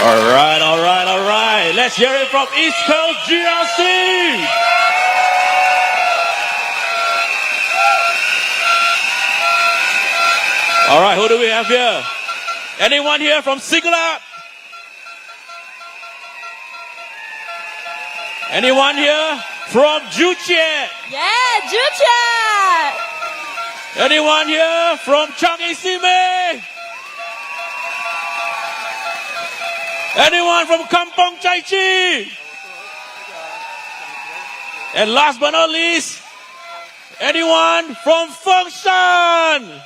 All right. Let's hear it from East Coast GRC. All right, who do we have here? Anyone here from Siglap? Anyone here from Juche? Yeah, Juche! Anyone here from Changi Sime? Anyone from Kampong Chai Chi? And last but not least, anyone from Fengshan?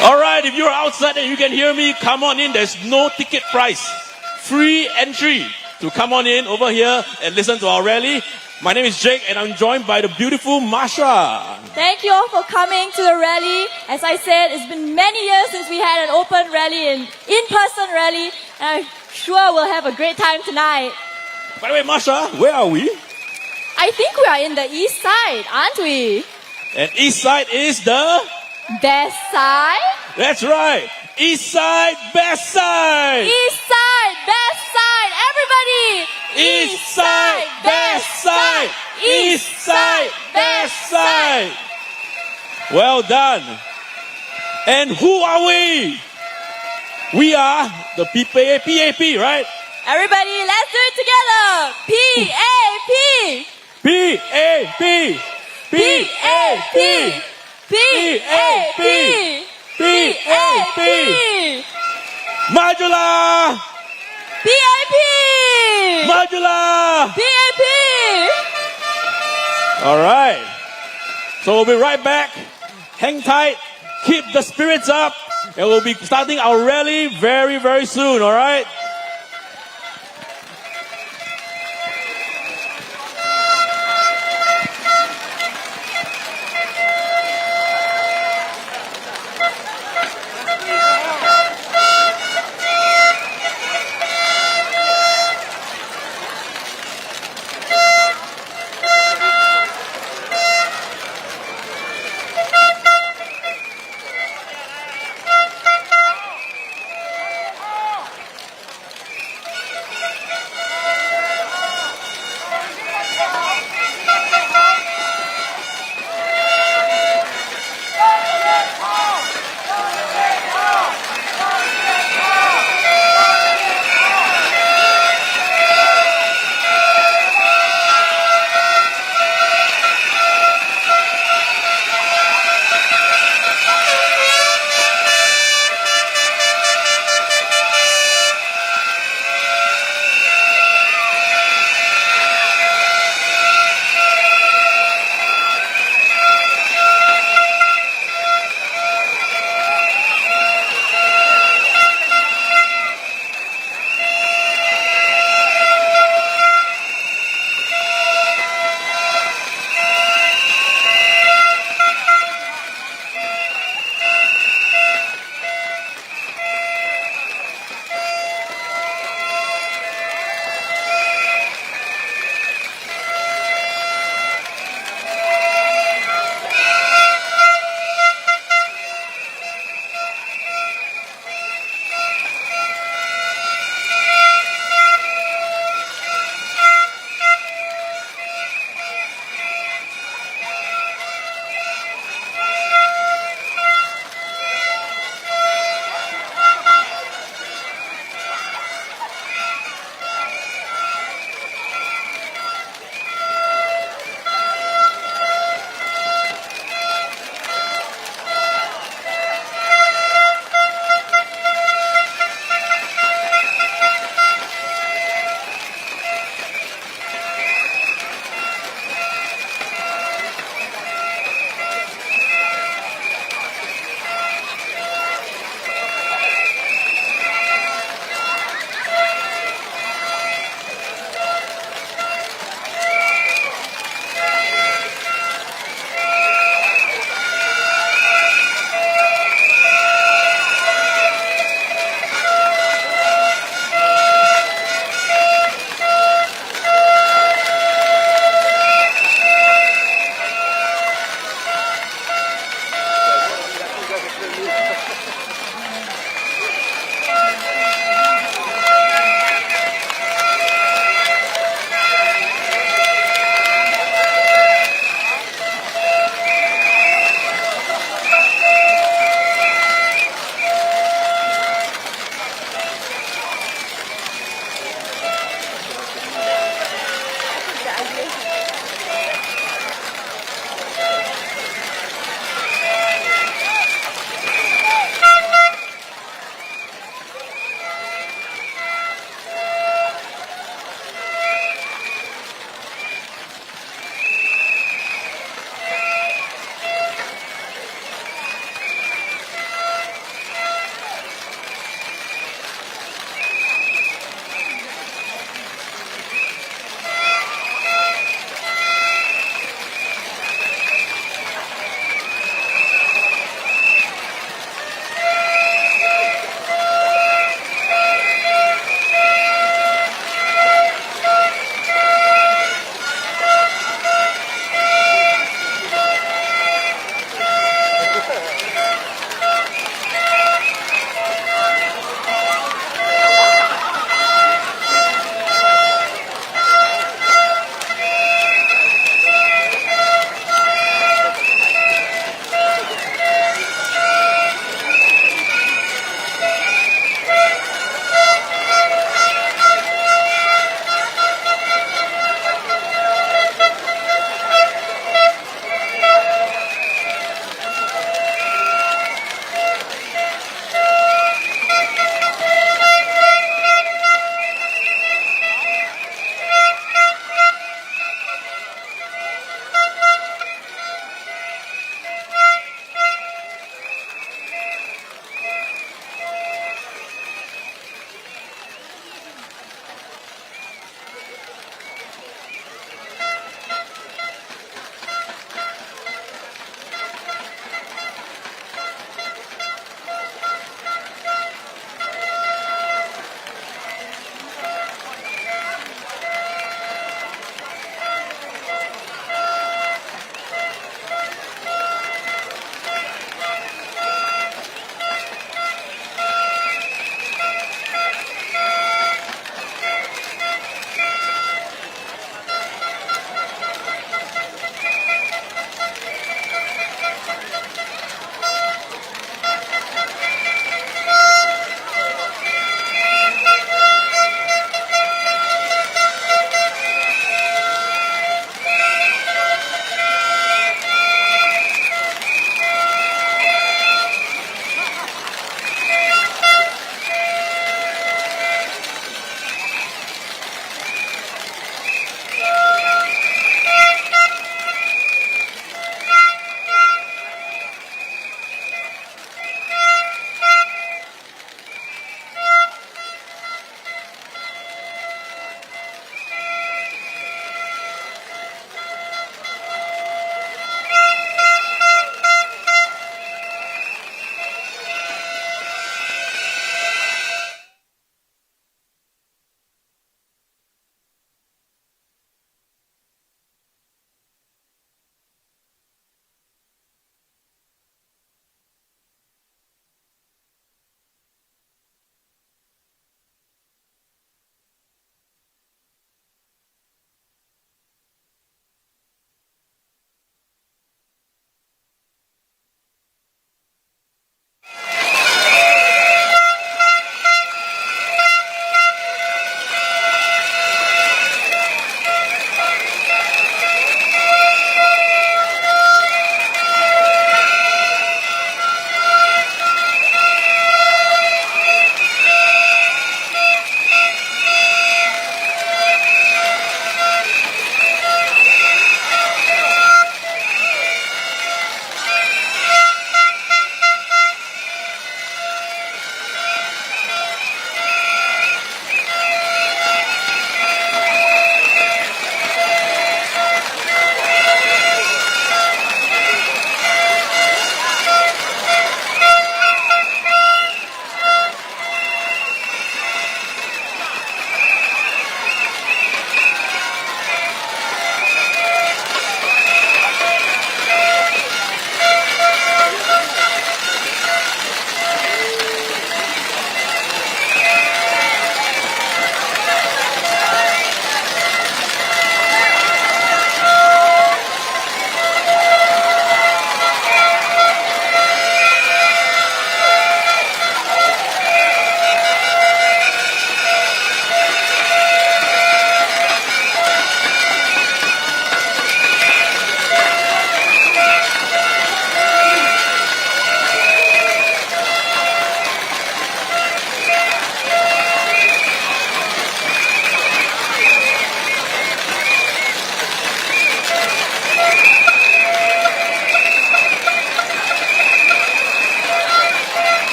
All right, if you're outside and you can hear me, come on in. There's no ticket price. Free entry to come on in over here and listen to our rally. My name is Jake and I'm joined by the beautiful Marsha. Thank you all for coming to the rally. As I said, it's been many years since we had an open rally, an in-person rally, and I'm sure we'll have a great time tonight. By the way, Marsha, where are we? I think we are in the east side, aren't we? And east side is the... Best side? That's right. East side, best side. East side, best side. Everybody. East side, best side. East side, best side. Well done. And who are we? We are the PAP, right? Everybody, let's do it together. PAP. PAP. PAP. PAP! PAP! Majula! PAP! Majula! PAP! All right. So we'll be right back. Hang tight. Keep the spirits up. And we'll be starting our rally very, very soon. All right?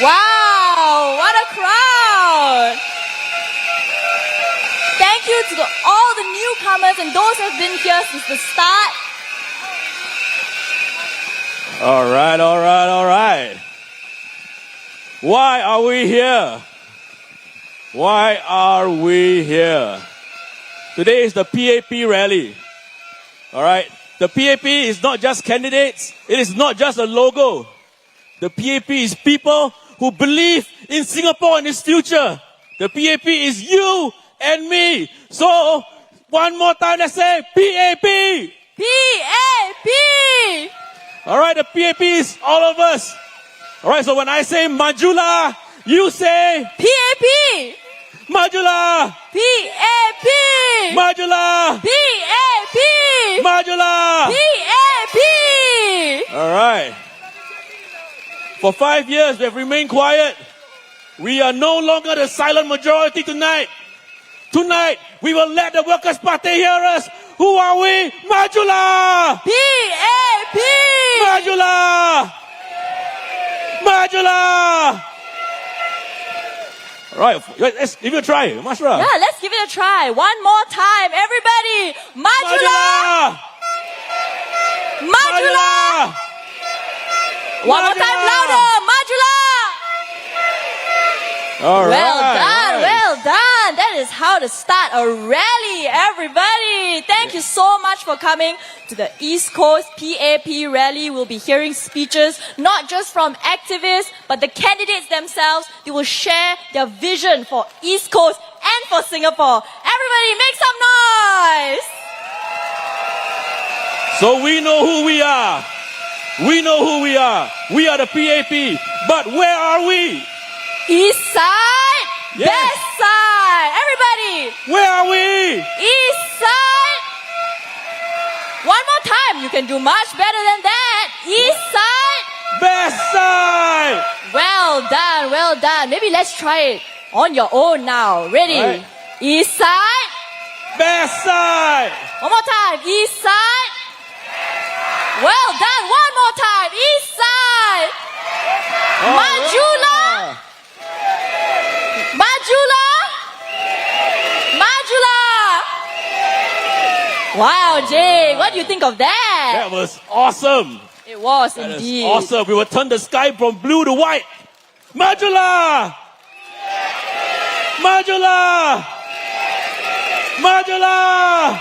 Wow, what a crowd. Thank you to all the newcomers and those who have been here since the start. All right. Why are we here? Why are we here? Today is the PAP rally. All right. The PAP is not just candidates. It is not just a logo. The PAP is people who believe in Singapore and its future. The PAP is you and me. So, one more time, let's say PAP. PAP. All right, the PAP is all of us. All right, so when I say Majula, you say PAP. Majula. PAP. Majula. PAP. Majula. PAP. All right. For 5 years, we have remained quiet. We are no longer the silent majority tonight. Tonight, we will let the Workers' Party hear us. Who are we? Majula! PAP! Majula! Majula! All right, let's give it a try. Marsha. Yeah, let's give it a try. One more time, everybody. Majula! Majula! One more time, louder. Majula! All right. Well done. That is how to start a rally, everybody. Thank you so much for coming to the East Coast PAP rally. We'll be hearing speeches, not just from activists, but the candidates themselves. They will share their vision for East Coast and for Singapore. Everybody make some noise. So we know who we are. We know who we are. We are the PAP. But where are we? East side, yes. West side. Everybody. Where are we? East side. One more time. You can do much better than that. East side. West side. Well done. Maybe let's try it on your own now. Ready? Right. East side. West side. One more time. East side. Well done. One more time. East side. Majula. Majula. Wow, Jake, what do you think of that? That was awesome. It was That indeed. is awesome. We will turn the sky from blue to white. Majula. Majula. Majula.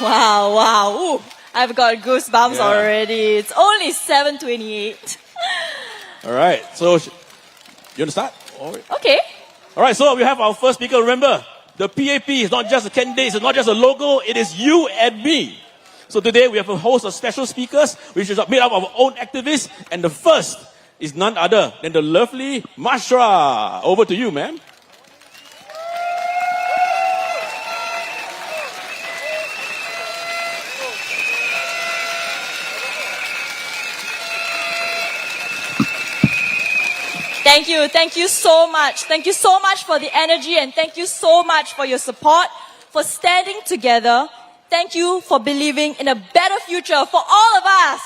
Wow. Ooh, I've got goosebumps Yeah. already. It's only 7:28. All right. So, you want to start? Okay. All right. So we have our first speaker. Remember, the PAP is not just a candidate. It's not just a logo. It is you and me. So today we have a host of special speakers, which is made up of our own activists. And the first is none other than the lovely Marsha. Over to you, ma'am. Thank you so much. Thank you so much for the energy and thank you so much for your support, for standing together. Thank you for believing in a better future for all of us.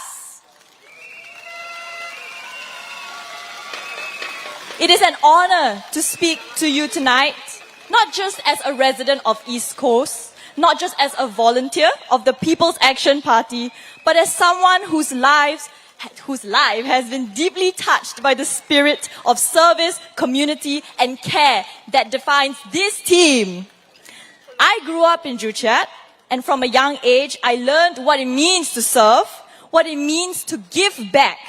It is an honor to speak to you tonight, not just as a resident of East Coast, not just as a volunteer of the People's Action Party, but as someone whose life has been deeply touched by the spirit of service, community, and care that defines this team. I grew up in Joo Chiat, and from a young age, I learned what it means to serve, what it means to give back.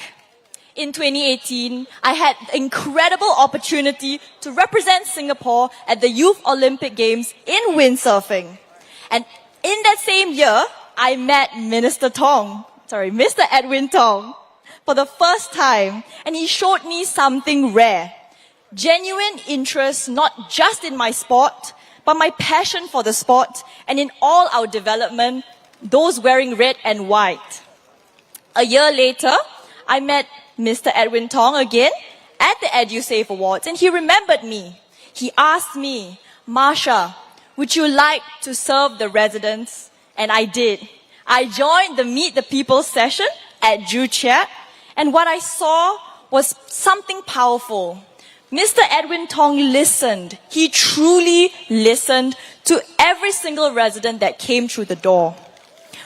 In 2018, I had the incredible opportunity to represent Singapore at the Youth Olympic Games in windsurfing. And in that same year, I met Mr. Edwin Tong, for the first time, and he showed me something rare. Genuine interest, not just in my sport, but my passion for the sport and in all our development, those wearing red and white. A year later, I met Mr. Edwin Tong again at the EduSave Awards, and he remembered me. He asked me, Marsha, would you like to serve the residents? And I did. I joined the Meet the People session at Joo Chiat, and what I saw was something powerful. Mr. Edwin Tong listened. He truly listened to every single resident that came through the door.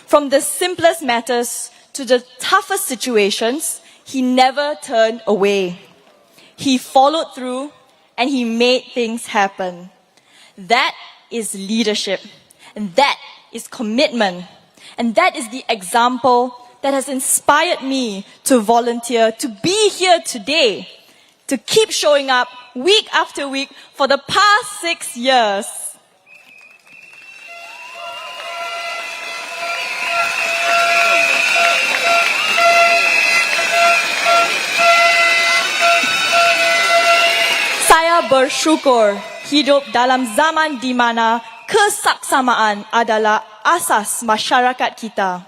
From the simplest matters to the toughest situations, he never turned away. He followed through and he made things happen. That is leadership. And that is commitment. And that is the example that has inspired me to volunteer, to be here today, to keep showing up week after week for the past 6 years. Saya bersyukur hidup dalam zaman di mana kesaksamaan adalah asas masyarakat kita.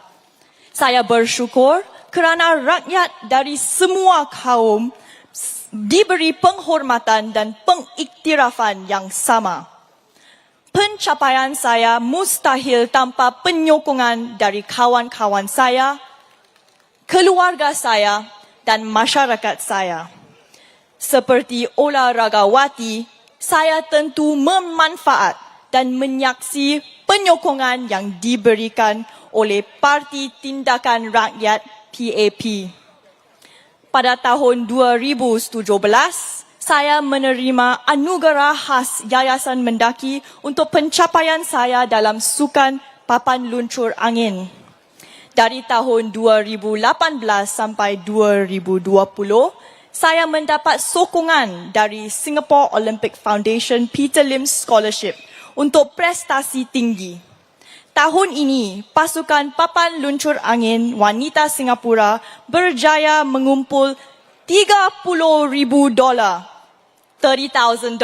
Saya bersyukur kerana rakyat dari semua kaum diberi penghormatan dan pengiktirafan yang sama. Pencapaian saya mustahil tanpa penyokongan dari kawan-kawan saya, keluarga saya dan masyarakat saya. Seperti olahragawati, saya tentu memanfaat dan menyaksi penyokongan yang diberikan oleh Parti Tindakan Rakyat PAP. Pada tahun 2017, saya menerima anugerah khas Yayasan Mendaki untuk pencapaian saya dalam sukan papan luncur angin. Dari tahun 2018 sampai 2020, saya mendapat sokongan dari Singapore Olympic Foundation Peter Lim Scholarship untuk prestasi tinggi. Tahun ini, pasukan papan luncur angin wanita Singapura berjaya mengumpul $30,000, $30,000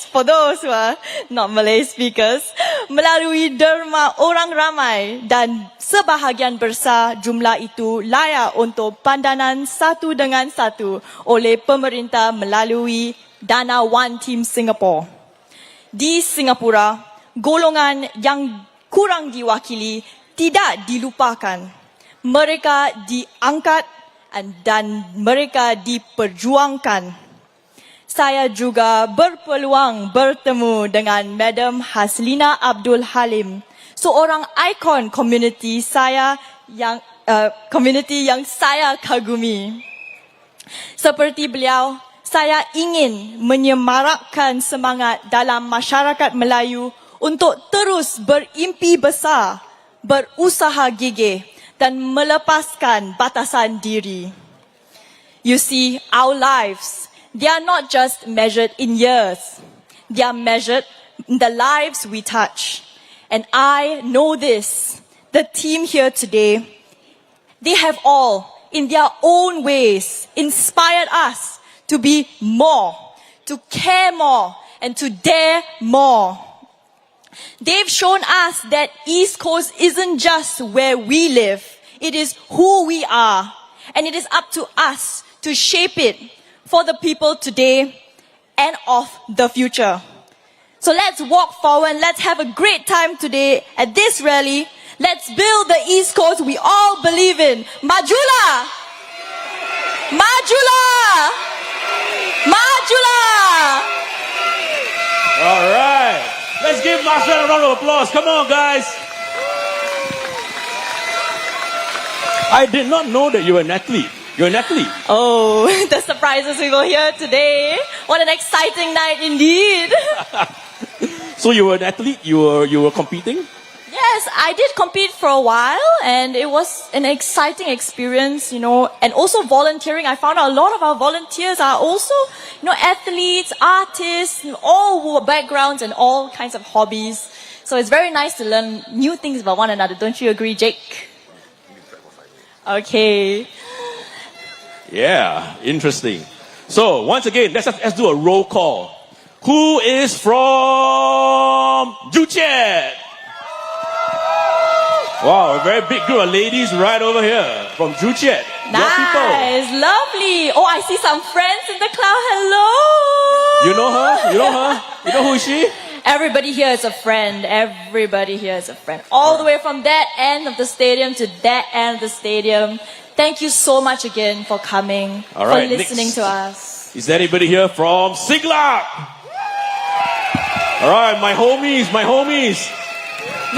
for those who are not Malay speakers, melalui derma orang ramai dan sebahagian besar jumlah itu layak untuk pandangan satu dengan satu oleh pemerintah melalui dana One Team Singapore. Di Singapura, golongan yang kurang diwakili tidak dilupakan. Mereka diangkat dan mereka diperjuangkan. Saya juga berpeluang bertemu dengan Madam Hina Abdul Haleim, seorang ikon komuniti yang saya kagumi. Seperti beliau, saya ingin menyemarakkan semangat dalam masyarakat Melayu untuk terus berimpi besar, berusaha gigih dan melepaskan batasan diri. You see, our lives, they are not just measured in years. They are measured in the lives we touch. And I know this. The team here today, they have all, in their own ways, inspired us to be more, to care more, and to dare more. They've shown us that East Coast isn't just where we live. It is who we are. And it is up to us to shape it for the people today and of the future. So let's walk forward. Let's have a great time today at this rally. Let's build the East Coast we all believe in. Majula! Majula! Majula! All right. Let's give Marsha a round of applause. Come on, guys. I did not know that you were an athlete. You're an athlete. Oh, the surprises we will hear today. What an exciting night indeed. So you were an athlete? You were competing? Yes, I did compete for a while and it was an exciting experience, and also volunteering. I found out a lot of our volunteers are also, athletes, artists, all backgrounds and all kinds of hobbies. So it's very nice to learn new things about one another. Don't you agree, Jake? Okay. Yeah, interesting. So once again, let's do a roll call. Who is from Juchet? Wow, a very big group of ladies right over here from Juchet. Nice, lovely. Oh, I see some friends in the crowd. Hello. You know her? You know her? You know who is she? Everybody here is a friend. Everybody here is a friend. All the way from that end of the stadium to that end of the stadium. Thank you so much again for coming, All right, for listening next. to us. Is there anybody here from Siglap? All right, my homies. Make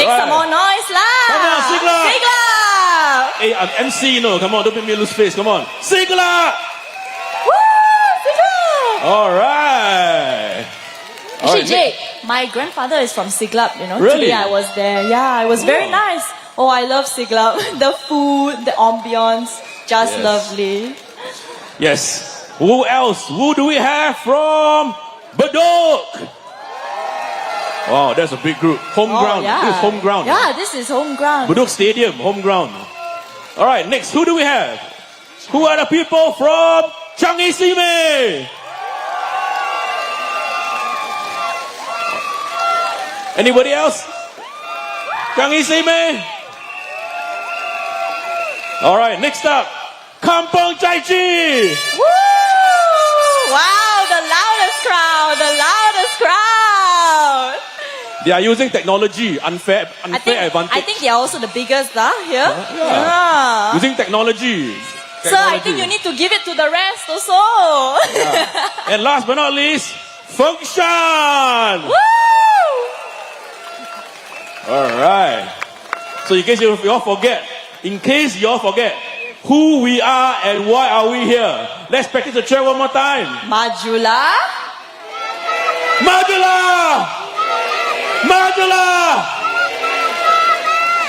All some right. more noise lah! Come on, Siglap! Siglap! Hey, I'm MC, you know. Come on, don't make me lose face. Come on. Siglap! Woo! Siglap! All right. All Actually, right, Jake, my grandfather is from Siglap, you know. Really? Today I was there. Yeah, it was very nice. Oh, I love Siglap. The food, the ambience, just Yes. lovely. Yes. Who else? Who do we have from Bedok? Wow, that's a big group. Home ground. yeah. This is home ground. Yeah, this is home ground. Bedok Stadium, home ground. All right, next, who do we have? Who are the people from Changi Sime? Anybody else? Changi Sime? All right, next up, Kampong Chai Chi. Woo! Wow, the loudest crowd. They are using technology, unfair advantage. I think they are also the biggest here. Yeah. Using technology. So I think you need to give it to the rest also. And last but not least, function. Woo! All right. So in case you all forget, who we are and why are we here, let's practice the chair one more time. Majula.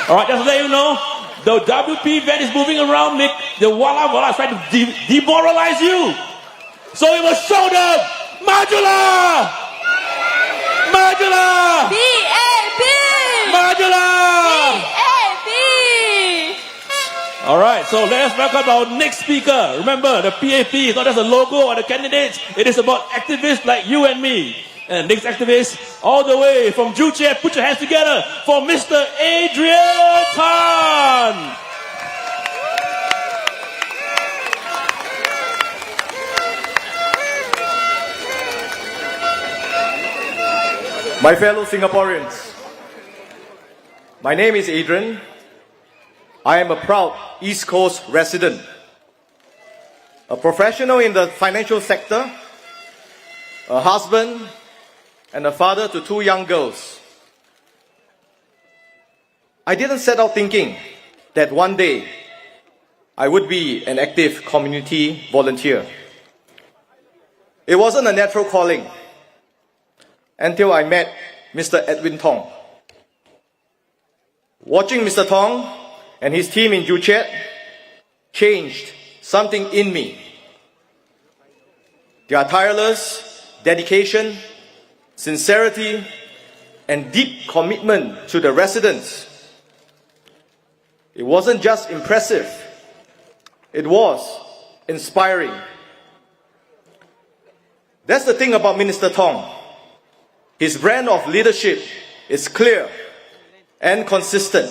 All right, just to let you know, the WP van is moving around, make the Walla is trying to demoralize you. So we must show them, Majula! PAP. Majula! PAP. All right, so let us welcome our next speaker. Remember, the PAP is not just a logo or the candidates. It is about activists like you and me. And next activist, all the way from Juche, put your hands together for Mr. Adrian Tong. My fellow Singaporeans, my name is Adrian. I am a proud East Coast resident, a professional in the financial sector, a husband, and a father to 2 young girls. I didn't set out thinking that one day I would be an active community volunteer. It wasn't a natural calling until I met Mr. Edwin Tong. Watching Mr. Tong and his team in Juchet changed something in me. Their tireless dedication, sincerity, and deep commitment to the residents. It wasn't just impressive, it was inspiring. That's the thing about Minister Tong. His brand of leadership is clear and consistent.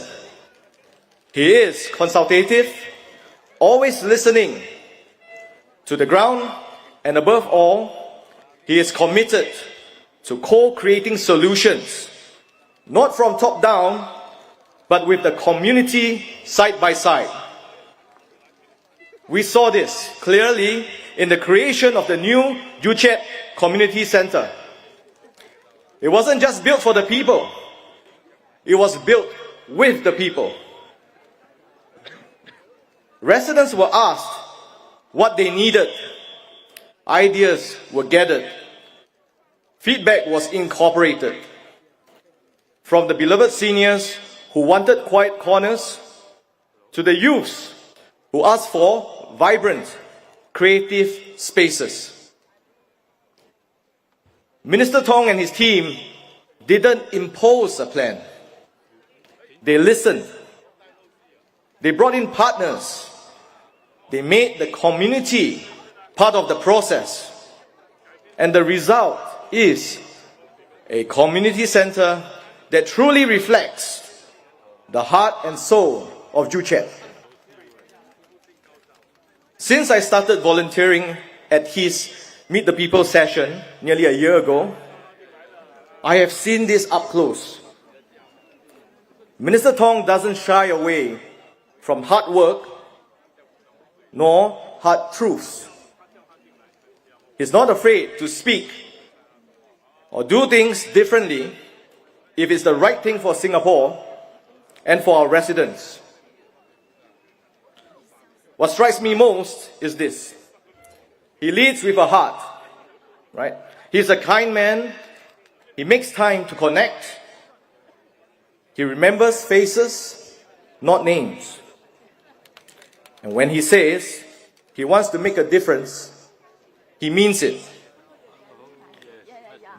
He is consultative, always listening to the ground, and above all, he is committed to co-creating solutions, not from top down, but with the community side by side. We saw this clearly in the creation of the new Juchet Community Center. It wasn't just built for the people, it was built with the people. Residents were asked what they needed, ideas were gathered, feedback was incorporated. From the beloved seniors who wanted quiet corners, to the youths who asked for vibrant, creative spaces. Minister Tong and his team didn't impose a plan. They listened. They brought in partners. They made the community part of the process. And the result is a community center that truly reflects the heart and soul of Juchet. Since I started volunteering at his Meet the People session nearly a year ago, I have seen this up close. Minister Tong doesn't shy away from hard work nor hard truths. He's not afraid to speak or do things differently if it's the right thing for Singapore and for our residents. What strikes me most is this. He leads with a heart, right? He's a kind man. He makes time to connect. He remembers faces, not names. And when he says he wants to make a difference, he means it.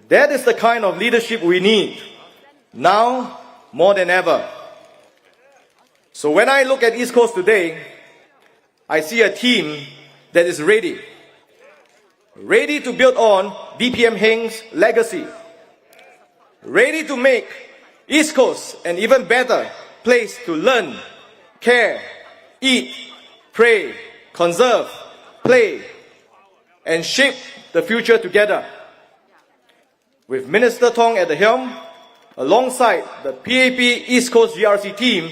That is the kind of leadership we need, now more than ever. So when I look at East Coast today, I see a team that is ready to build on DPM Heng's legacy, ready to make East Coast an even better place to learn, care, eat, pray, conserve, play, and shape the future together. With Minister Tong at the helm, alongside the PAP East Coast GRC team,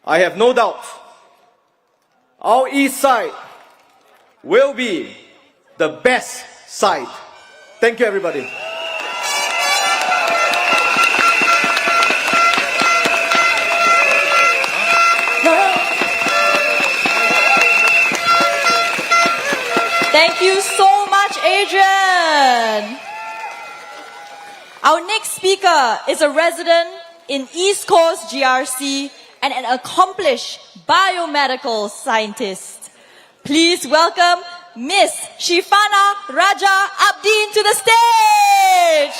I have no doubt our East side will be the best side. Thank you, everybody. Thank you so much, Adrian. Our next speaker is a resident in East Coast GRC and an accomplished biomedical scientist. Please welcome Miss Shifana Raja Abdin to the stage.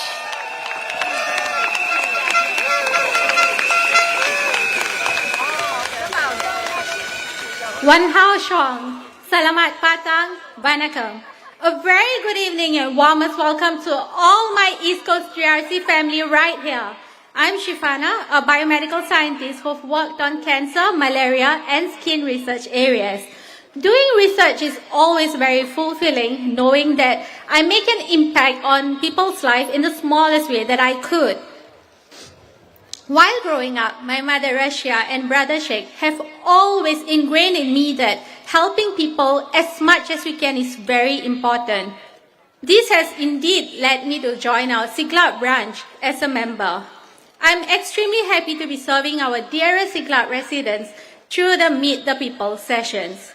Wan Hao Shong, Salamat Patang, Vanakam. A very good evening and warmest welcome to all my East Coast GRC family right here. I'm Shifana, a biomedical scientist who've worked on cancer, malaria, and skin research areas. Doing research is always very fulfilling, knowing that I make an impact on people's life in the smallest way that I could. While growing up, my mother Russia and brother Sheikh have always ingrained in me that helping people as much as we can is very important. This has indeed led me to join our Siglap branch as a member. I'm extremely happy to be serving our dearest Siglap residents through the Meet the People sessions.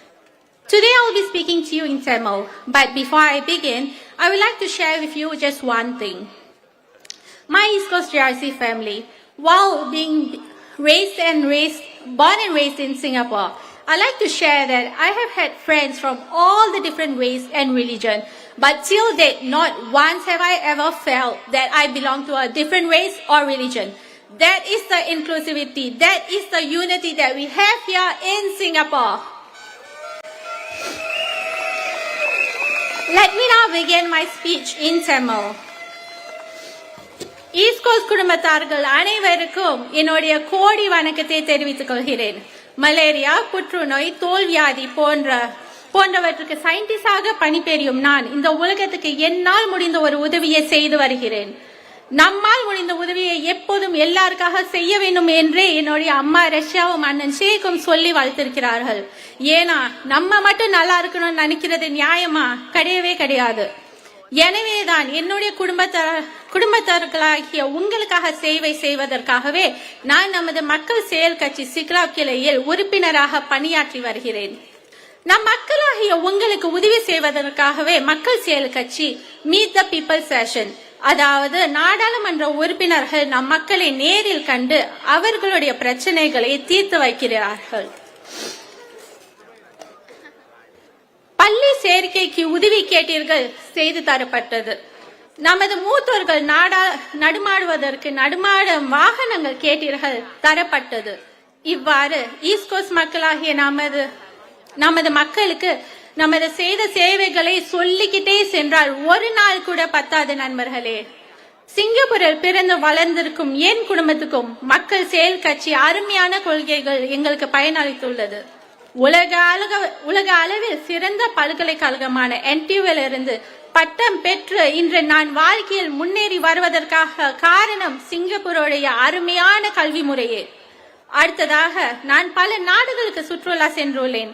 Today I'll be speaking to you in Tamil, but before I begin, I would like to share with you just one thing. My East Coast GRC family, while being born and raised in Singapore, I like to share that I have had friends from all the different race and religion, but till date, not once have I ever felt that I belong to a different race or religion. That is the inclusivity, that is the unity that we have here in Singapore. Let me now begin my speech in Tamil. East coast குடும்பத்தார்கள் அனைவருக்கும் என்னுடைய கோடி வணக்கத்தை தெரிவித்துக் கொள்கிறேன். Malaria, புற்றுநோய், தோல்வியாதி போன்றவற்றுக்கு சயின்டிஸ்டாக பணிபுரியும் நான் இந்த உலகத்துக்கு என்னால் முடிந்த ஒரு உதவியை செய்து வருகிறேன். நம்மால் முடிந்த உதவியை எப்போதும் எல்லாருக்காக செய்ய வேண்டும் என்றே என்னுடைய அம்மா ரஷ்யாவும் அண்ணன் ஷேக்கும் சொல்லி வளர்த்திருக்கிறார்கள். ஏன்னா நம்ம மட்டும் நல்லா இருக்கணும்னு நினைக்கிறது நியாயமா? கிடையவே கிடையாது. எனவேதான் என்னுடைய குடும்பத்தார்களாகிய உங்களுக்காக சேவை செய்வதற்காகவே நான் நமது மக்கள் செயல் கட்சி சிக்லாப் கிளையில் உறுப்பினராக பணியாற்றி வருகிறேன். நம் மக்களாகிய உங்களுக்கு உதவி செய்வதற்காகவே மக்கள் செயல் கட்சி மீட் த பீப்பிள் செஷன், அதாவது நாடாளுமன்ற உறுப்பினர்கள் நம் மக்களை நேரில் கண்டு அவர்களுடைய பிரச்சனைகளை தீர்த்து வைக்கிறார்கள். பள்ளி சேர்க்கைக்கு உதவி கேட்டீர்கள், செய்து தரப்பட்டது. நமது மூத்தோர்கள் நடுமாடுவதற்கு நடுமாடும் வாகனங்கள் கேட்டீர்கள், தரப்பட்டது. இவ்வாறு ஈஸ்ட் கோஸ்ட் மக்களாகிய நமது மக்களுக்கு நமது செய்த சேவைகளை சொல்லிக்கிட்டே சென்றால் ஒரு நாள் கூட பத்தாது நண்பர்களே. சிங்கப்பூரில் பிறந்து வளர்ந்திருக்கும் என் குடும்பத்துக்கும் மக்கள் செயல் கட்சி அருமையான கொள்கைகள் எங்களுக்கு பயனளித்துள்ளது. உலக அளவில் சிறந்த பல்கலைக்கழகமான NTUவிலிருந்து பட்டம் பெற்று இன்று நான் வாழ்க்கையில் முன்னேறி வருவதற்காக காரணம் சிங்கப்பூருடைய அருமையான கல்வி முறையே. அடுத்ததாக நான் பல நாடுகளுக்கு சுற்றுலா சென்றுள்ளேன்.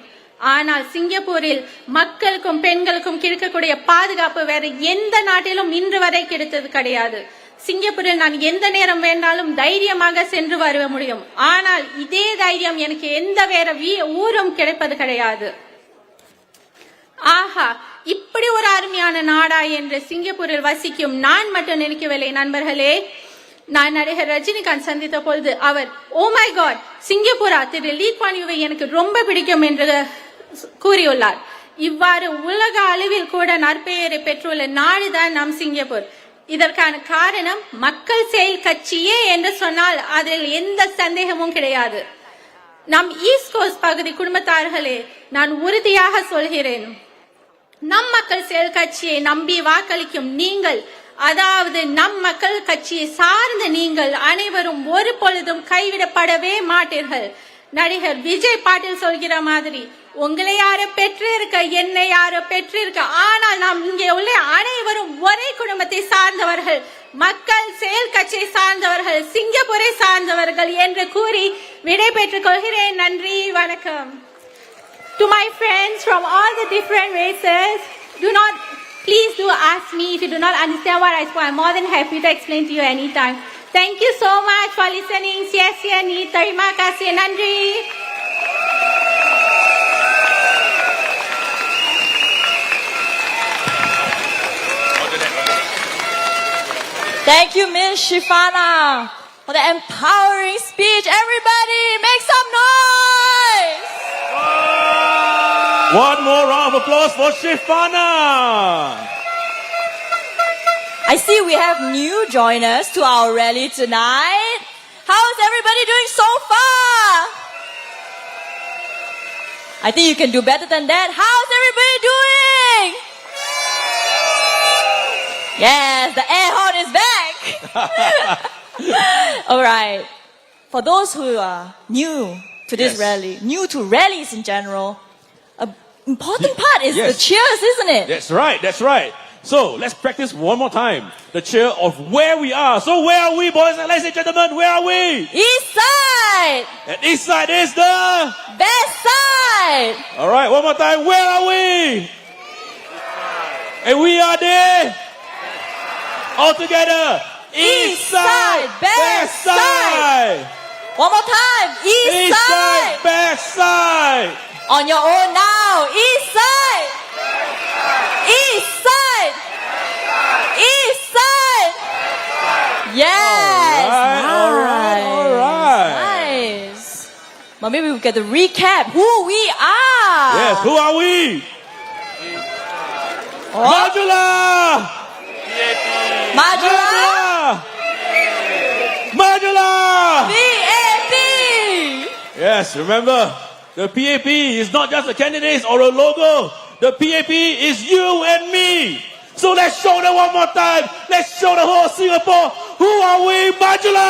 ஆனால் சிங்கப்பூரில் மக்களுக்கும் பெண்களுக்கும் கிடைக்கக்கூடிய பாதுகாப்பு வேற எந்த நாட்டிலும் இன்று வரை கிடைத்தது கிடையாது. சிங்கப்பூரில் நான் எந்த நேரம் வேண்டாலும் தைரியமாக சென்று வர முடியும். ஆனால் இதே தைரியம் எனக்கு எந்த வேற ஊரும் கிடைப்பது கிடையாது. ஆஹா, இப்படி ஒரு அருமையான நாடா என்று சிங்கப்பூரில் வசிக்கும் நான் மட்டும் நினைக்கவில்லை நண்பர்களே. நான் நடிகர் ரஜினிகாந்த் சந்தித்த பொழுது அவர் ஓ மை காட் சிங்கப்பூரா திரு லீ குவான் யூவை எனக்கு ரொம்ப பிடிக்கும் என்று கூறியுள்ளார். இவ்வாறு உலக அளவில் கூட நற்பெயரை பெற்றுள்ள நாடுதான் நம் சிங்கப்பூர். இதற்கான காரணம் மக்கள் செயல் கட்சியே என்று சொன்னால் அதில் எந்த சந்தேகமும் கிடையாது. நம் ஈஸ்ட் கோஸ்ட் பகுதி குடும்பத்தார்களே, நான் உறுதியாக சொல்கிறேன், நம் மக்கள் செயல் கட்சியை நம்பி வாக்களிக்கும் நீங்கள், அதாவது நம் மக்கள் கட்சியை சார்ந்த நீங்கள் அனைவரும் ஒரு பொழுதும் கைவிடப்படவே மாட்டீர்கள். நடிகர் விஜய் பாட்டில் சொல்கிற மாதிரி உங்களை யாரோ பெற்றிருக்க என்னை யாரோ பெற்றிருக்க, ஆனால் நாம் இங்கே உள்ள அனைவரும் ஒரே குடும்பத்தை சார்ந்தவர்கள், மக்கள் செயல் கட்சியை சார்ந்தவர்கள், சிங்கப்பூரை சார்ந்தவர்கள் என்று கூறி விடை பெற்றுக் கொள்கிறேன். நன்றி, வணக்கம். To my friends from all the different races, please do ask me if you do not understand what I spoke. I'm more than happy to explain to you anytime. Thank you so much for listening. Sia ni, terima kasih, nandri. Thank you, Miss Shifana, for the empowering speech. Everybody, make some noise! One more round of applause for Shifana. I see we have new joiners to our rally tonight. How is everybody doing so far? I think you can do better than that. How's everybody doing? Yes, the air horn is back. All right. For those who are new to this rally, new to rallies in general, an important part is the cheers, isn't it? That's right, that's right. So let's practice one more time. The cheer of where we are. So where are we, boys and ladies and gentlemen? Where are we? East side. And east side is the best side. All right, one more time. Where are we? And we are there. All together. East side, best side. One more time. East side, best side. On your own now. East side. East side. East side. Yes. All right. Nice. But maybe we get to recap who we are. Yes, who are we? Modula. PAP. Yes, remember, the PAP is not just a candidate or a logo. The PAP is you and me. So let's show them one more time. Let's show the whole Singapore. Who are we? Modula!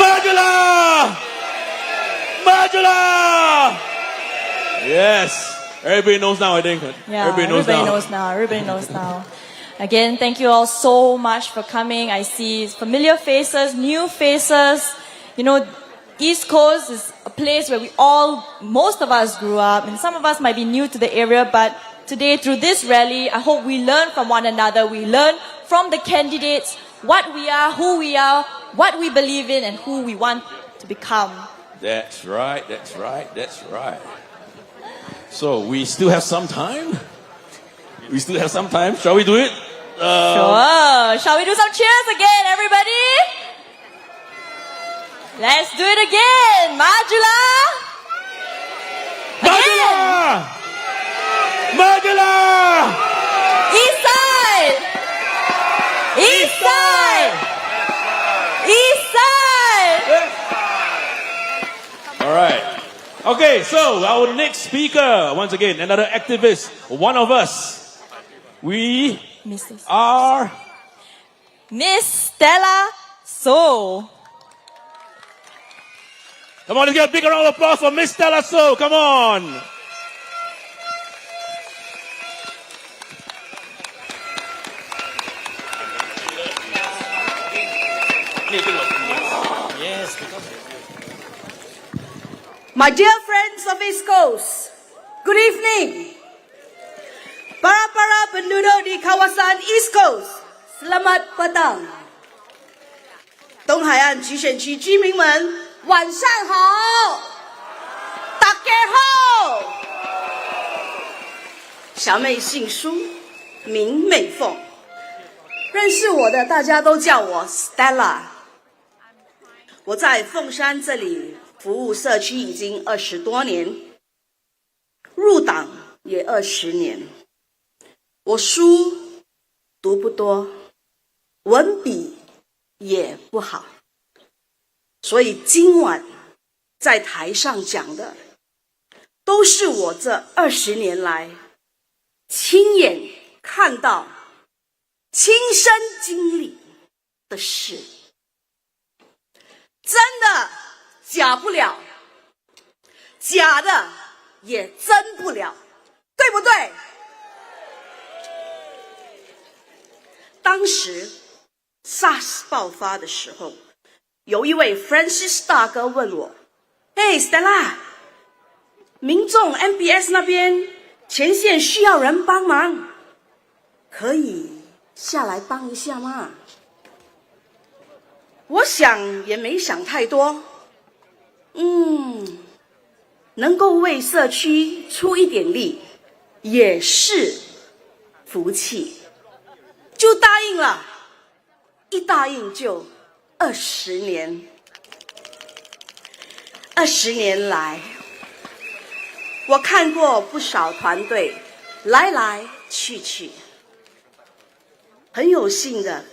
Modula! Modula! Yes. Everybody knows now, I think. Yeah, everybody knows now. Again, thank you all so much for coming. I see familiar faces, new faces. You know, East Coast is a place where most of us grew up, and some of us might be new to the area, but today through this rally, I hope we learn from one another. We learn from the candidates what we are, who we are, what we believe in, and who we want to become. That's right, that's right, that's right. So we still have some time. Shall we do it? Sure. Shall we do some cheers again, everybody? Let's do it again. Modula. Modula. East side. East side. East side. All right. Okay, so our next speaker, once again, another activist, one of us. We are Miss Stella So. Come on, let's get a big round of applause for Miss Stella So. Come on. My dear friends of East Coast, good evening. Para penduduk di kawasan East Coast, selamat petang. 东海岸集选区居民们，晚上好，大家好。小妹姓苏，名美凤，认识我的大家都叫我 Stella。我在凤山这里服务社区已经20多年，入党也20年。我书读不多，文笔也不好，所以今晚在台上讲的，都是我这20年来亲眼看到、亲身经历的事，真的假不了，假的也真不了，对不对？当时 SARS 爆发的时候，有一位 Francis 大哥问我：“嘿 Stella， 民众 MBS 那边前线需要人帮忙，可以下来帮一下吗？”我想也没想太多，能够为社区出一点力，也是福气，就答应了。一答应就20年，20年来，我看过不少团队来来去去，很有幸的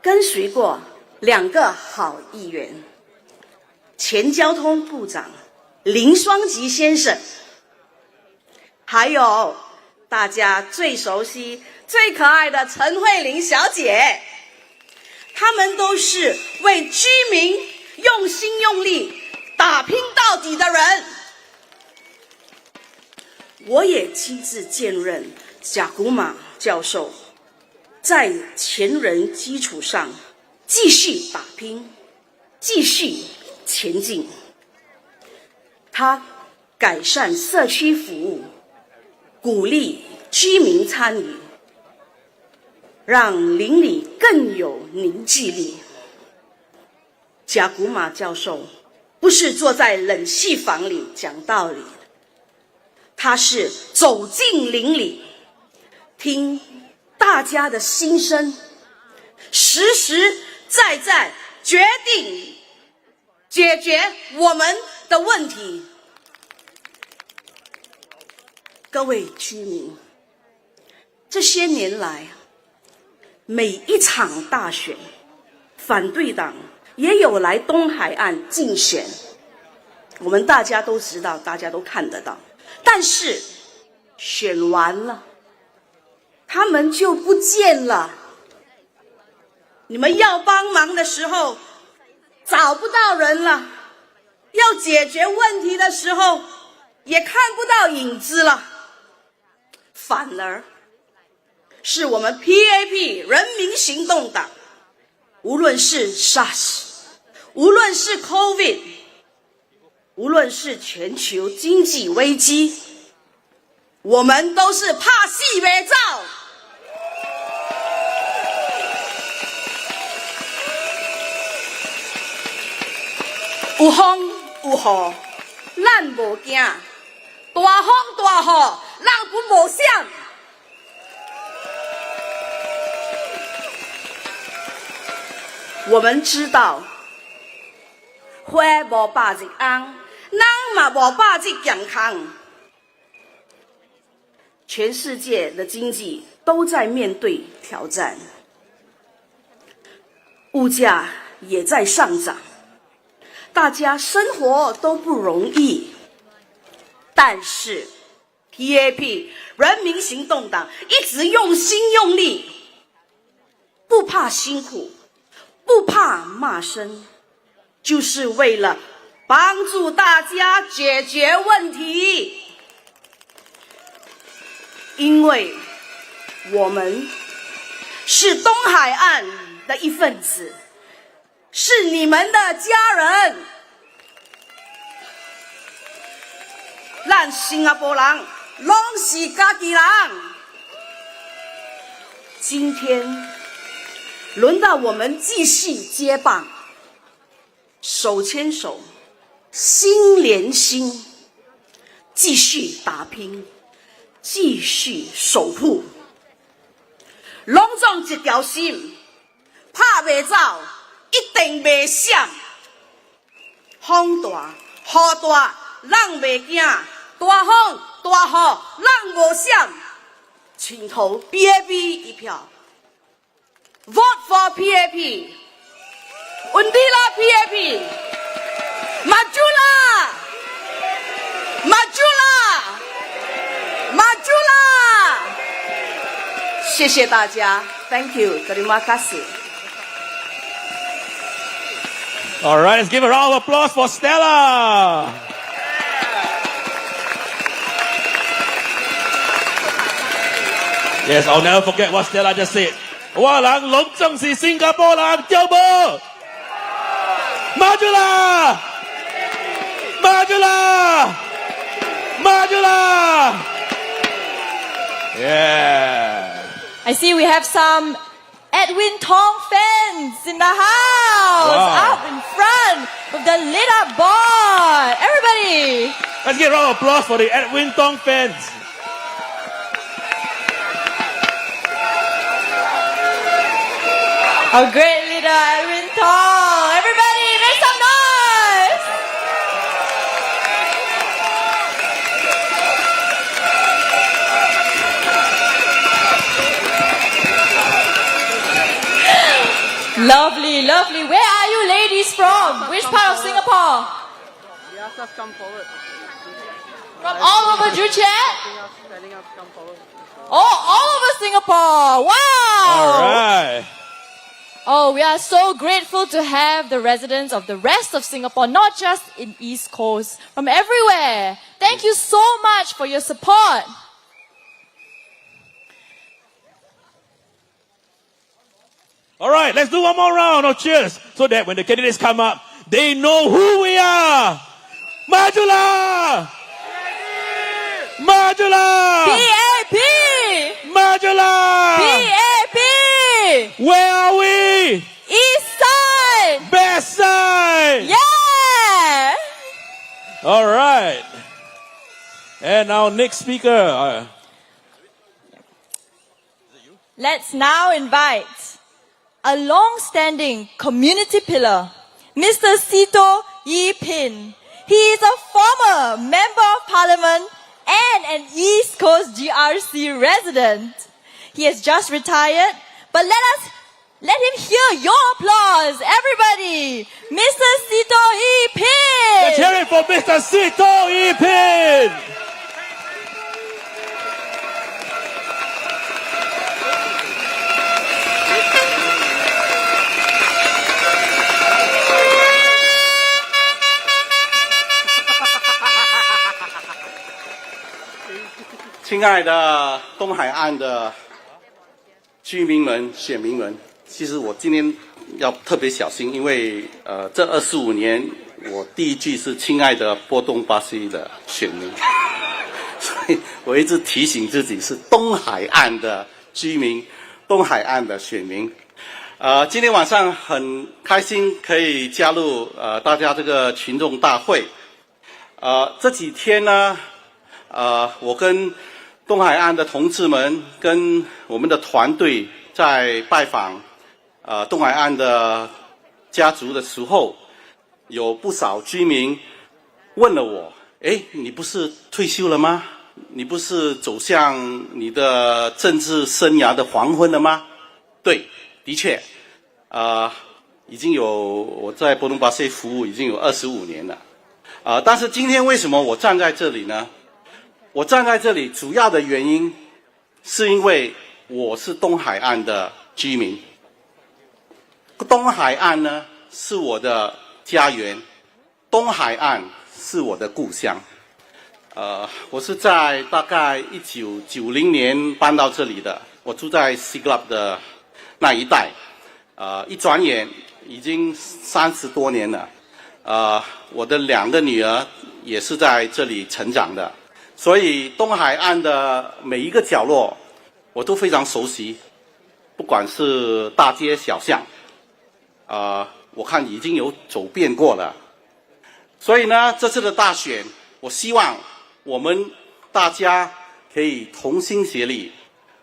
跟随过2个好议员，前交通部长林双吉先生，还有大家最熟悉、最可爱的陈慧玲小姐。他们都是为居民用心用力打拼到底的人。我也亲自见任贾古马教授在前人基础上继续打拼，继续前进。他改善社区服务，鼓励居民参与，让邻里更有凝聚力。贾古马教授不是坐在冷气房里讲道理，他是走进邻里，听大家的心声，实实在在决定解决我们的问题。各位居民，这些年来每一场大选，反对党也有来东海岸竞选，我们大家都知道，大家都看得到。但是选完了，他们就不见了。你们要帮忙的时候找不到人了，要解决问题的时候也看不到影子了，反而是我们 PAP 人民行动党，无论是 SARS， 无论是 COVID， 无论是全球经济危机，我们都是拍死袂走。有风有雨，咱无惊；大风大雨，人不无闪。我们知道，花无百日红，人嘛无百日健康。全世界的经济都在面对挑战，物价也在上涨，大家生活都不容易。但是 PAP 人民行动党一直用心用力，不怕辛苦，不怕骂声，就是为了帮助大家解决问题。因为我们是东海岸的一份子，是你们的家人。咱新加坡人拢是家己人。今天轮到我们继续接棒，手牵手，心连心，继续打拼，继续守护。拢总一条心，拍袂走，一定袂闪。风大雨大，咱袂惊；大风大雨，咱无闪。请投 PAP 一票 ，Vote for PAP， Undila PAP， Majulah， Majulah， Majulah。谢谢大家 ，Thank you，Terima kasih。 All right, let's give a round of applause for Stella. Yes, I'll never forget what Stella just said. 我人拢总是新加坡人，对不？Majulah, Majulah, Majulah. Yeah. I see we have some Edwin Tong fans in the house, Wow. up in front with the lit up board. Everybody. Let's give a round of applause for the Edwin Tong fans. Our great leader, Edwin Tong. Everybody, make some noise. Lovely, lovely. Where are you ladies from? Which part of Singapore? Just come forward. From all over Juchet? Standing up, come forward. Oh, all over Singapore. Wow. All right. Oh, we are so grateful to have the residents of the rest of Singapore, not just in East Coast, from everywhere. Thank you so much for your support. All right, let's do one more round of cheers so that when the candidates come up, they know who we are. Majulah! Majulah! PAP! Majulah! PAP! Where are we? East side! Best side! Yeah! All right. And our next speaker. Let's now invite a long-standing community pillar, Mr. Sito Yin. He is a former Member of Parliament and an East Coast GRC resident. He has just retired, but let him hear your applause, everybody. Mr. Sito Yin. Let's hear it for Mr. Sito Yin. 亲爱的东海岸的居民们、选民们，其实我今天要特别小心，因为这25年我第一句是亲爱的波东巴西的选民，所以我一直提醒自己是东海岸的居民、东海岸的选民。今天晚上很开心可以加入大家这个群众大会。这几天呢，我跟东海岸的同志们跟我们的团队在拜访东海岸的家族的时候，有不少居民问了我：“哎，你不是退休了吗？你不是走向你的政治生涯的黄昏了吗？”对，的确，已经有我在波东巴西服务已经有25年了。但是今天为什么我站在这里呢？我站在这里主要的原因，是因为我是东海岸的居民。东海岸呢，是我的家园，东海岸是我的故乡。我是在大概1990年搬到这里的，我住在 Siglap 的那一带。一转眼已经30多年了。我的2个女儿也是在这里成长的，所以东海岸的每一个角落我都非常熟悉，不管是大街小巷，我看已经有走遍过了。所以呢，这次的大选，我希望我们大家可以同心协力，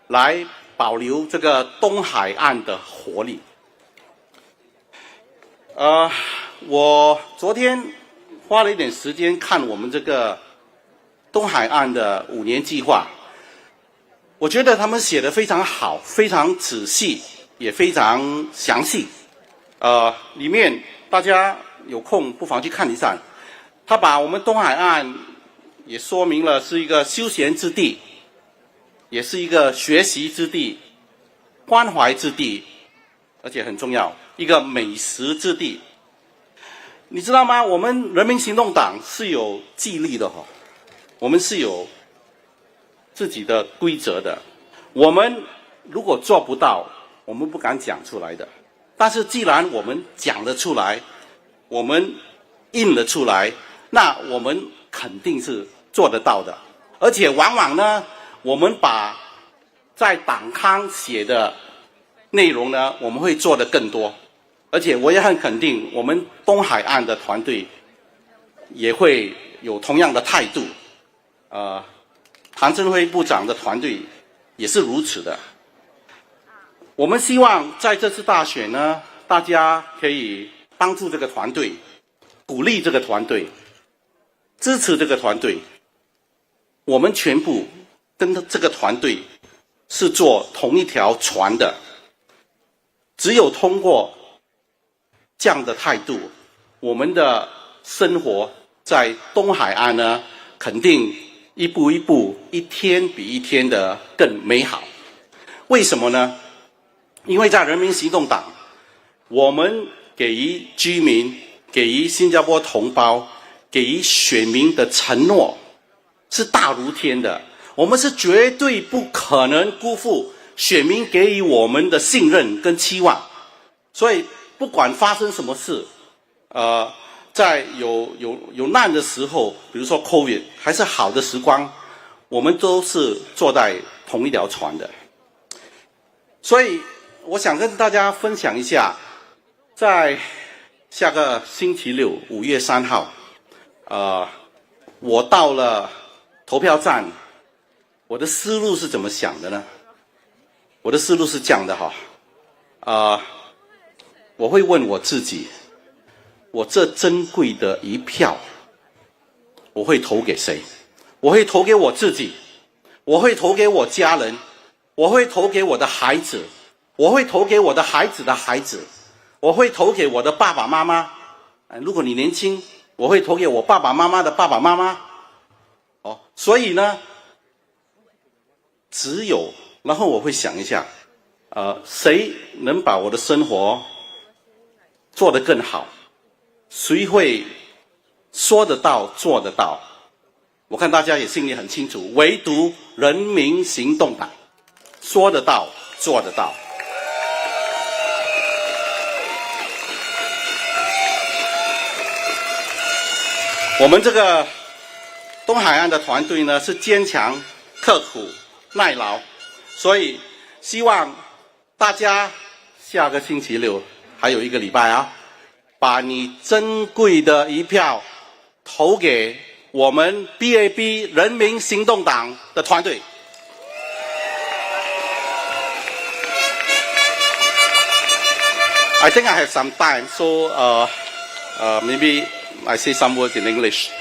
来保留这个东海岸的活力。我昨天花了一点时间看我们这个东海岸的5年计划，我觉得他们写得非常好，非常仔细，也非常详细。里面大家有空不妨去看一下。他把我们东海岸也说明了是一个休闲之地，也是一个学习之地、关怀之地，而且很重要，一个美食之地。你知道吗？我们人民行动党是有纪律的我们是有自己的规则的。我们如果做不到，我们不敢讲出来的。但是既然我们讲得出来，我们印了出来，那我们肯定是做得到的。而且往往呢，我们把在党刊写的内容呢，我们会做得更多。而且我也很肯定，我们东海岸的团队也会有同样的态度。谭振辉部长的团队也是如此的。我们希望在这次大选呢，大家可以帮助这个团队，鼓励这个团队，支持这个团队。我们全部跟这个团队是坐同一条船的。只有通过这样的态度，我们的生活在东海岸呢，肯定一步一步，一天比一天的更美好。为什么呢？因为在人民行动党，我们给予居民、给予新加坡同胞、给予选民的承诺是大如天的，我们是绝对不可能辜负选民给予我们的信任跟期望。所以不管发生什么事，在有难的时候，比如说 COVID， 还是好的时光，我们都是坐在同一条船的。所以我想跟大家分享一下，在下个星期六5月3号，我到了投票站，我的思路是怎么想的呢？我的思路是这样的我会问我自己，我这珍贵的一票，我会投给谁？我会投给我自己，我会投给我家人，我会投给我的孩子，我会投给我的孩子的孩子，我会投给我的爸爸妈妈。如果你年轻，我会投给我爸爸妈妈的爸爸妈妈。所以呢，然后我会想一下，谁能把我的生活做得更好？谁会说得到做得到？我看大家也心里很清楚，唯独人民行动党说得到做得到。我们这个东海岸的团队呢，是坚强、刻苦、耐劳，所以希望大家下个星期六还有1个礼拜把你珍贵的一票投给我们 PAP 人民行动党的团队。I think I have some time, so maybe I say some words in English.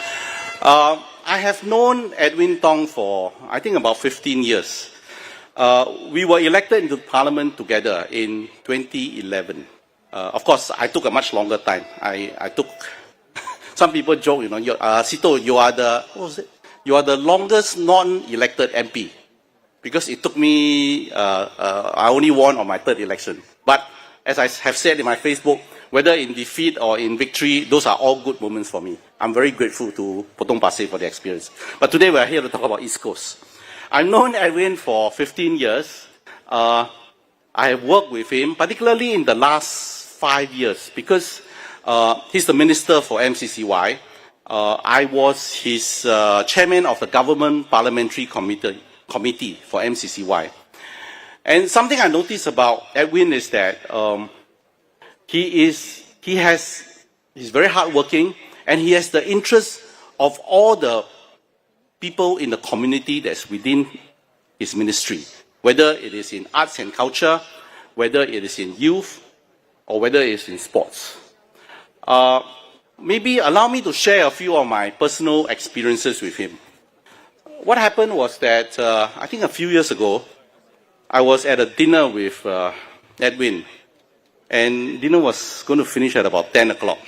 I have known Edwin Tong for, I think, about 15 years. We were elected into Parliament together in 2011. Of course, I took a much longer time. I took. Some people joke, Sito, you are the longest non-elected MP, because it took me. I only won on my 3rd election. But as I have said in my Facebook, whether in defeat or in victory, those are all good moments for me. I'm very grateful to Potong Pasir for the experience. But today we're here to talk about East Coast. I've known Edwin for 15 years. I have worked with him, particularly in the last 5 years, because he's the minister for MCCY. I was his chairman of the Government Parliamentary Committee for MCCY. And something I noticed about Edwin is that he's very hardworking, and he has the interest of all the people in the community that's within his ministry, whether it is in arts and culture, whether it is in youth, or whether it is in sports. Maybe allow me to share a few of my personal experiences with him. What happened was that I think a few years ago, I was at a dinner with Edwin, and dinner was going to finish at about 10 o'clock.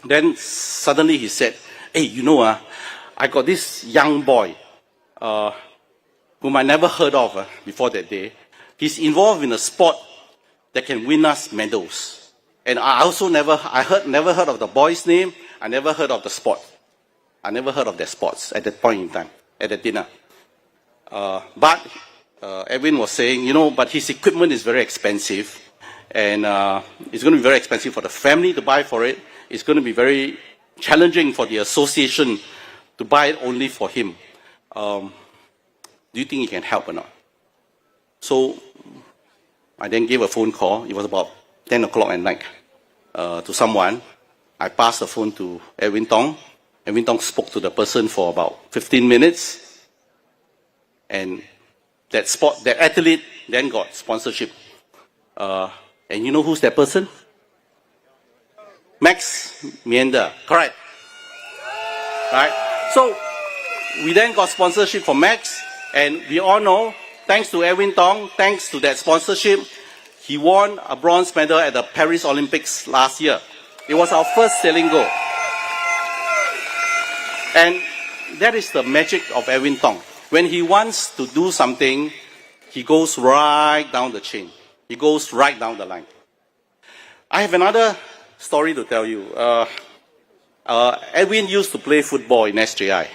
Then suddenly he said, "Hey, you know, I got this young boy whom I never heard of before that day. He's involved in a sport that can win us medals. And I also never heard of the boy's name. I never heard of the sport. I never heard of their sports at that point in time, at the dinner. But Edwin was saying, you know, but his equipment is very expensive, and it's going to be very expensive for the family to buy for it. It's going to be very challenging for the association to buy it only for him. Do you think he can help or not?" So I then gave a phone call. It was about 10 o'clock at night to someone. I passed the phone to Edwin Tong. Edwin Tong spoke to the person for about 15 minutes. And that athlete then got sponsorship. And you know who's that person? Max Miender, correct? Right? So we then got sponsorship for Max, and we all know, thanks to Edwin Tong, thanks to that sponsorship, he won a bronze medal at the Paris Olympics last year. It was our first sailing goal. And that is the magic of Edwin Tong. When he wants to do something, he goes right down the chain. He goes right down the line. I have another story to tell you. Edwin used to play football in SJI.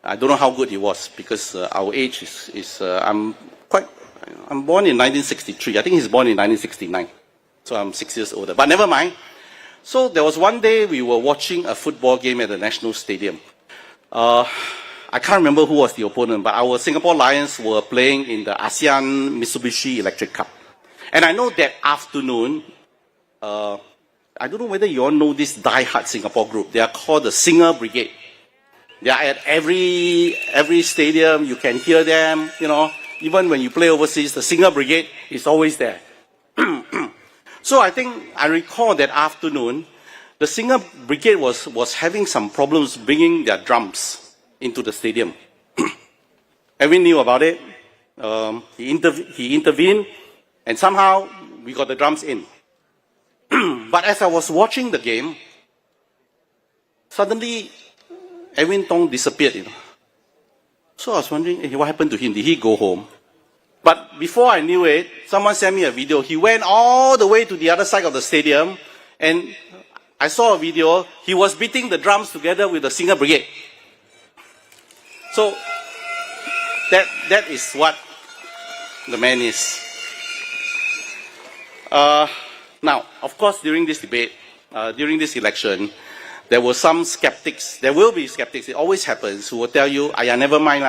I don't know how good he was, because our age is I'm born in 1963. I think he's born in 1969. So I'm 6 years older. But never mind. So there was one day we were watching a football game at the National Stadium. I can't remember who was the opponent, but our Singapore Lions were playing in the ASEAN Mitsubishi Electric Cup. And I know that afternoon, I don't know whether you all know this die-hard Singapore group. They are called the Singer Brigade. They are at every stadium. You can hear them, you know. Even when you play overseas, the Singer Brigade is always there. So I recall that afternoon, the Singer Brigade was having some problems bringing their drums into the stadium. Edwin knew about it. He intervened, and somehow we got the drums in. But as I was watching the game, suddenly Edwin Tong disappeared, you know. So I was wondering, hey, what happened to him? Did he go home? But before I knew it, someone sent me a video. He went all the way to the other side of the stadium, and I saw a video. He was beating the drums together with the Singer Brigade. So that is what the man is. Now, of course, during this debate, during this election, there were some skeptics. There will be skeptics. It always happens, who will tell you, "Aya, never mind,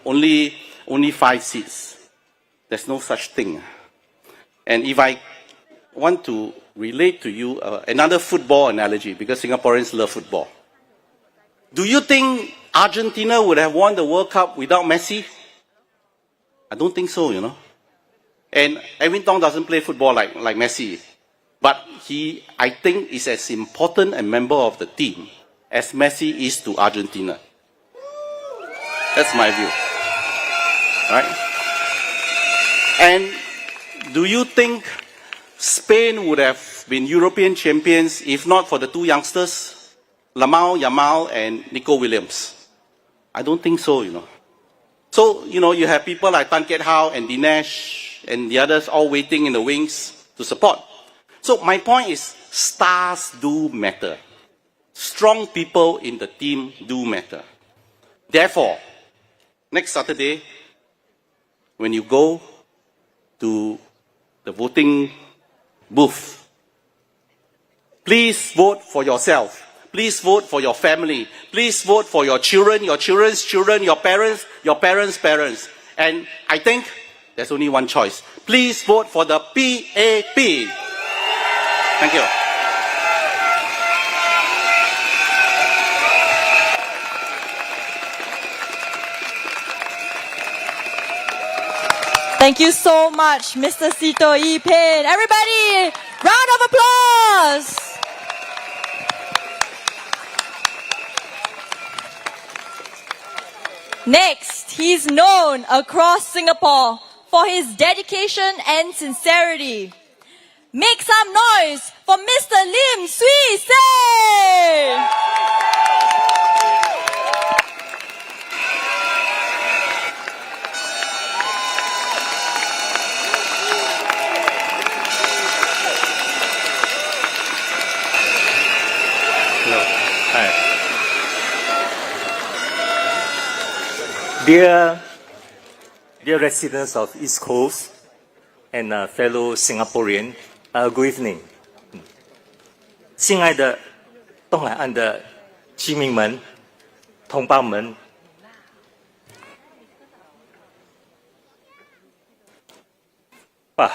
only 5 seats. There's no such thing." And if I want to relate to you another football analogy, because Singaporeans love football. Do you think Argentina would have won the World Cup without Messi? I don't think so, you know. And Edwin Tong doesn't play football like Messi. But he, I think, is as important a member of the team as Messi is to Argentina. That's my view. Right? And do you think Spain would have been European champions if not for the two youngsters, Lamau Yamal and Nico Williams? I don't think so, you know. So, you know, you have people like Tan Kiat Hao and Dinesh and the others all waiting in the wings to support. So my point is, stars do matter. Strong people in the team do matter. Therefore, next Saturday, when you go to the voting booth, please vote for yourself. Please vote for your family. Please vote for your children, your children's children, your parents' parents. And I think there's only one choice. Please vote for the PAP. Thank you. Thank you so much, Mr. Sito Yin. Everybody, round of applause. Next, he's known across Singapore for his dedication and sincerity. Make some noise for Mr. Lim Swee Say. Hello. Hi. Dear residents of East Coast and fellow Singaporean, good evening. 亲爱的东海岸的居民们、同胞们，哇，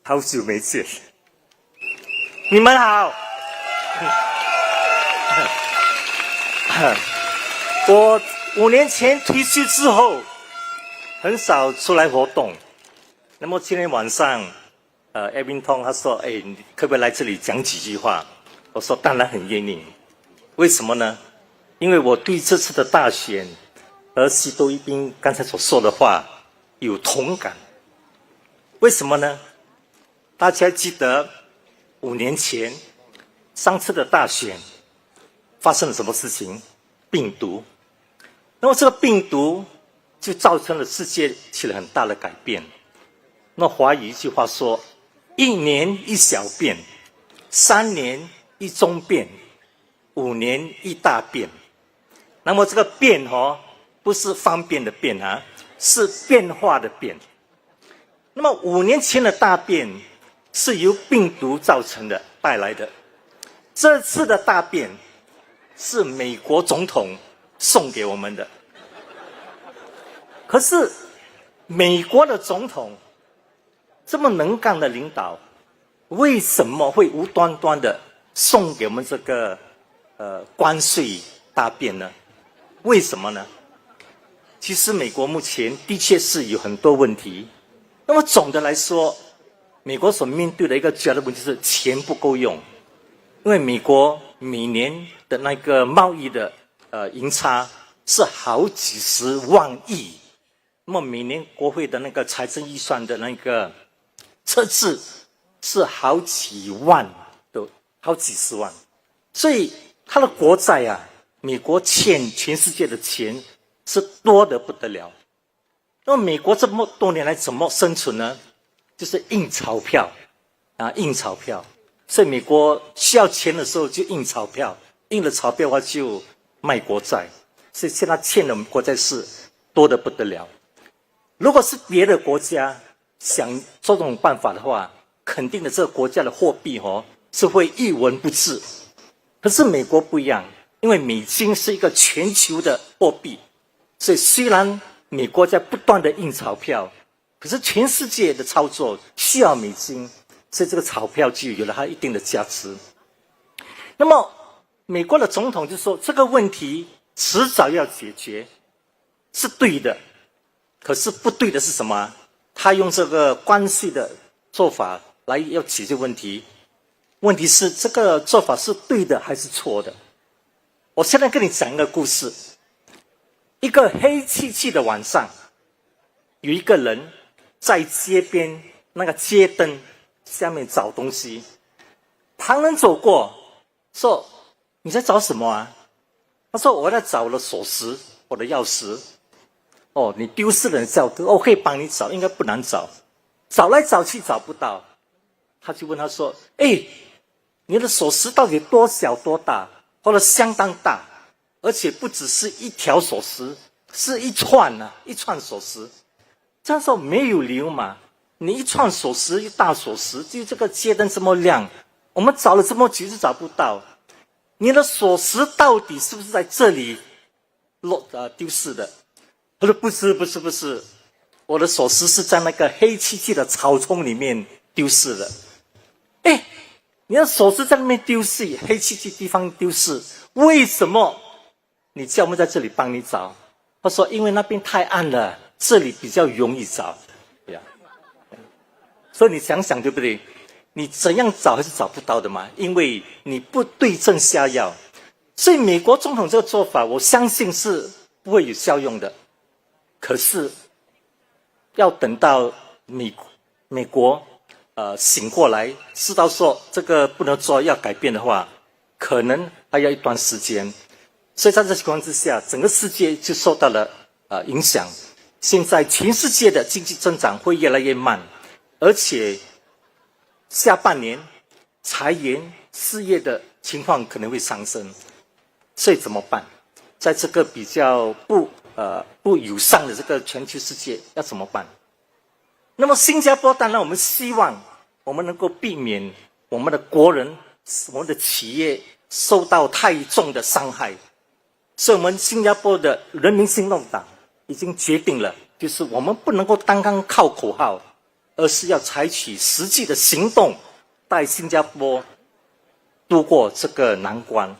好久没见，你们好。我5年前退休之后，很少出来活动。那么今天晚上，Edwin Tong 他说：“哎，你可不可以来这里讲几句话？”我说：“当然很愿意。”为什么呢？因为我对这次的大选和西多一兵刚才所说的话有同感。为什么呢？大家记得5年前上次的大选发生了什么事情？病毒。那么这个病毒就造成了世界起了很大的改变。那华语一句话说：“1年1小变，3年1中变，5年1大变。”那么这个变不是方便的变啊，是变化的变。那么5年前的大变是由病毒造成的带来的，这次的大变是美国总统送给我们的。可是美国的总统这么能干的领导，为什么会无端端的送给我们这个关税大变呢？为什么呢？其实美国目前的确是有很多问题。那么总的来说，美国所面对的一个主要的问题是钱不够用，因为美国每年的那个贸易的盈差是好几十万亿，那么每年国会的那个财政预算的那个赤字是好几万的，好几十万，所以他的国债啊，美国欠全世界的钱是多得不得了。那么美国这么多年来怎么生存呢？就是印钞票啊，印钞票。所以美国需要钱的时候就印钞票，印了钞票的话就卖国债，所以现在欠的国债是多得不得了。如果是别的国家想做这种办法的话，肯定的这个国家的货币是会一文不值。可是美国不一样，因为美金是一个全球的货币，所以虽然美国在不断的印钞票，可是全世界的操作需要美金，所以这个钞票就有了它一定的价值。那么美国的总统就说这个问题迟早要解决，是对的。可是不对的是什么？他用这个关税的做法来要解决问题。问题是这个做法是对的还是错的？我现在跟你讲一个故事。一个黑漆漆的晚上，有一个人在街边那个街灯下面找东西，旁人走过说：“你在找什么啊？”他说：“我在找我的锁匙，我的钥匙。”哦，你丢失了你叫我可以帮你找，应该不难找。找来找去找不到，他就问他说：“哎，你的锁匙到底多小多大？或者相当大，而且不只是一条锁匙，是一串啊，一串锁匙。这样说没有理由嘛？你一串锁匙，一大锁匙，就这个街灯这么亮，我们找了这么久就找不到。你的锁匙到底是不是在这里丢失的？”他说：“不是，我的锁匙是在那个黑漆漆的草丛里面丢失的。”哎，你的锁匙在那边丢失，黑漆漆地方丢失，为什么你叫我们在这里帮你找？他说：“因为那边太暗了，这里比较容易找。”所以你想想对不对？你怎样找还是找不到的嘛，因为你不对症下药。所以美国总统这个做法，我相信是不会有效用的。可是要等到美国醒过来，知道说这个不能做，要改变的话，可能还要一段时间。所以在这情况之下，整个世界就受到了影响。现在全世界的经济增长会越来越慢，而且下半年裁员失业的情况可能会上升。所以怎么办？在这个比较不友善的这个全球世界，要怎么办？那么新加坡当然我们希望我们能够避免我们的国人、我们的企业受到太重的伤害，所以我们新加坡的人民行动党已经决定了，就是我们不能够单单靠口号，而是要采取实际的行动，带新加坡度过这个难关。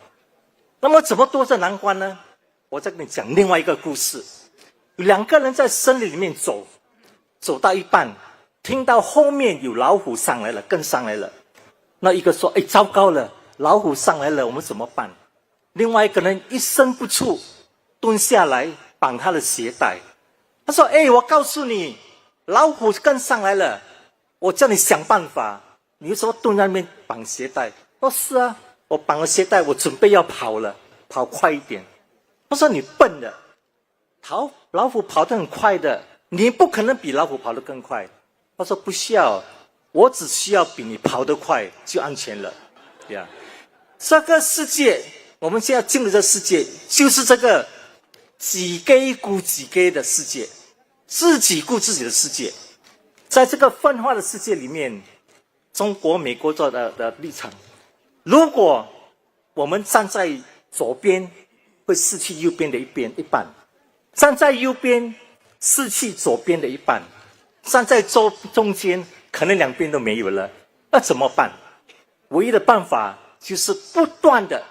那么怎么度过这难关呢？我再跟你讲另外一个故事。有两个人在森林里面走到一半，听到后面有老虎上来了，跟上来了。那一个说：“哎，糟糕了，老虎上来了，我们怎么办？”另外一个人一声不啻，蹲下来绑他的鞋带。他说：“哎，我告诉你，老虎跟上来了，我叫你想办法。你为什么蹲在那边绑鞋带？”说：“是啊，我绑了鞋带，我准备要跑了，跑快一点。”他说：“你笨的，老虎跑得很快的，你不可能比老虎跑得更快。”他说：“不需要，我只需要比你跑得快就安全了。”这个世界，我们现在进入这个世界，就是这个己己顾己己的世界，自己顾自己的世界。在这个分化的世界里面，中国、美国做的立场，如果我们站在左边，会失去右边的一半；站在右边，失去左边的一半；站在中间，可能两边都没有了。那怎么办？唯一的办法就是不断的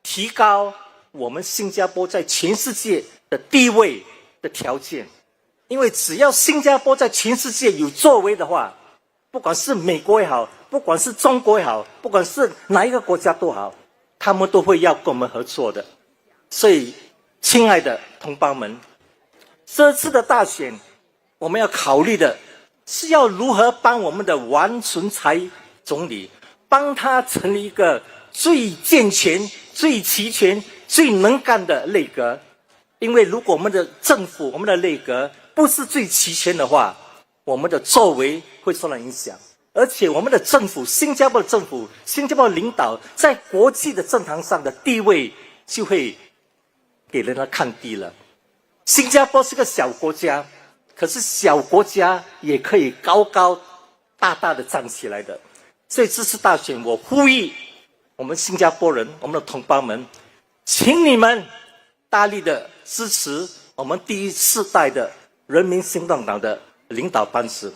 提高我们新加坡在全世界的地位的条件。因为只要新加坡在全世界有作为的话，不管是美国也好，不管是中国也好，不管是哪一个国家都好，他们都会要跟我们合作的。所以，亲爱的同胞们，这次的大选，我们要考虑的是要如何帮我们的王存才总理，帮他成立一个最健全、最齐全、最能干的内阁。因为如果我们的政府、我们的内阁不是最齐全的话，我们的作为会受到影响。而且我们的政府，新加坡的政府、新加坡的领导在国际的政坛上的地位就会给人家看低了。新加坡是个小国家，可是小国家也可以高高大大的站起来的。所以这次大选，我呼吁我们新加坡人、我们的同胞们，请你们大力的支持我们第4代的人民行动党的领导班子，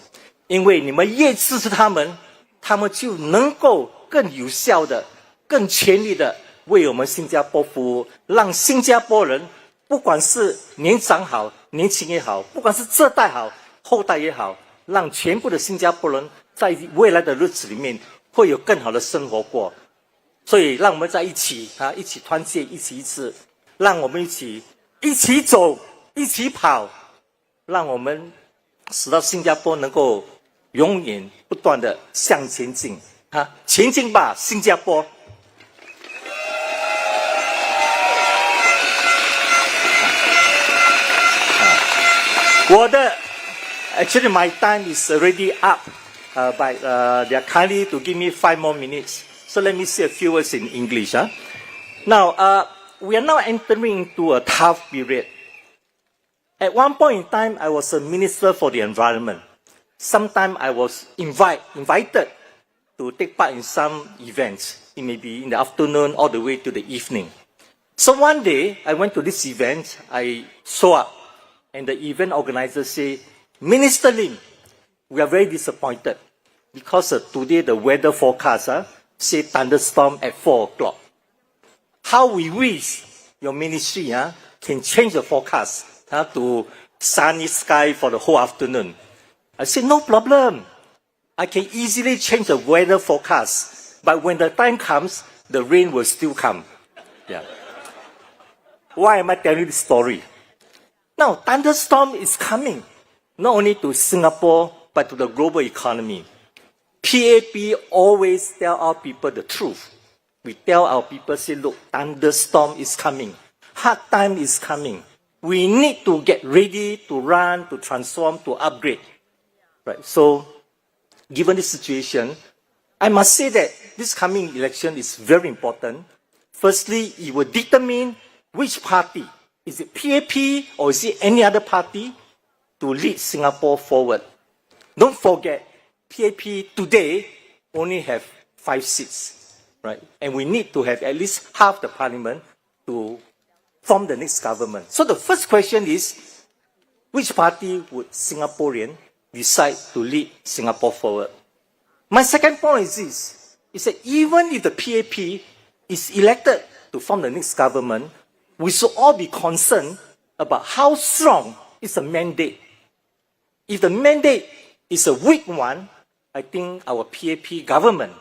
因为你们越支持他们，他们就能够更有效的、更全力的为我们新加坡服务，让新加坡人不管是年长好、年轻也好，不管是这代好、后代也好，让全部的新加坡人在未来的日子里面会有更好的生活过。所以让我们在一起一起团结，一起让我们一起走，一起跑，让我们使到新加坡能够永远不断的向前进前进吧，新加坡！我的 actually my time is already up they are kindly to give me 5 more minutes. So let me say a few words in English. Now, we are now entering into a tough period. At one point in time, I was a minister for the environment. Sometimes I was invited to take part in some events. It may be in the afternoon all the way to the evening. So one day, I went to this event, I saw up, and the event organizer said, Minister Lim, we are very disappointed because today the weather forecast say thunderstorm at 4 o'clock. How we wish your ministry can change the forecast to sunny sky for the whole afternoon. I said, no problem. I can easily change the weather forecast, but when the time comes, the rain will still come. Yeah. Why am I telling this story? Now, thunderstorm is coming, not only to Singapore, but to the global economy. PAP always tell our people the truth. We tell our people, say, look, thunderstorm is coming. Hard time is coming. We need to get ready to run, to transform, to upgrade. Right? So, given this situation, I must say that this coming election is very important. Firstly, it will determine which party, is it PAP or is it any other party, to lead Singapore forward. Don't forget, PAP today only have 5 seats, right? And we need to have at least half the parliament to form the next government. So the first question is, which party would Singaporean decide to lead Singapore forward? My second point is this, is that even if the PAP is elected to form the next government, we should all be concerned about how strong is the mandate. If the mandate is a weak one, I think our PAP government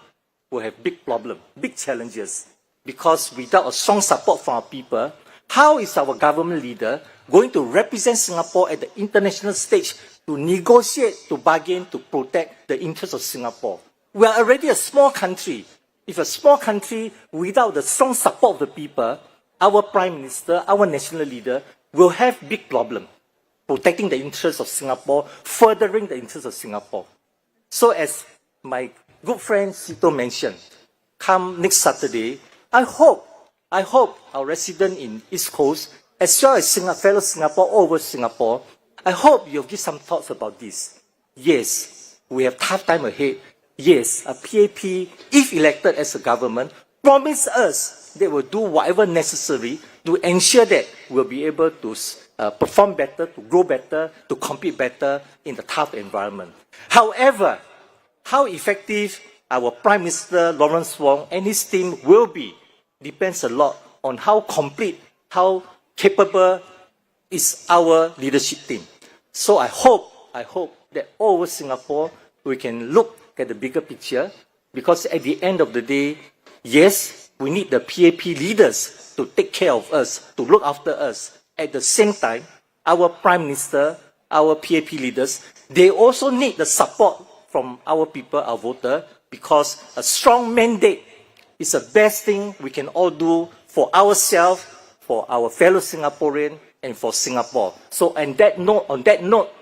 will have big problems, big challenges. Because without a strong support from our people, how is our government leader going to represent Singapore at the international stage to negotiate, to bargain, to protect the interests of Singapore? We are already a small country. If a small country without the strong support of the people, our Prime Minister, our national leader, will have big problem protecting the interests of Singapore, furthering the interests of Singapore. So as my good friend Sito mentioned, come next Saturday, I hope our resident in East Coast, as well as fellow Singapore all over Singapore, I hope you'll give some thoughts about this. Yes, we have tough time ahead. Yes, a PAP, if elected as a government, promise us they will do whatever necessary to ensure that we'll be able to perform better, to grow better, to compete better in the tough environment. However, how effective our Prime Minister Lawrence Wong and his team will be depends a lot on how complete, how capable is our leadership team. So I hope that all over Singapore we can look at the bigger picture, because at the end of the day, yes, we need the PAP leaders to take care of us, to look after us. At the same time, our Prime Minister, our PAP leaders, they also need the support from our people, our voters, because a strong mandate is the best thing we can all do for ourselves, for our fellow Singaporean, and for Singapore. So on that note,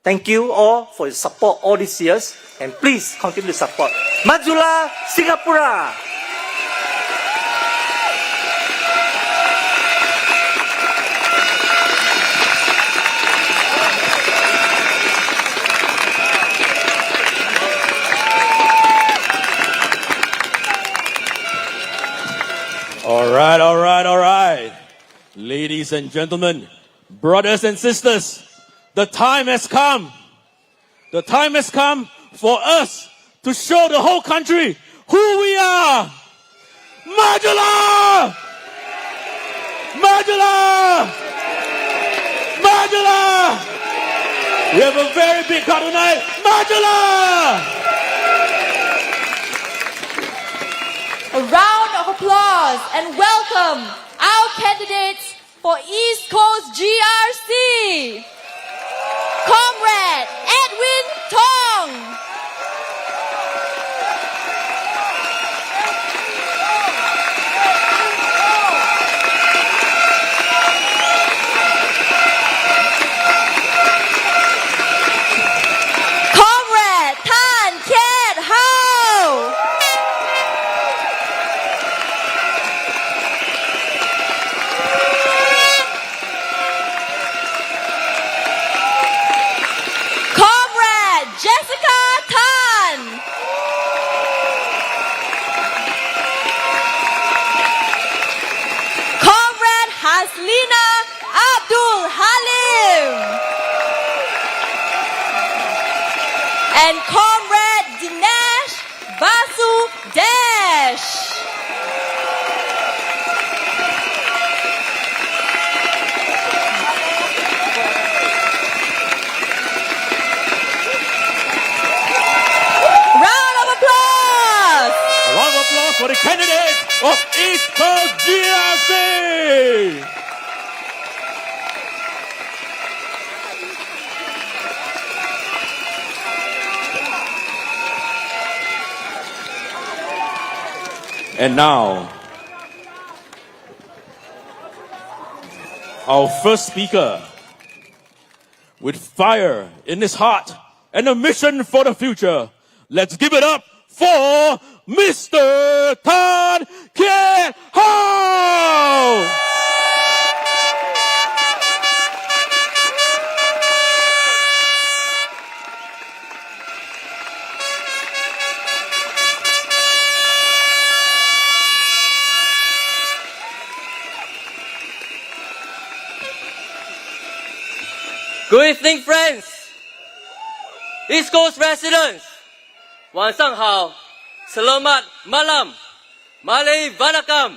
thank you all for your support all these years, and please continue to support. Majulah Singapura! All right. Ladies and gentlemen, brothers and sisters, the time has come. The time has come for us to show the whole country who we are. Majulah! Majulah! Majulah! We have a very big crowd tonight. Majulah! A round of applause and welcome our candidates for East Coast GRC. Comrade Edwin Tong. Comrade Tan Kian and Comrade Dinesh Vasu Dash. Round of applause! A round of applause for the candidate of East Coast GRC. And now, our first speaker, with fire in his heart and a mission for the future. Let's give it up for Mr. Tan Kiat Ho! Good evening, friends. East Coast residents, 晚上好, Selamat malam, Malay Vanakkam.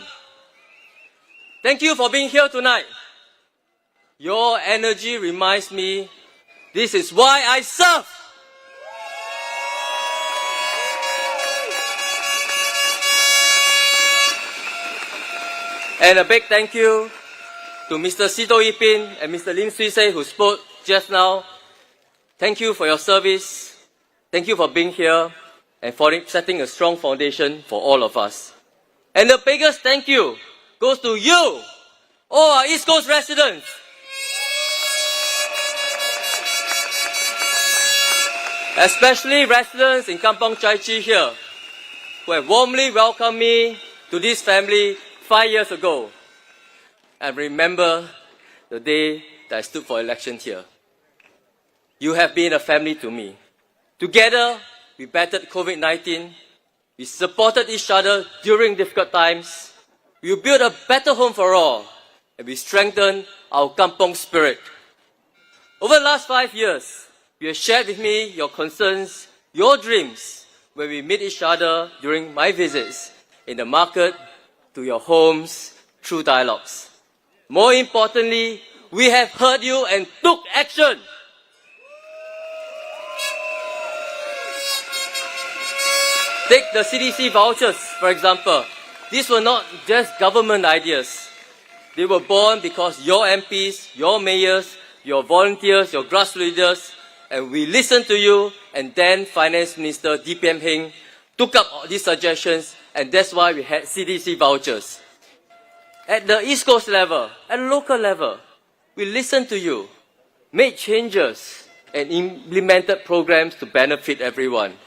Thank you for being here tonight. Your energy reminds me this is why I serve. And a big thank you to Mr. Sito Yin and Mr. Lim Swee Say who spoke just now. Thank you for your service. Thank you for being here and for setting a strong foundation for all of us. And the biggest thank you goes to you, all our East Coast residents. Especially residents in Kampong Chai Chi here, who have warmly welcomed me to this family 5 years ago. And remember the day that I stood for election here. You have been a family to me. Together, we battled COVID-19. We supported each other during difficult times. We built a better home for all. And we strengthened our kampong spirit. Over the last 5 years, you have shared with me your concerns, your dreams, when we meet each other during my visits in the market, to your homes, through dialogues. More importantly, we have heard you and took action. Take the CDC vouchers, for example. These were not just government ideas. They were born because your MPs, your mayors, your volunteers, your grassroots leaders, and we listened to you, and then Finance Minister DPM Heng took up these suggestions, and that's why we had CDC vouchers. At the East Coast level, at the local level, we listened to you, made changes, and implemented programs to benefit everyone.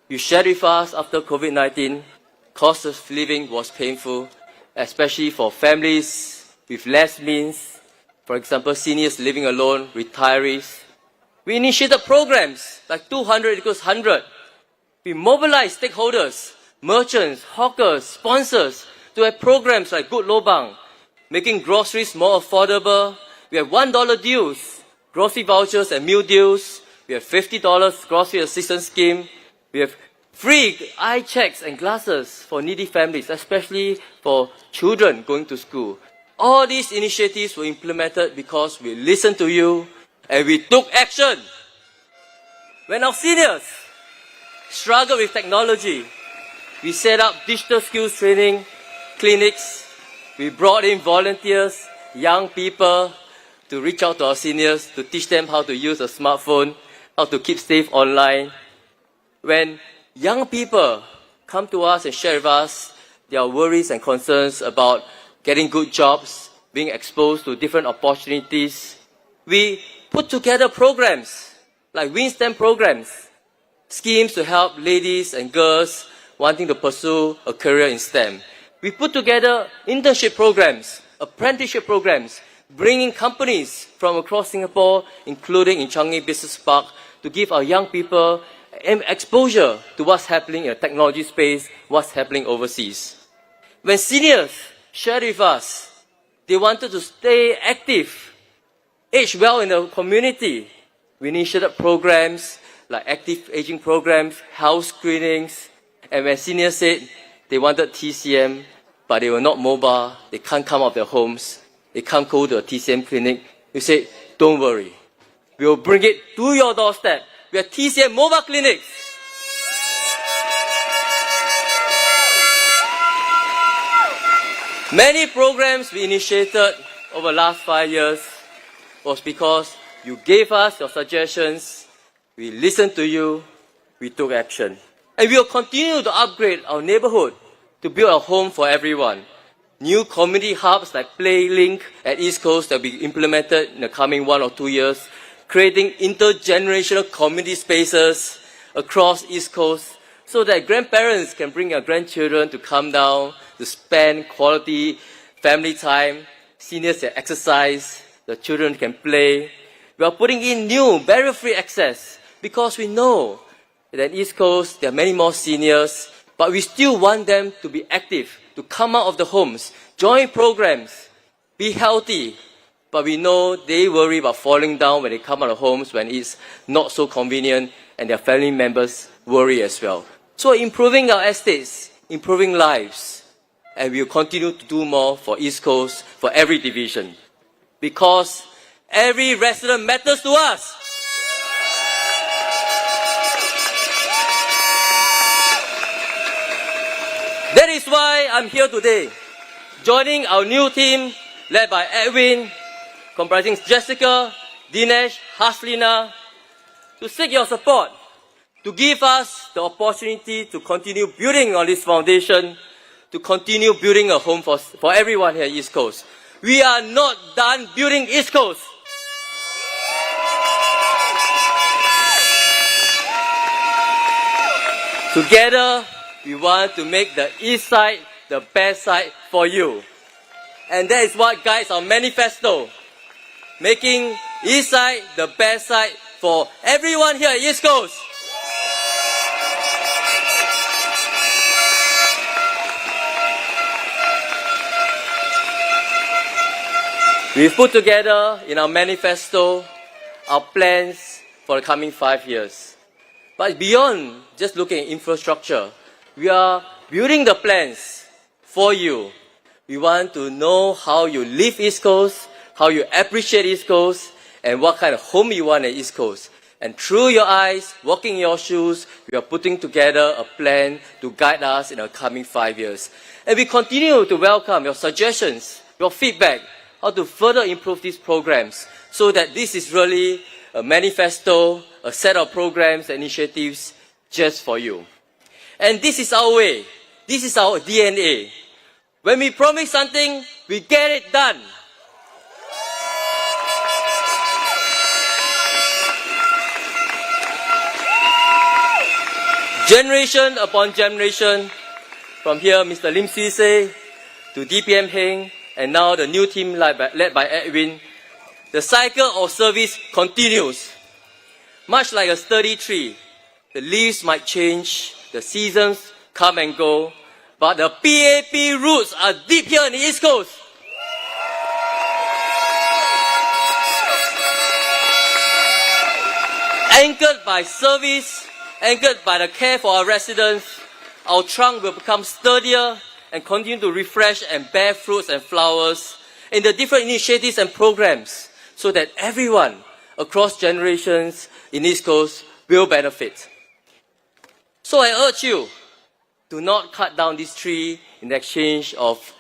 You shared with us after COVID-19, cost of living was painful, especially for families with less means, for example, seniors living alone, retirees. We initiated programs like 200 equals 100. We mobilized stakeholders, merchants, hawkers, sponsors to have programs like Good Lobang, making groceries more affordable. We have $1 deals, grocery vouchers and meal deals. We have $50 grocery assistance scheme. We have free eye checks and glasses for needy families, especially for children going to school. All these initiatives were implemented because we listened to you and we took action. When our seniors struggled with technology, we set up digital skills training clinics. We brought in volunteers, young people, to reach out to our seniors, to teach them how to use a smartphone, how to keep safe online. When young people come to us and share with us their worries and concerns about getting good jobs, being exposed to different opportunities, we put together programs like WinSTEM programs, schemes to help ladies and girls wanting to pursue a career in STEM. We put together internship programs, apprenticeship programs, bringing companies from across Singapore, including in Changi Business Park, to give our young people exposure to what's happening in the technology space, what's happening overseas. When seniors shared with us, they wanted to stay active, age well in the community. We initiated programs like active aging programs, health screenings. And when seniors said they wanted TCM, but they were not mobile, they can't come out of their homes, they can't go to a TCM clinic, we said, don't worry. We will bring it to your doorstep. We have TCM mobile clinics. Many programs we initiated over the last 5 years was because you gave us your suggestions, we listened to you, we took action. And we will continue to upgrade our neighborhood to build a home for everyone. New community hubs like PlayLink at East Coast that will be implemented in the coming 1 or 2 years, creating intergenerational community spaces across East Coast so that grandparents can bring their grandchildren to come down, to spend quality family time, seniors can exercise, the children can play. We are putting in new barrier-free access because we know that East Coast, there are many more seniors, but we still want them to be active, to come out of the homes, join programs, be healthy. But we know they worry about falling down when they come out of homes when it's not so convenient, and their family members worry as well. So improving our estates, improving lives, and we will continue to do more for East Coast, for every division. Because every resident matters to us. That is why I'm here today, joining our new team led by Edwin, comprising Jessica, Dinesh, Haslina, to seek your support, to give us the opportunity to continue building on this foundation, to continue building a home for everyone here at East Coast. We are not done building East Coast. Together, we want to make the East Side the best side for you. And that is what guides our manifesto, making East Side the best side for everyone here at East Coast. We've put together in our manifesto our plans for the coming 5 years. But beyond just looking at infrastructure, we are building the plans for you. We want to know how you live East Coast, how you appreciate East Coast, and what kind of home you want at East Coast. And through your eyes, walking in your shoes, we are putting together a plan to guide us in the coming 5 years. And we continue to welcome your suggestions, your feedback, how to further improve these programs so that this is really a manifesto, a set of programs and initiatives just for you. And this is our way. This is our DNA. When we promise something, we get it done. Generation upon generation, from here Mr. Lim Swee Say to DPM Heng, and now the new team led by Edwin, the cycle of service continues. Much like a sturdy tree, the leaves might change, the seasons come and go, but the PAP roots are deep here in the East Coast. Anchored by service, anchored by the care for our residents, our trunk will become sturdier and continue to refresh and bear fruits and flowers in the different initiatives and programs so that everyone across generations in East Coast will benefit. So I urge you to not cut down this tree in exchange of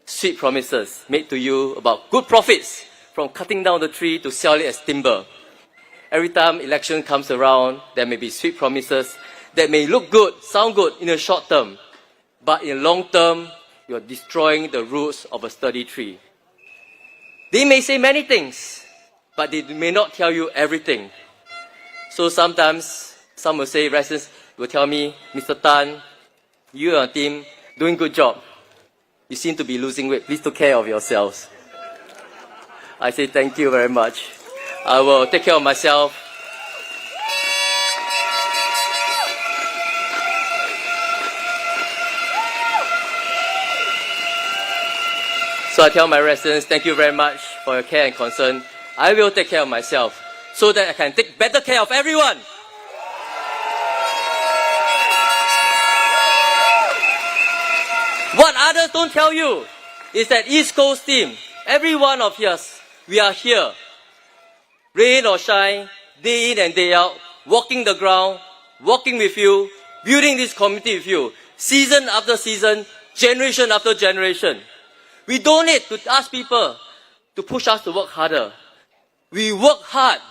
sweet promises made to you about good profits from cutting down the tree to sell it as timber. Every time election comes around, there may be sweet promises that may look good, sound good in the short term, but in the long term, you're destroying the roots of a sturdy tree. They may say many things, but they may not tell you everything. So sometimes, some will say, residents will tell me, Mr. Tan, you and your team doing good job. You seem to be losing weight. Please take care of yourselves. I say thank you very much. I will take care of myself. So I tell my residents, thank you very much for your care and concern. I will take care of myself so that I can take better care of everyone. others don't tell you is that East Coast team, every one of us, we are here. Rain or shine, day in and day out, walking the ground, walking with you, building this community with you, season after season, generation after generation. We don't need to ask people to push us to work harder. We work hard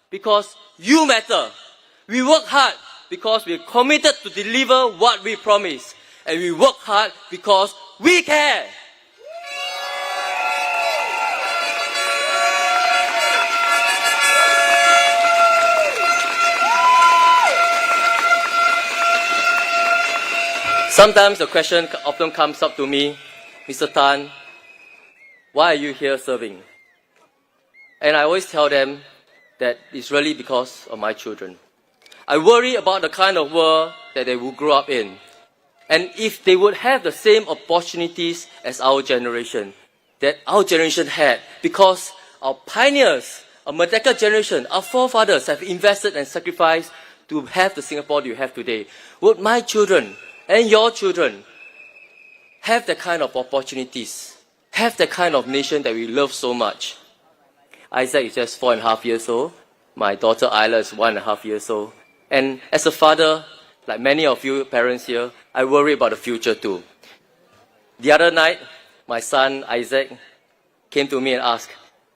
because you matter. We work hard because we're committed to deliver what we promise. And we work hard because we care. Sometimes the question often comes up to me, Mr. Tan, why are you here serving? And I always tell them that it's really because of my children. I worry about the kind of world that they will grow up in. And if they would have the same opportunities as our generation, that our generation had, because our pioneers, our Merdeka generation, our forefathers have invested and sacrificed to have the Singapore you have today, would my children and your children have the kind of opportunities, have the kind of nation that we love so much? Isaac is just 4.5 years old. My daughter Isla is 1.5 years old. And as a father, like many of you parents here, I worry about the future too. The other night, my son Isaac came to me and asked,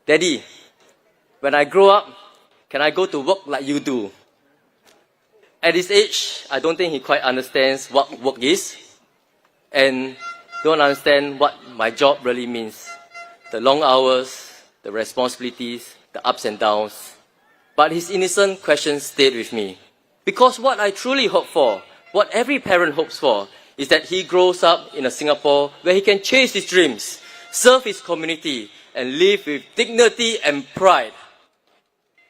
Daddy, when I grow up, can I go to work like you do? At his age, I don't think he quite understands what work is and don't understand what my job really means. The long hours, the responsibilities, the ups and downs. But his innocent question stayed with me. Because what I truly hope for, what every parent hopes for, is that he grows up in a Singapore where he can chase his dreams, serve his community, and live with dignity and pride.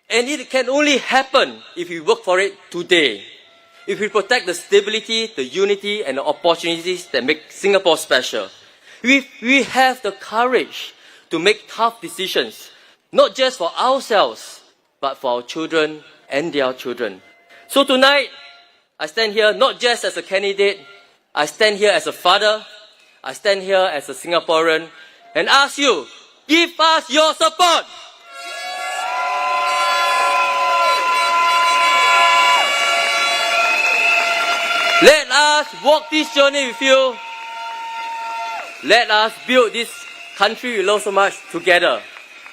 And it can only happen if we work for it today. If we protect the stability, the unity, and the opportunities that make Singapore special. If we have the courage to make tough decisions, not just for ourselves, but for our children and their children. So tonight, I stand here not just as a candidate, I stand here as a father, I stand here as a Singaporean, and ask you, give us your support! Let us walk this journey with you. Let us build this country we love so much together.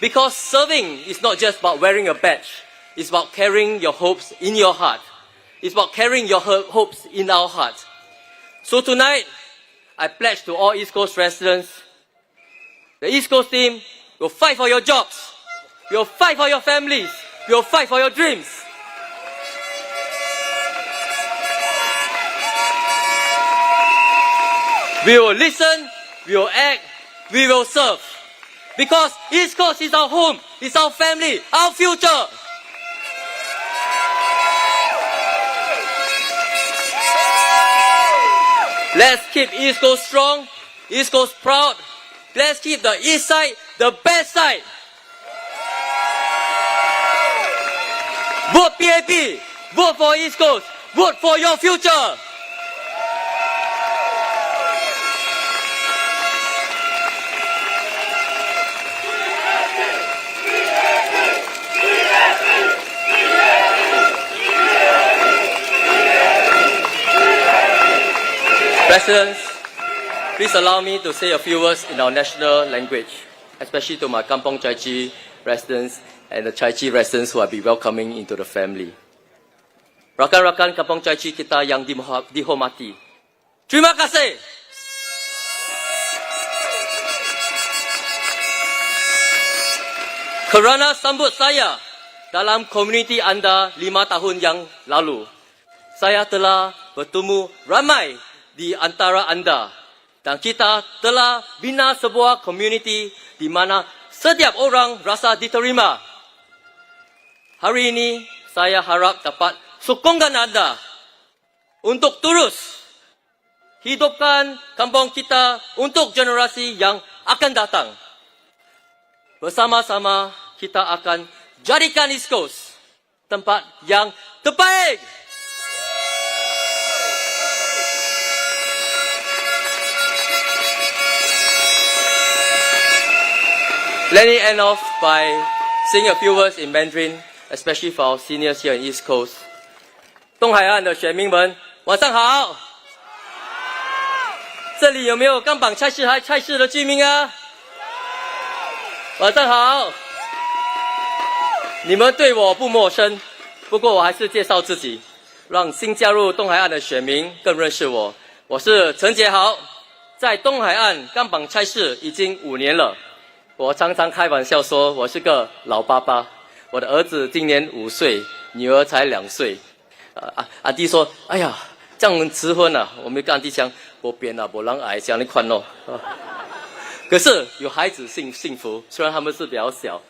Because serving is not just about wearing a badge. It's about carrying your hopes in your heart. It's about carrying your hopes in our heart. So tonight, I pledge to all East Coast residents, the East Coast team will fight for your jobs. We will fight for your families. We will fight for your dreams. We will listen, we will act, we will serve. Because East Coast is our home, it's our family, our future. Let's keep East Coast strong, East Coast proud. Let's keep the East side the best side. Vote PAP, vote for East Coast, vote for your future. Presidents, please allow me to say a few words in our national language, especially to my Kampong Chai Chee residents and the Chai Chee residents who will be welcoming into the family. Rakan-rakan Kampong Chai Chee kita yang dihormati. Terima kasih. Kerana sambut saya dalam komuniti anda 5 tahun yang lalu, saya telah bertemu ramai di antara anda dan kita telah bina sebuah komuniti di mana setiap orang rasa diterima. Hari ini saya harap dapat sokongan anda untuk terus hidupkan kampung kita untuk generasi yang akan datang. Bersama-sama kita akan jadikan East Coast tempat yang terbaik. Let me end off by saying a few words in Mandarin, especially for our seniors here in East Coast. 东海岸的选民们，晚上好！这里有没有钢板菜市的居民啊？晚上好！你们对我不陌生，不过我还是介绍自己，让新加入东海岸的选民更认识我。我是陈杰豪，在东海岸钢板菜市已经5年了。我常常开玩笑说我是个老爸爸，我的儿子今年5岁，女儿才2岁。阿弟说：“哎呀，这样迟婚啊！”我们跟阿弟讲，不变啊，不让矮，这样你看咯。可是有孩子幸福，虽然他们是比较小。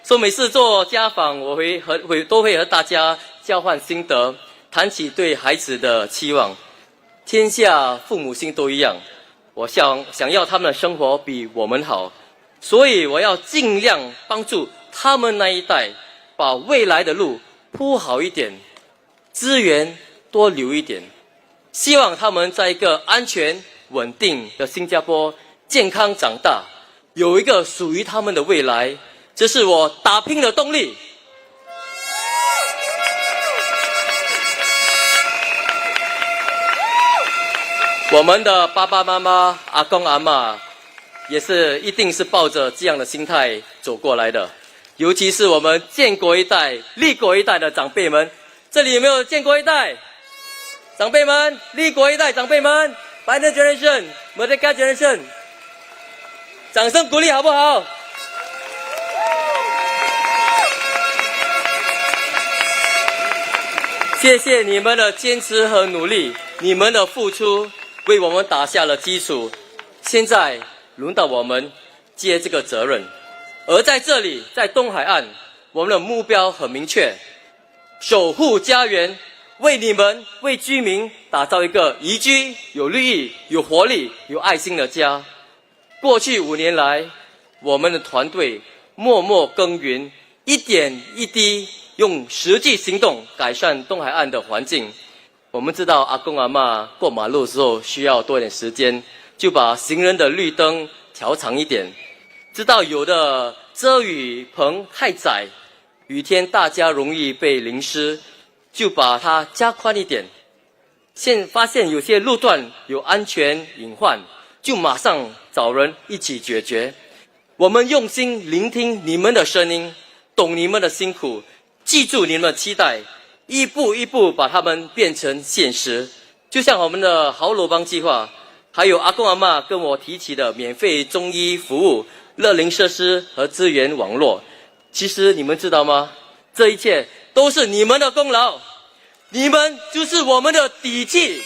所以每次做家访，我都会和大家交换心得，谈起对孩子的期望。天下父母心都一样，我想要他们的生活比我们好。所以我要尽量帮助他们那一代把未来的路铺好一点，资源多留一点，希望他们在一个安全稳定的新加坡健康长大，有一个属于他们的未来，这是我打拼的动力。我们的爸爸妈妈、阿公阿嬷也是一定是抱着这样的心态走过来的，尤其是我们建国一代、立国一代的长辈们，这里有没有建国一代？长辈们，立国一代长辈们 ，Pioneer Generation、Merdeka Generation， 掌声鼓励好不好？谢谢你们的坚持和努力，你们的付出为我们打下了基础。现在轮到我们接这个责任，而在这里，在东海岸，我们的目标很明确：守护家园，为你们、为居民打造一个宜居、有绿意、有活力、有爱心的家。过去5年来，我们的团队默默耕耘，一点一滴用实际行动改善东海岸的环境。我们知道阿公阿嬷过马路的时候需要多点时间，就把行人的绿灯调长一点。知道有的遮雨棚太窄，雨天大家容易被淋湿，就把它加宽一点。发现有些路段有安全隐患，就马上找人一起解决。我们用心聆听你们的声音，懂你们的辛苦，记住你们的期待，一步一步把它们变成现实。就像我们的好鲁邦计划，还有阿公阿嬷跟我提起的免费中医服务、乐龄设施和资源网络。其实你们知道吗？这一切都是你们的功劳，你们就是我们的底气。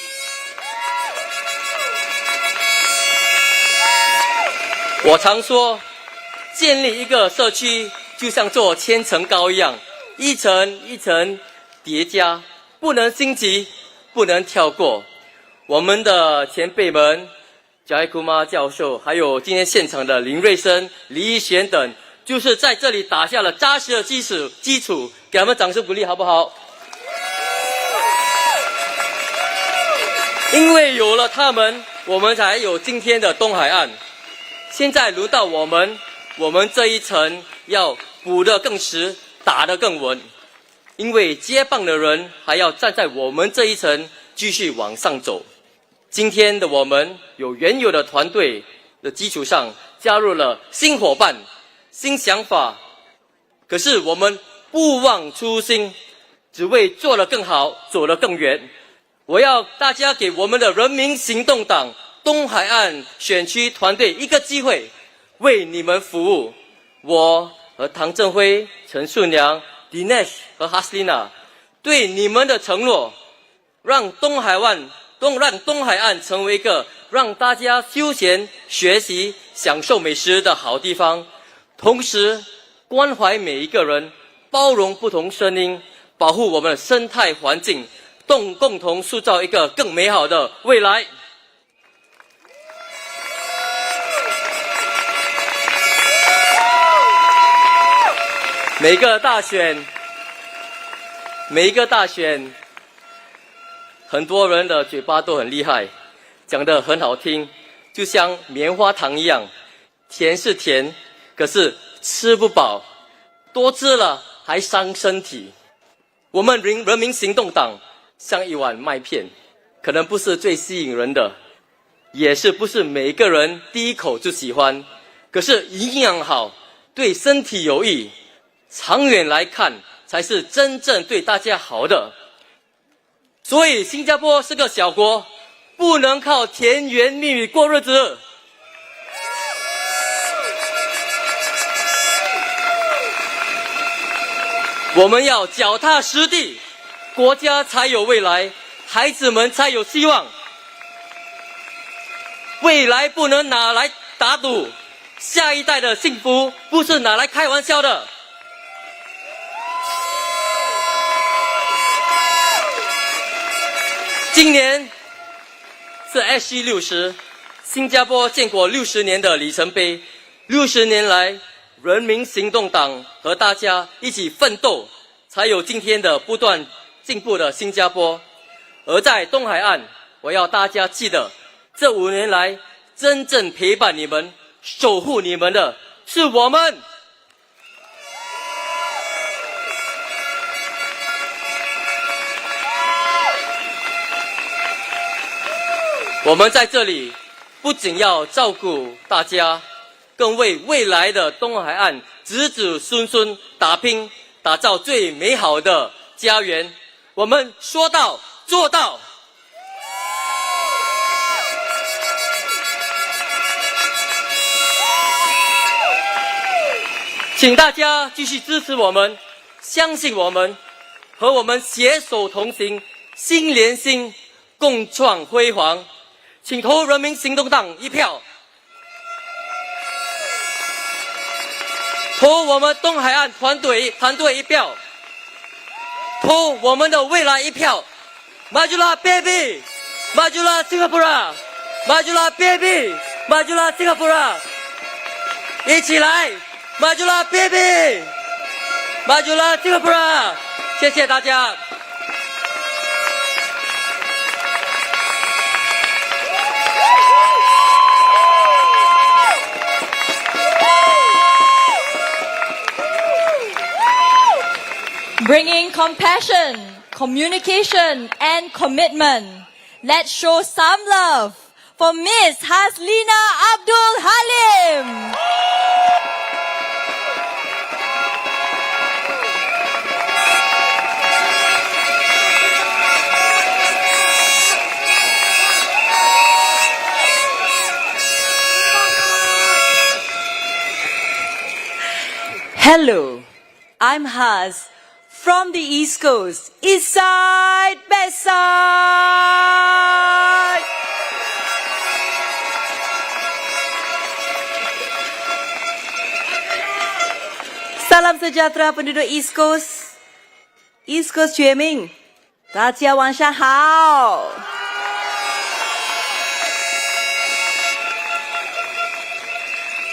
我常说，建立一个社区就像做千层糕一样，一层一层叠加，不能心急，不能跳过。我们的前辈们，贾库妈教授，还有今天现场的林瑞生、李一贤等，就是在这里打下了扎实的基础，给他们掌声鼓励好不好？因为有了他们，我们才有今天的东海岸。现在轮到我们这一层要补得更实，打得更稳。因为接棒的人还要站在我们这一层继续往上走。今天的我们有原有的团队的基础上，加入了新伙伴、新想法。可是我们不忘初心，只为做得更好，走得更远。我要大家给我们的人民行动党东海岸选区团队一个机会，为你们服务。我和唐正辉、陈顺良、Dinesh 和 Haslina 对你们的承诺，让东海岸成为一个让大家休闲、学习、享受美食的好地方，同时关怀每一个人，包容不同声音，保护我们的生态环境，共同塑造一个更美好的未来。每一个大选，很多人的嘴巴都很厉害，讲得很好听，就像棉花糖一样，甜是甜，可是吃不饱，多吃了还伤身体。我们人民行动党像一碗麦片，可能不是最吸引人的，也是不是每个人第一口就喜欢，可是营养好，对身体有益，长远来看才是真正对大家好的。所以新加坡是个小国，不能靠甜言蜜语过日子。我们要脚踏实地，国家才有未来，孩子们才有希望。未来不能拿来打赌，下一代的幸福不是拿来开玩笑的。今年是 SG 60，新加坡建国60年的里程碑。60年来，人民行动党和大家一起奋斗，才有今天的不断进步的新加坡。而在东海岸，我要大家记得，这5年来真正陪伴你们、守护你们的是我们。我们在这里不仅要照顾大家，更为未来的东海岸子子孙孙打拼，打造最美好的家园。我们说到做到。请大家继续支持我们，相信我们，和我们携手同行，心连心，共创辉煌。请投人民行动党一票，投我们东海岸团队一票，投我们的未来一票。Majulah baby， Majulah Singapura， Majulah baby， Majulah Singapura， 一起来 Majulah baby， Majulah Singapura。谢谢大家。Bringing compassion, communication, and commitment. Let's show some love for Miss Hina Abdul Haleim. Hello, I'm Haz. From the East Coast, East Side, West Side. Salam sejahtera penduduk East Coast. East Coast 全民，大家晚上好。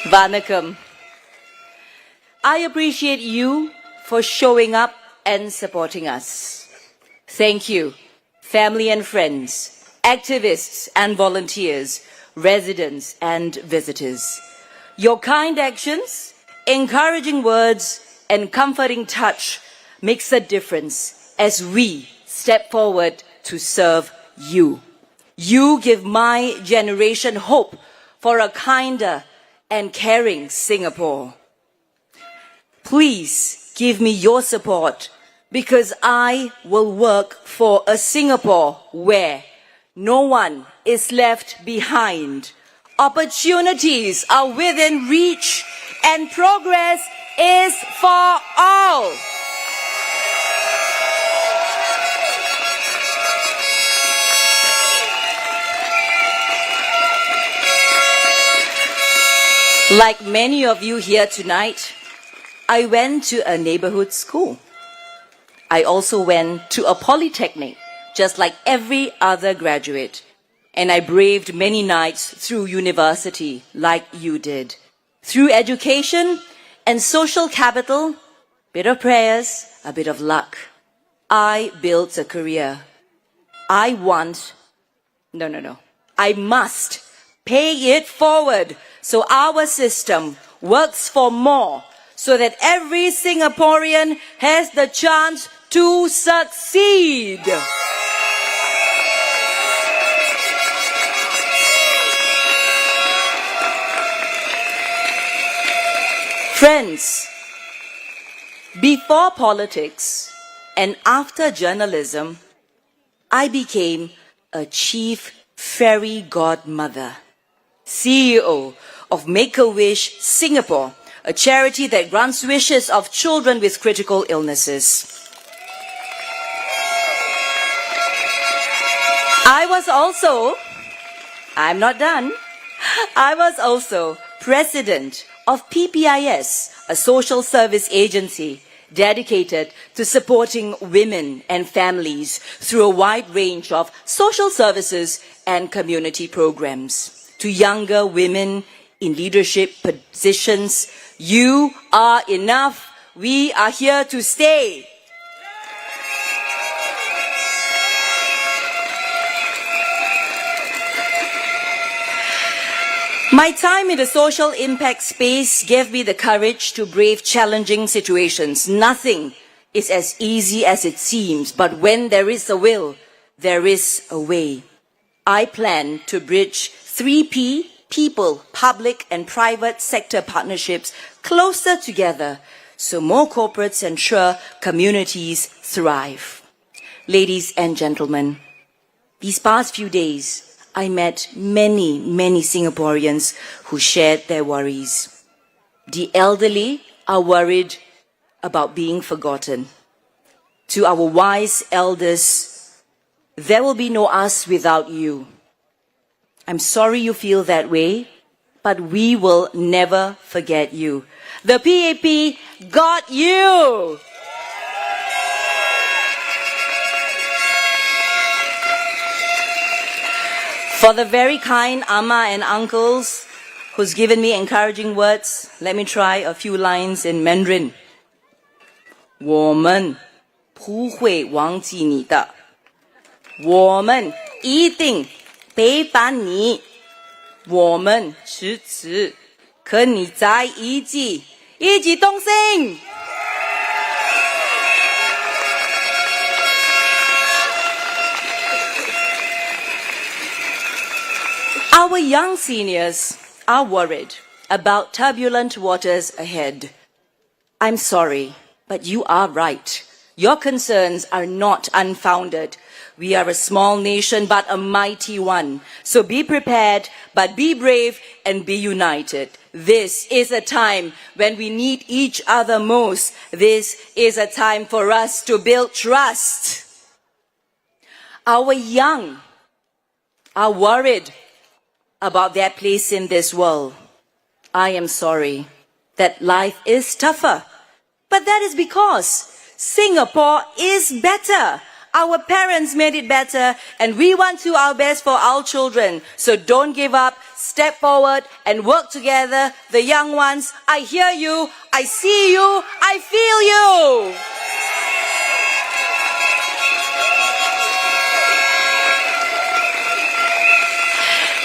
Vanakkam. I appreciate you for showing up and supporting us. Thank you, family and friends, activists and volunteers, residents and visitors. Your kind actions, encouraging words, and comforting touch makes a difference as we step forward to serve you. You give my generation hope for a kinder and caring Singapore. Please give me your support because I will work for a Singapore where no one is left behind. Opportunities are within reach and progress is for all. Like many of you here tonight, I went to a neighborhood school. I also went to a polytechnic, just like every other graduate. And I braved many nights through university, like you did. Through education and social capital, bit of prayers, a bit of luck, I built a career. I must pay it forward so our system works for more, so that every Singaporean has the chance to succeed. Friends, before politics and after journalism, I became a chief fairy godmother, CEO of Make-A-Wish Singapore, a charity that grants wishes of children with critical illnesses. I'm not done. I was also president of PPIS, a social service agency dedicated to supporting women and families through a wide range of social services and community programs. To younger women in leadership positions, you are enough. We are here to stay. My time in the social impact space gave me the courage to brave challenging situations. Nothing is as easy as it seems, but when there is a will, there is a way. I plan to bridge 3P, people, public and private sector partnerships closer together so more corporates ensure communities thrive. Ladies and gentlemen, these past few days, I met many Singaporeans who shared their worries. The elderly are worried about being forgotten. To our wise elders, there will be no us without you. I'm sorry you feel that way, but we will never forget you. The PAP got you! For the very kind Amma and uncles who's given me encouraging words, let me try a few lines in Mandarin. 我们不会忘记你的，我们一定陪伴你，我们迟迟和你在一起，一起同行。Our young seniors are worried about turbulent waters ahead. I'm sorry, but you are right. Your concerns are not unfounded. We are a small nation, but a mighty one. So be prepared, but be brave and be united. This is a time when we need each other most. This is a time for us to build trust. Our young are worried about their place in this world. I am sorry that life is tougher, but that is because Singapore is better. Our parents made it better, and we want to do our best for our children. So don't give up, step forward and work together. The young ones, I hear you, I see you, I feel you.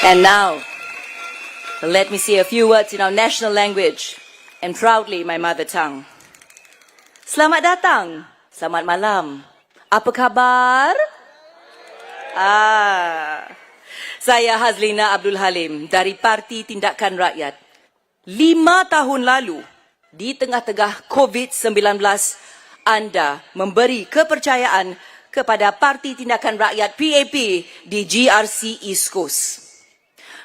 And now, let me say a few words in our national language, and proudly my mother tongue. Selamat datang, selamat malam. Apa khabar? Saya Hina Abdul Haleim dari Parti Tindakan Rakyat. 5 tahun lalu, di tengah-tengah COVID-19, anda memberi kepercayaan kepada Parti Tindakan Rakyat PAP di GRC East Coast.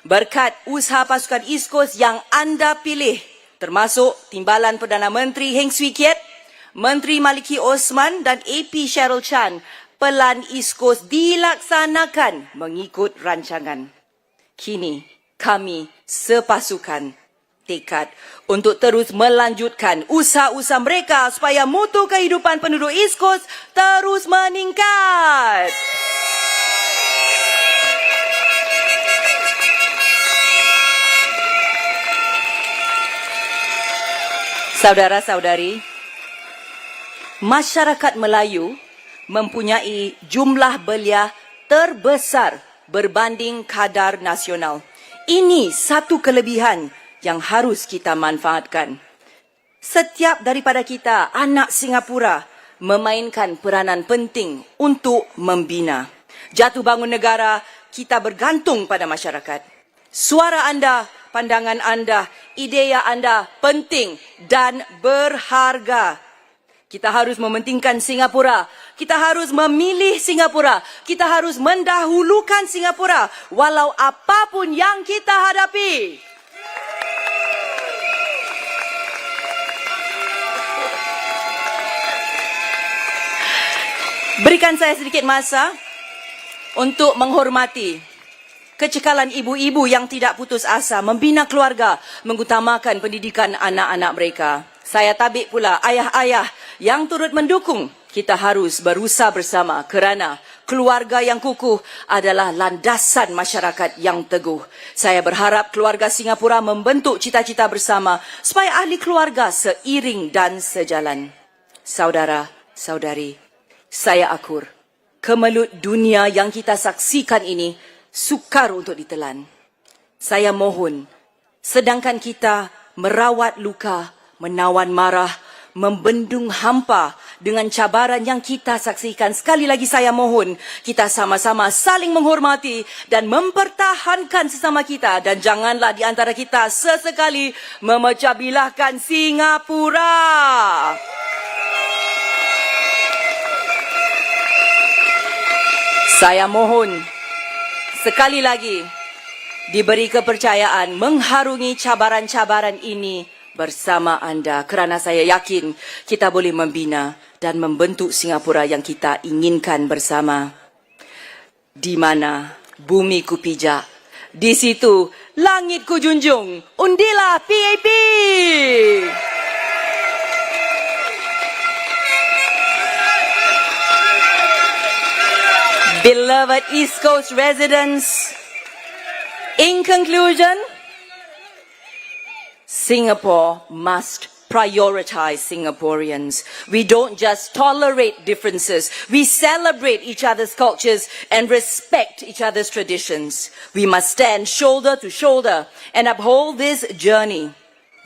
Berkat usaha pasukan East Coast yang anda pilih, termasuk Timbalan Perdana Menteri Lim Swee Say, Menteri Maliki Osman dan AP Cheryl Chan, Pelan East Coast dilaksanakan mengikut rancangan. Kini kami sepasukan tekad untuk terus melanjutkan usaha-usaha mereka supaya mutu kehidupan penduduk East Coast terus meningkat. Saudara-saudari, masyarakat Melayu mempunyai jumlah belia terbesar berbanding kadar nasional. Ini satu kelebihan yang harus kita manfaatkan. Setiap daripada kita, anak Singapura, memainkan peranan penting untuk membina. Jatuh bangun negara, kita bergantung pada masyarakat. Suara anda, pandangan anda, idea anda penting dan berharga. Kita harus mementingkan Singapura. Kita harus memilih Singapura. Kita harus mendahulukan Singapura walau apapun yang kita hadapi. Berikan saya sedikit masa untuk menghormati kecekalan ibu-ibu yang tidak putus asa membina keluarga, mengutamakan pendidikan anak-anak mereka. Saya tabik pula ayah-ayah yang turut mendukung. Kita harus berusaha bersama kerana keluarga yang kukuh adalah landasan masyarakat yang teguh. Saya berharap keluarga Singapura membentuk cita-cita bersama supaya ahli keluarga seiring dan sejalan. Saudara, saudari, saya akur. Kemelut dunia yang kita saksikan ini sukar untuk ditelan. Saya mohon, sedangkan kita merawat luka, menawan marah, membendung hampa dengan cabaran yang kita saksikan. Sekali lagi saya mohon, kita sama-sama saling menghormati dan mempertahankan sesama kita. Dan janganlah di antara kita sesekali memecah belahkan Singapura. Saya mohon, sekali lagi, diberi kepercayaan mengharungi cabaran-cabaran ini bersama anda. Kerana saya yakin kita boleh membina dan membentuk Singapura yang kita inginkan bersama. Di mana bumi ku pijak, di situ langit ku junjung. Undilah PAP! Beloved East Coast residents, in conclusion, Singapore must prioritize Singaporeans. We don't just tolerate differences. We celebrate each other's cultures and respect each other's traditions. We must stand shoulder to shoulder and uphold this journey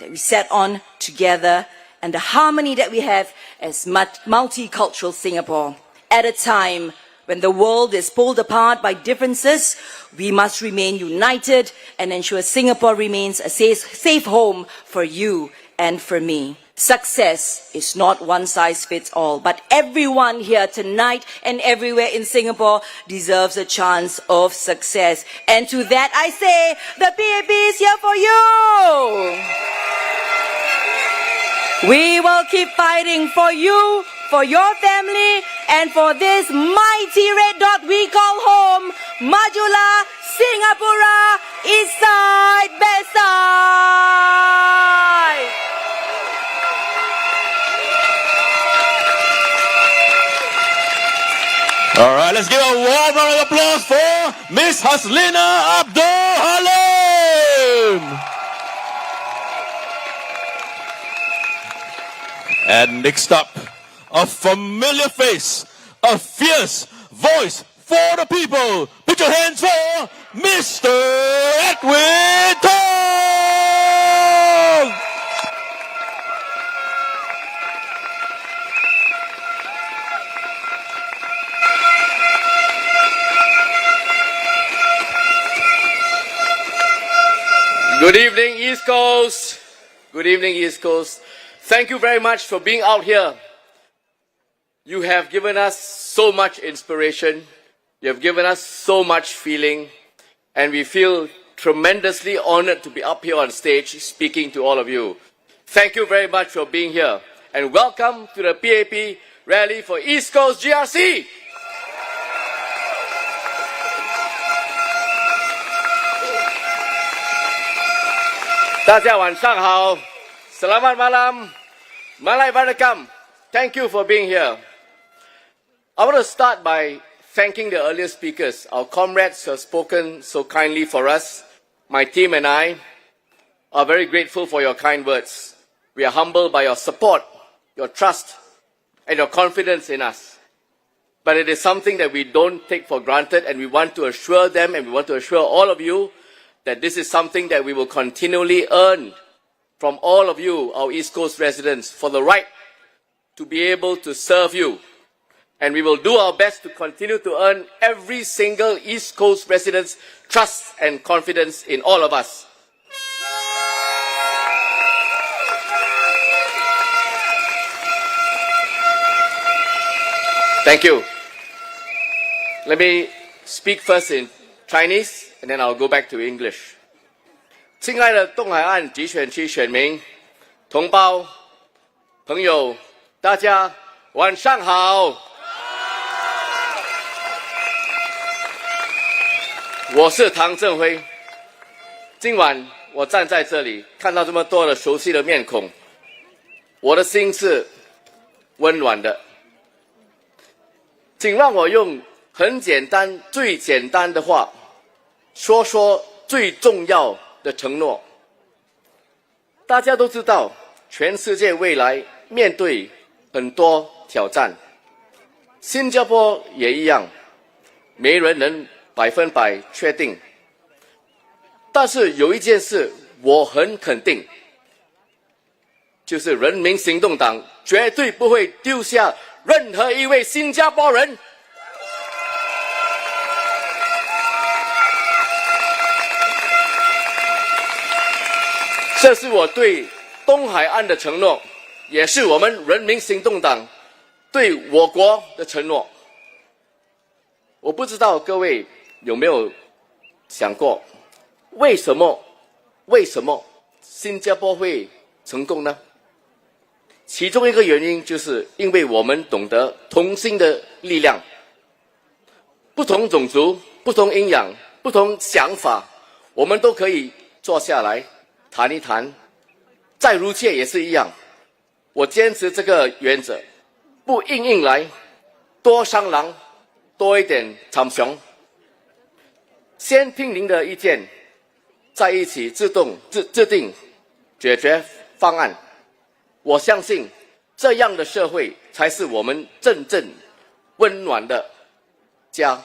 that we set on together and the harmony that we have as multicultural Singapore. At a time when the world is pulled apart by differences, we must remain united and ensure Singapore remains a safe home for you and for me. Success is not one size fits all, but everyone here tonight and everywhere in Singapore deserves a chance of success. And to that I say, the PAP is here for you! We will keep fighting for you, for your family, and for this mighty red dot we call home. Majulah Singapura, East Side, Best Side! All right, let's give a warm round of applause for Miss Hina Abdul Haleim. And next up, a familiar face, a fierce voice for the people. Put your hands for Mr. Edwin Tong! Good evening, East Coast. Good evening, East Coast. Thank you very much for being out here. You have given us so much inspiration. You have given us so much feeling. And we feel tremendously honored to be up here on stage speaking to all of you. Thank you very much for being here. And welcome to the PAP rally for East Coast GRC. Selamat malam. Malay Barakam. Thank you for being here. I want to start by thanking the earlier speakers. Our comrades who have spoken so kindly for us. My team and I are very grateful for your kind words. We are humbled by your support, your trust, and your confidence in us. But it is something that we don't take for granted, and we want to assure them and we want to assure all of you that this is something that we will continually earn from all of you, our East Coast residents, for the right to be able to serve you. And we will do our best to continue to earn every single East Coast resident's trust and confidence in all of us. Thank you. Let me speak first in Chinese, and then I'll go back to English. 亲爱的东海岸集选区选民、同胞、朋友，大家晚上好。我是唐振辉。今晚我站在这里，看到这么多的熟悉的面孔，我的心是温暖的。请让我用很简单、最简单的话，说说最重要的承诺。大家都知道，全世界未来面对很多挑战，新加坡也一样，没人能100%确定。但是有一件事我很肯定，就是人民行动党绝对不会丢下任何一位新加坡人。这是我对东海岸的承诺，也是我们人民行动党对我国的承诺。我不知道各位有没有想过，为什么新加坡会成功呢？其中一个原因就是因为我们懂得同心的力量，不同种族、不同营养、不同想法，我们都可以坐下来谈一谈。在如切也是一样，我坚持这个原则，不硬来，多商量，多一点参详。先听您的意见，在一起制定解决方案。我相信这样的社会才是我们真正温暖的家。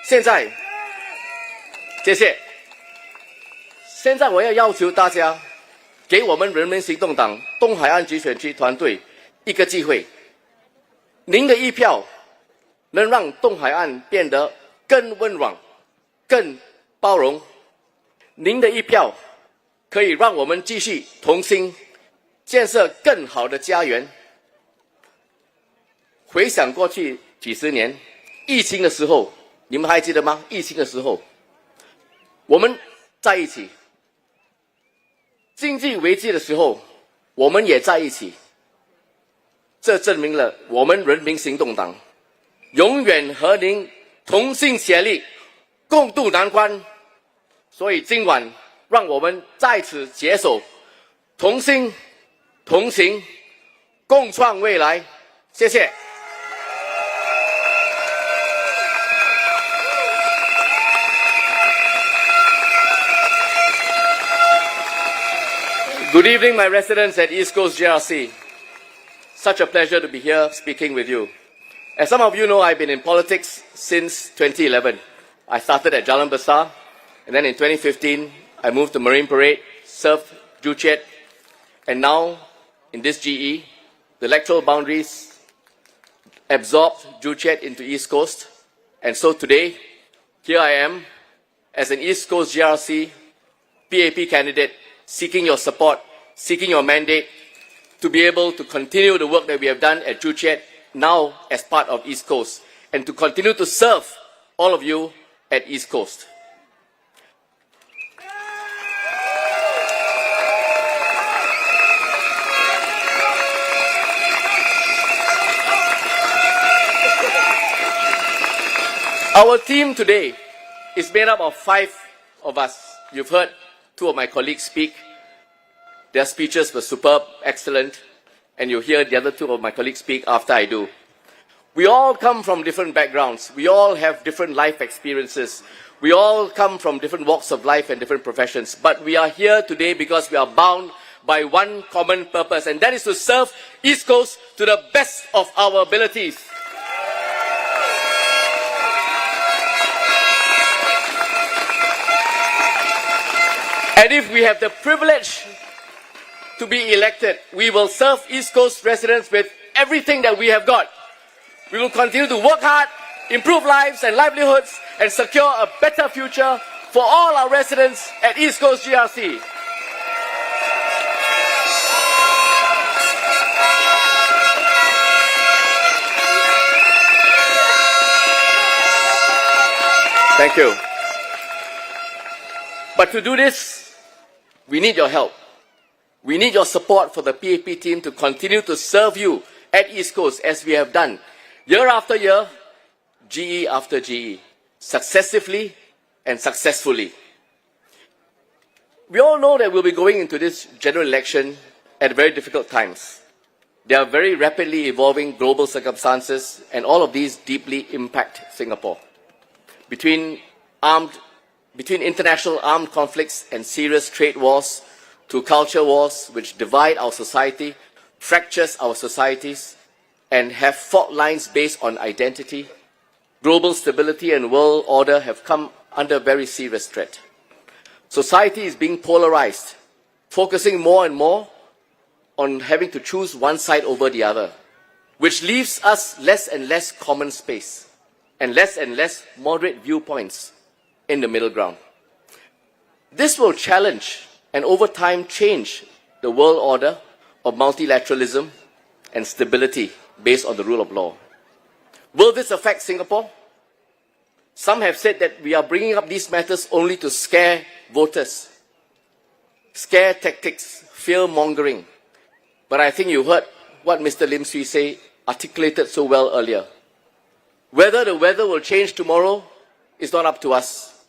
谢谢。现在我要求大家，给我们人民行动党东海岸集选区团队一个机会。您的一票能让东海岸变得更温暖、更包容。您的一票可以让我们继续同心，建设更好的家园。回想过去几十年，疫情的时候，你们还记得吗？疫情的时候，我们在一起；经济危机的时候，我们也在一起。这证明了我们人民行动党永远和您同心协力，共度难关。所以今晚，让我们在此携手，同心同行，共创未来。谢谢。Good evening, my residents at East Coast GRC. Such a pleasure to be here speaking with you. As some of you know, I've been in politics since 2011. I started at Jalan Besar, and then in 2015, I moved to Marine Parade, served Juchet, and now in this GE, the electoral boundaries absorbed Juchet into East Coast. And so today, here I am as an East Coast GRC PAP candidate, seeking your support, seeking your mandate to be able to continue the work that we have done at Juchet, now as part of East Coast, and to continue to serve all of you at East Coast. Our team today is made up of 5 of us. You've heard 2 of my colleagues speak. Their speeches were superb, excellent, and you'll hear the other 2 of my colleagues speak after I do. We all come from different backgrounds. We all have different life experiences. We all come from different walks of life and different professions. But we are here today because we are bound by one common purpose, and that is to serve East Coast to the best of our abilities. And if we have the privilege to be elected, we will serve East Coast residents with everything that we have got. We will continue to work hard, improve lives and livelihoods, and secure a better future for all our residents at East Coast GRC. Thank you. But to do this, we need your help. We need your support for the PAP team to continue to serve you at East Coast as we have done year after year, GE after GE, successively and successfully. We all know that we'll be going into this general election at very difficult times. There are very rapidly evolving global circumstances, and all of these deeply impact Singapore. Between international armed conflicts and serious trade wars to culture wars which divide our society, fractures our societies, and have fault lines based on identity, global stability and world order have come under very serious threat. Society is being polarized, focusing more and more on having to choose one side over the other, which leaves us less and less common space and less moderate viewpoints in the middle ground. This will challenge and over time change the world order of multilateralism and stability based on the rule of law. Will this affect Singapore? Some have said that we are bringing up these matters only to scare voters. Scare tactics, fear-mongering. But I think you heard what Mr. Lim Swee Say articulated so well earlier. Whether the weather will change tomorrow is not up to us.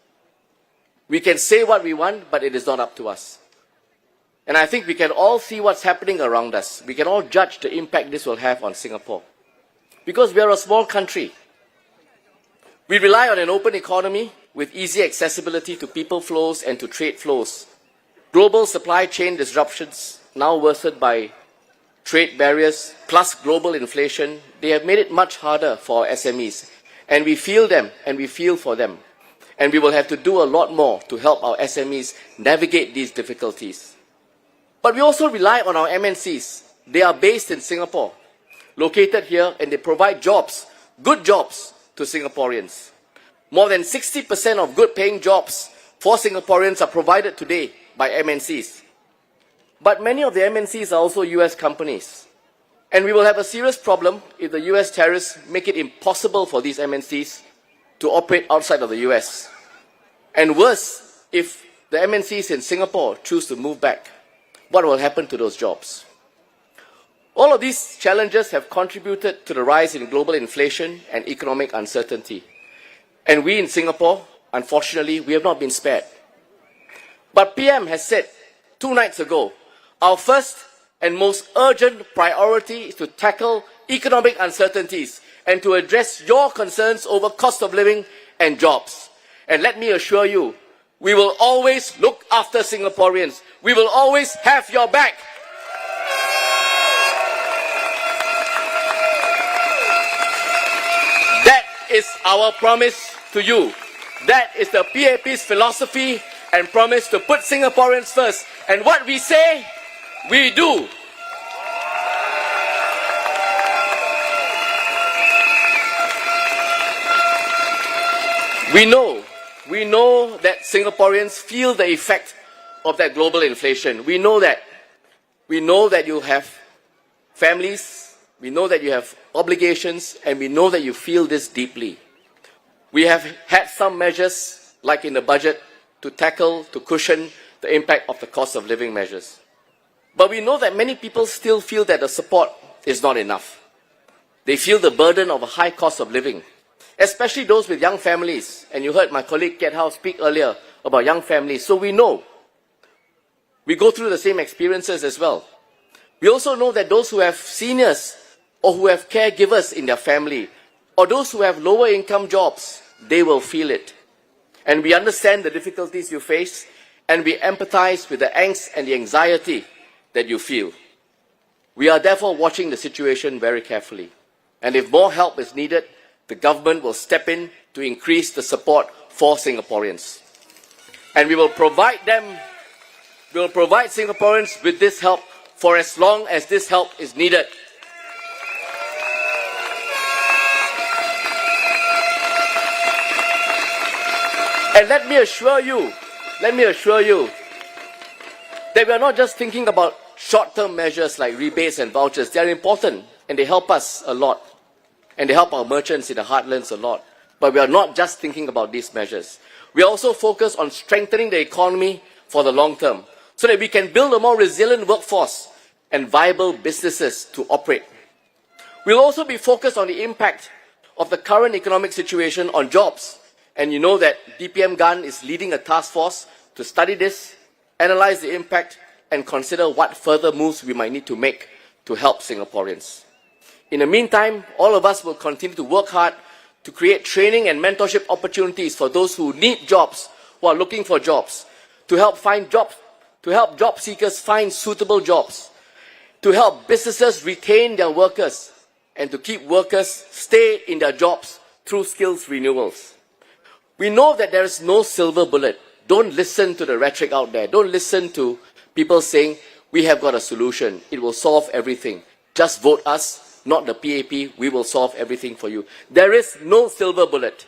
We can say what we want, but it is not up to us. And I think we can all see what's happening around us. We can all judge the impact this will have on Singapore. Because we are a small country. We rely on an open economy with easy accessibility to people flows and to trade flows. Global supply chain disruptions, now worsened by trade barriers, plus global inflation, they have made it much harder for our SMEs. And we feel them and we feel for them. And we will have to do a lot more to help our SMEs navigate these difficulties. But we also rely on our MNCs. They are based in Singapore, located here, and they provide jobs, good jobs, to Singaporeans. More than 60% of good-paying jobs for Singaporeans are provided today by MNCs. But many of the MNCs are also US companies. And we will have a serious problem if the US tariffs make it impossible for these MNCs to operate outside of the US. And worse, if the MNCs in Singapore choose to move back, what will happen to those jobs? All of these challenges have contributed to the rise in global inflation and economic uncertainty. And we in Singapore, unfortunately, we have not been spared. But PM has said 2 nights ago, our first and most urgent priority is to tackle economic uncertainties and to address your concerns over cost of living and jobs. And let me assure you, we will always look after Singaporeans. We will always have your back. That is our promise to you. That is the PAP's philosophy and promise to put Singaporeans first. And what we say, we do. We know that Singaporeans feel the effect of that global inflation. We know that. We know that you have families, we know that you have obligations, and we know that you feel this deeply. We have had some measures, like in the budget, to cushion the impact of the cost of living measures. But we know that many people still feel that the support is not enough. They feel the burden of a high cost of living, especially those with young families. And you heard my colleague Ket Howe speak earlier about young families. So we know. We go through the same experiences as well. We also know that those who have seniors or who have caregivers in their family or those who have lower income jobs, they will feel it. And we understand the difficulties you face, and we empathize with the angst and the anxiety that you feel. We are therefore watching the situation very carefully. And if more help is needed, the government will step in to increase the support for Singaporeans. And we will provide Singaporeans with this help for as long as this help is needed. And let me assure you that we are not just thinking about short-term measures like rebates and vouchers. They are important and they help us a lot. And they help our merchants in the heartlands a lot. But we are not just thinking about these measures. We are also focused on strengthening the economy for the long term so that we can build a more resilient workforce and viable businesses to operate. We'll also be focused on the impact of the current economic situation on jobs. And you know that DPM Gun is leading a task force to study this, analyze the impact, and consider what further moves we might need to make to help Singaporeans. In the meantime, all of us will continue to work hard to create training and mentorship opportunities for those who need jobs, who are looking for jobs, to help job seekers find suitable jobs, to help businesses retain their workers, and to keep workers stay in their jobs through skills renewals. We know that there is no silver bullet. Don't listen to the rhetoric out there. Don't listen to people saying, we have got a solution. It will solve everything. Just vote us, not the PAP. We will solve everything for you. There is no silver bullet.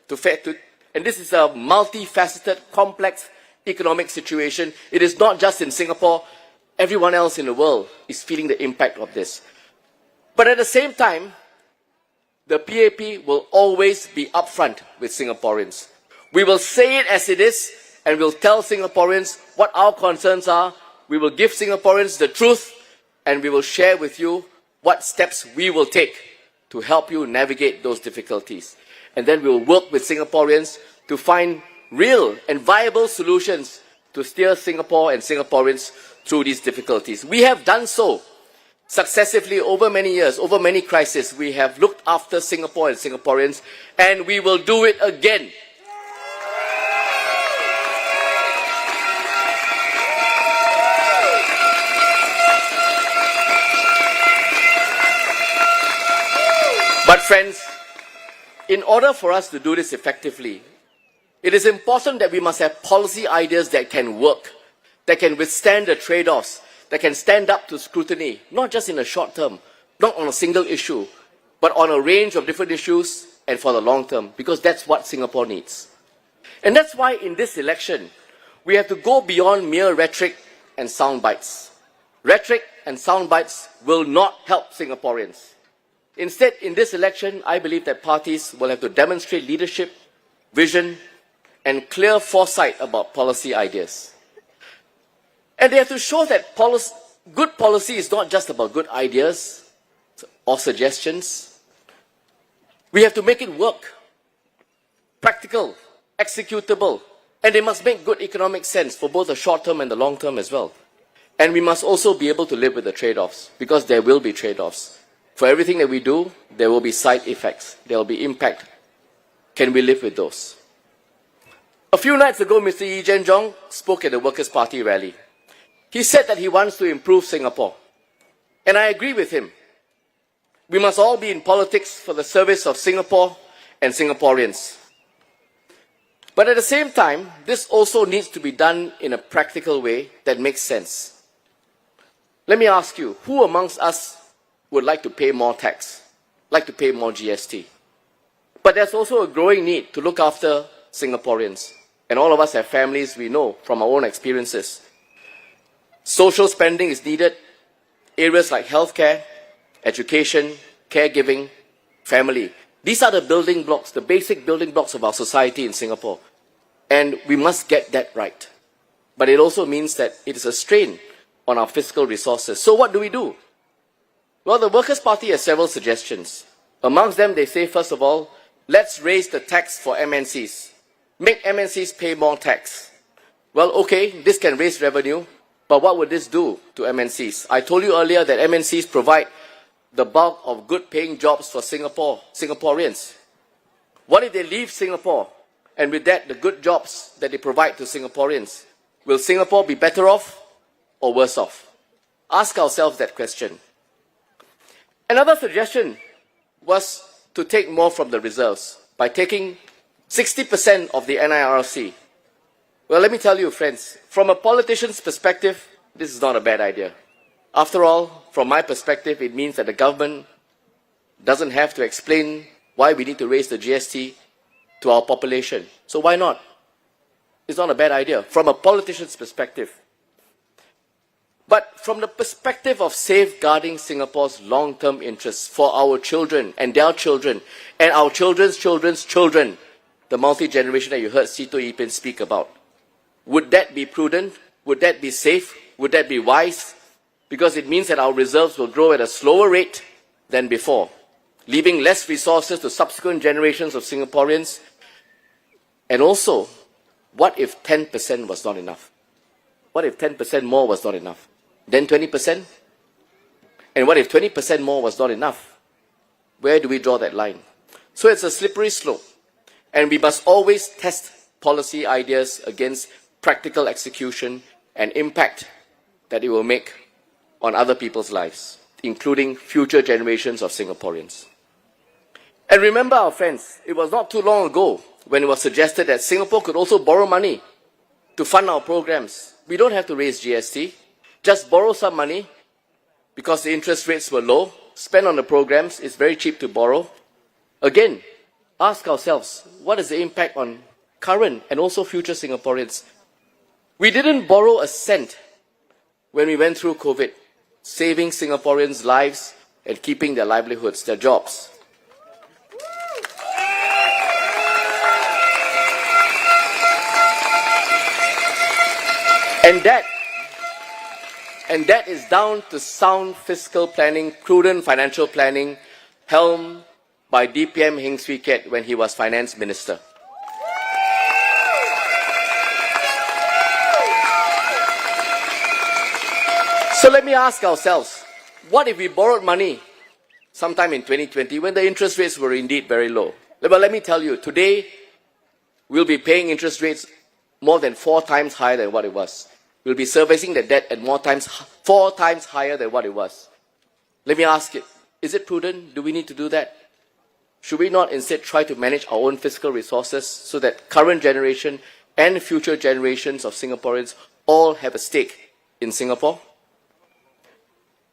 And this is a multifaceted, complex economic situation. It is not just in Singapore. Everyone else in the world is feeling the impact of this. But at the same time, the PAP will always be upfront with Singaporeans. We will say it as it is, and we'll tell Singaporeans what our concerns are. We will give Singaporeans the truth, and we will share with you what steps we will take to help you navigate those difficulties. And then we will work with Singaporeans to find real and viable solutions to steer Singapore and Singaporeans through these difficulties. We have done so successively over many years, over many crises. We have looked after Singapore and Singaporeans, and we will do it again. But friends, in order for us to do this effectively, it is important that we must have policy ideas that can work, that can withstand the trade-offs, that can stand up to scrutiny, not just in the short term, not on a single issue, but on a range of different issues and for the long term, because that's what Singapore needs. And that's why in this election, we have to go beyond mere rhetoric and sound bites. Rhetoric and sound bites will not help Singaporeans. Instead, in this election, I believe that parties will have to demonstrate leadership, vision, and clear foresight about policy ideas. And they have to show that good policy is not just about good ideas or suggestions. We have to make it work, practical, executable, and they must make good economic sense for both the short term and the long term as well. And we must also be able to live with the trade-offs, because there will be trade-offs. For everything that we do, there will be side effects. There will be impact. Can we live with those? A few nights ago, Mr. Yee Jian Jong spoke at the Workers' Party rally. He said that he wants to improve Singapore. And I agree with him. We must all be in politics for the service of Singapore and Singaporeans. But at the same time, this also needs to be done in a practical way that makes sense. Let me ask you, who amongst us would like to pay more tax, like to pay more GST? But there's also a growing need to look after Singaporeans. And all of us have families, we know from our own experiences. Social spending is needed. Areas like healthcare, education, caregiving, family. These are the building blocks, the basic building blocks of our society in Singapore. And we must get that right. But it also means that it is a strain on our fiscal resources. So what do we do? Well, the Workers' Party has several suggestions. Amongst them, they say, first of all, let's raise the tax for MNCs. Make MNCs pay more tax. Well, okay, this can raise revenue, but what would this do to MNCs? I told you earlier that MNCs provide the bulk of good-paying jobs for Singaporeans. What if they leave Singapore, and with that, the good jobs that they provide to Singaporeans? Will Singapore be better off or worse off? Ask ourselves that question. Another suggestion was to take more from the reserves by taking 60% of the NIRC. Well, let me tell you, friends, from a politician's perspective, this is not a bad idea. After all, from my perspective, it means that the government doesn't have to explain why we need to raise the GST to our population. So why not? It's not a bad idea from a politician's perspective. But from the perspective of safeguarding Singapore's long-term interests for our children and their children and our children's children's children, the multi-generation that you heard Sito Yin speak about, would that be prudent? Would that be safe? Would that be wise? Because it means that our reserves will grow at a slower rate than before, leaving less resources to subsequent generations of Singaporeans. And also, what if 10% was not enough? What if 10% more was not enough? Then 20%? And what if 20% more was not enough? Where do we draw that line? So it's a slippery slope. And we must always test policy ideas against practical execution and impact that it will make on other people's lives, including future generations of Singaporeans. And remember, our friends, it was not too long ago when it was suggested that Singapore could also borrow money to fund our programs. We don't have to raise GST. Just borrow some money because the interest rates were low. Spend on the programs. It's very cheap to borrow. Again, ask ourselves, what is the impact on current and also future Singaporeans? We didn't borrow a cent when we went through COVID, saving Singaporeans' lives and keeping their livelihoods, their jobs. And that is down to sound fiscal planning, prudent financial planning, helmed by DPM Lim Swee Say when he was finance minister. So let me ask ourselves, what if we borrowed money sometime in 2020 when the interest rates were indeed very low? But let me tell you, today we'll be paying interest rates more than 4 times higher than what it was. We'll be servicing the debt at 4 times higher than what it was. Let me ask it, is it prudent? Do we need to do that? Should we not instead try to manage our own fiscal resources so that current generation and future generations of Singaporeans all have a stake in Singapore?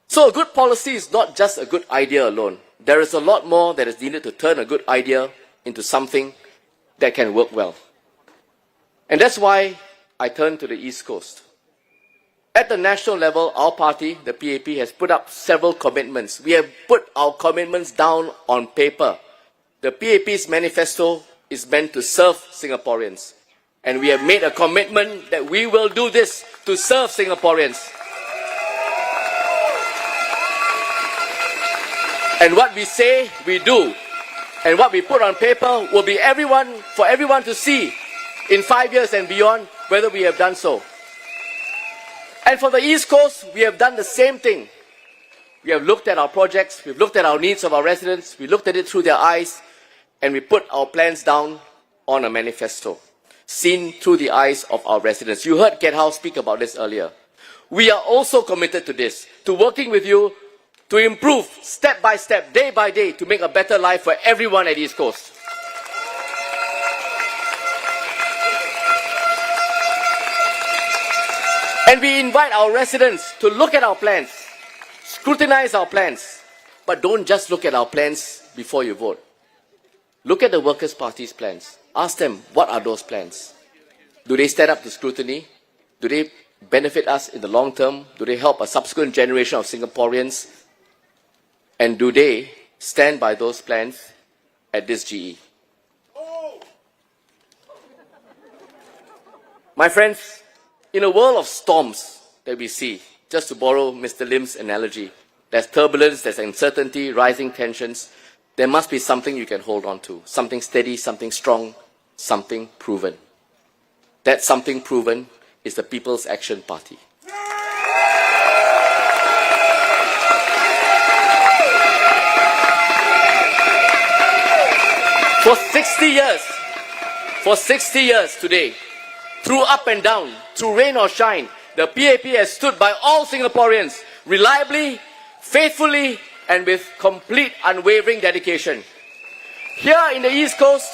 So a good policy is not just a good idea alone. There is a lot more that is needed to turn a good idea into something that can work well. And that's why I turn to the East Coast. At the national level, our party, the PAP, has put up several commitments. We have put our commitments down on paper. The PAP's manifesto is meant to serve Singaporeans. And we have made a commitment that we will do this to serve Singaporeans. And what we say, we do. And what we put on paper will be for everyone to see in 5 years and beyond whether we have done so. And for the East Coast, we have done the same thing. We have looked at our projects, we've looked at our needs of our residents, we looked at it through their eyes, and we put our plans down on a manifesto, seen through the eyes of our residents. You heard Ket Hao speak about this earlier. We are also committed to this, to working with you to improve step by step, day by day, to make a better life for everyone at East Coast. And we invite our residents to look at our plans, scrutinize our plans, but don't just look at our plans before you vote. Look at the Workers' Party's plans. Ask them, what are those plans? Do they stand up to scrutiny? Do they benefit us in the long term? Do they help a subsequent generation of Singaporeans? And do they stand by those plans at this GE? My friends, in a world of storms that we see, just to borrow Mr. Lim's analogy, there's turbulence, there's uncertainty, rising tensions. There must be something you can hold on to, something steady, something strong, something proven. That something proven is the People's Action Party. For 60 years today, through up and down, through rain or shine, the PAP has stood by all Singaporeans reliably, faithfully, and with complete unwavering dedication. Here in the East Coast,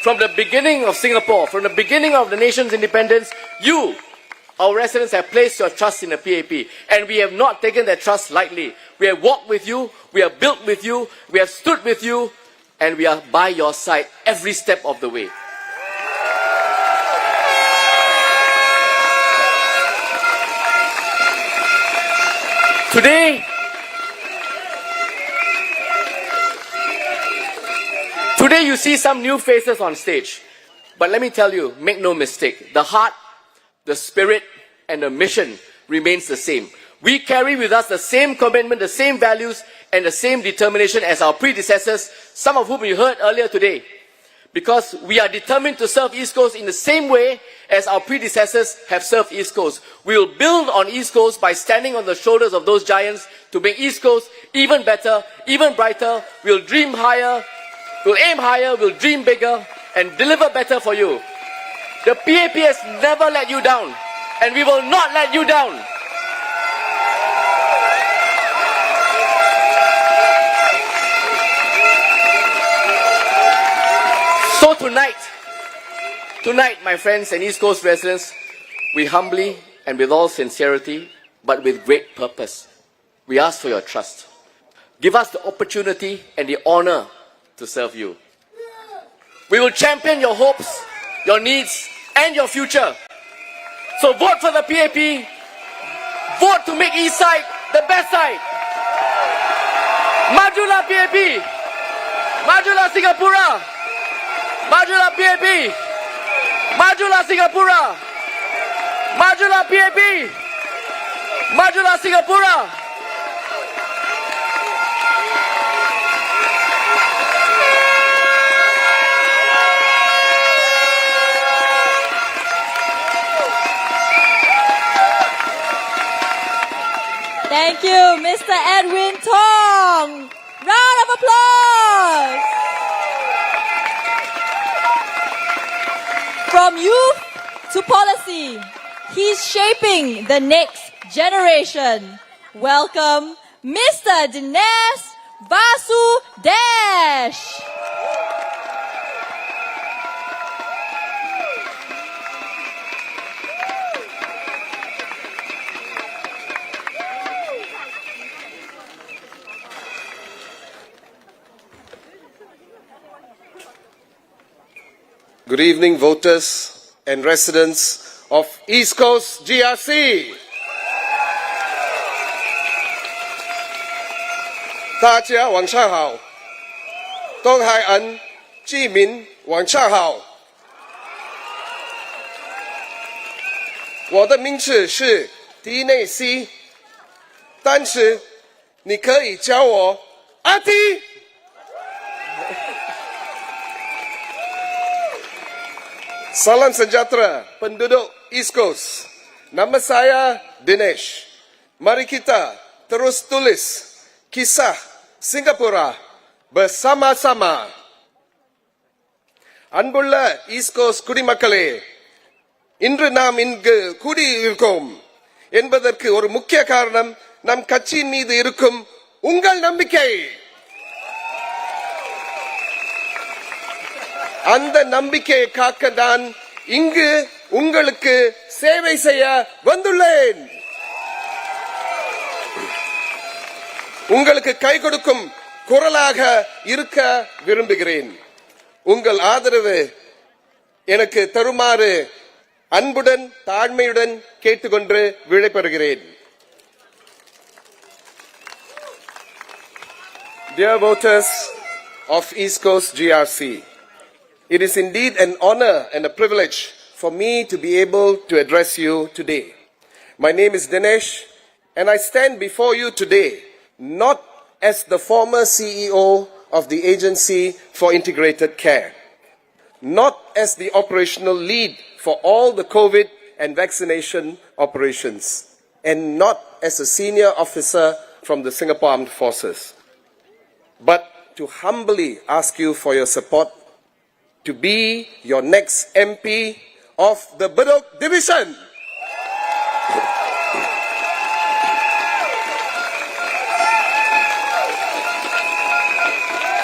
from the beginning of Singapore, from the beginning of the nation's independence, you, our residents have placed your trust in the PAP, and we have not taken that trust lightly. We have walked with you, we have built with you, we have stood with you, and we are by your side every step of the way. Today you see some new faces on stage. But let me tell you, make no mistake, the heart, the spirit, and the mission remains the same. We carry with us the same commitment, the same values, and the same determination as our predecessors, some of whom you heard earlier today. Because we are determined to serve East Coast in the same way as our predecessors have served East Coast. We will build on East Coast by standing on the shoulders of those giants to make East Coast even better, even brighter. We'll dream higher, we'll aim higher, we'll dream bigger, and deliver better for you. The PAP has never let you down, and we will not let you down. So tonight, my friends and East Coast residents, we humbly and with all sincerity, but with great purpose, we ask for your trust. Give us the opportunity and the honor to serve you. We will champion your hopes, your needs, and your future. So vote for the PAP. Vote to make East Side the best side. Majulah PAP. Majulah Singapura. Majulah PAP. Majulah Singapura. Majulah PAP. Majulah Singapura. Thank you, Mr. Edwin Tong. Round of applause. From youth to policy, he's shaping the next generation. Welcome, Mr. Dinesh Vasu Dash. Good evening, voters and residents of East Coast GRC. 大家晚上好，东海岸居民晚上好。我的名字是迪内西，但是你可以叫我阿迪。Salam sejahtera penduduk East Coast. Nama saya Dinesh. Mari kita terus tulis kisah Singapura bersama-sama. அன்புள்ள east cost குடிமக்களே, இன்று நாம் இங்கு கூடியிருக்கோம் என்பதற்கு ஒரு முக்கிய காரணம் நம் கட்சியின் மீது இருக்கும் உங்கள் நம்பிக்கை. அந்த நம்பிக்கையை காக்க நான் இங்கு உங்களுக்கு சேவை செய்ய வந்துள்ளேன். உங்களுக்கு கை கொடுக்கும் குரலாக இருக்க விரும்புகிறேன். உங்கள் ஆதரவு எனக்கு தருமாறு அன்புடன் தாழ்மையுடன் கேட்டுக்கொண்டு விடைபெறுகிறேன். Dear voters of East Coast GRC, it is indeed an honor and a privilege for me to be able to address you today. My name is Dinesh, and I stand before you today not as the former CEO of the Agency for Integrated Care, not as the operational lead for all the COVID and vaccination operations, and not as a senior officer from the Singapore Armed Forces, but to humbly ask you for your support to be your next MP of the Bedok Division.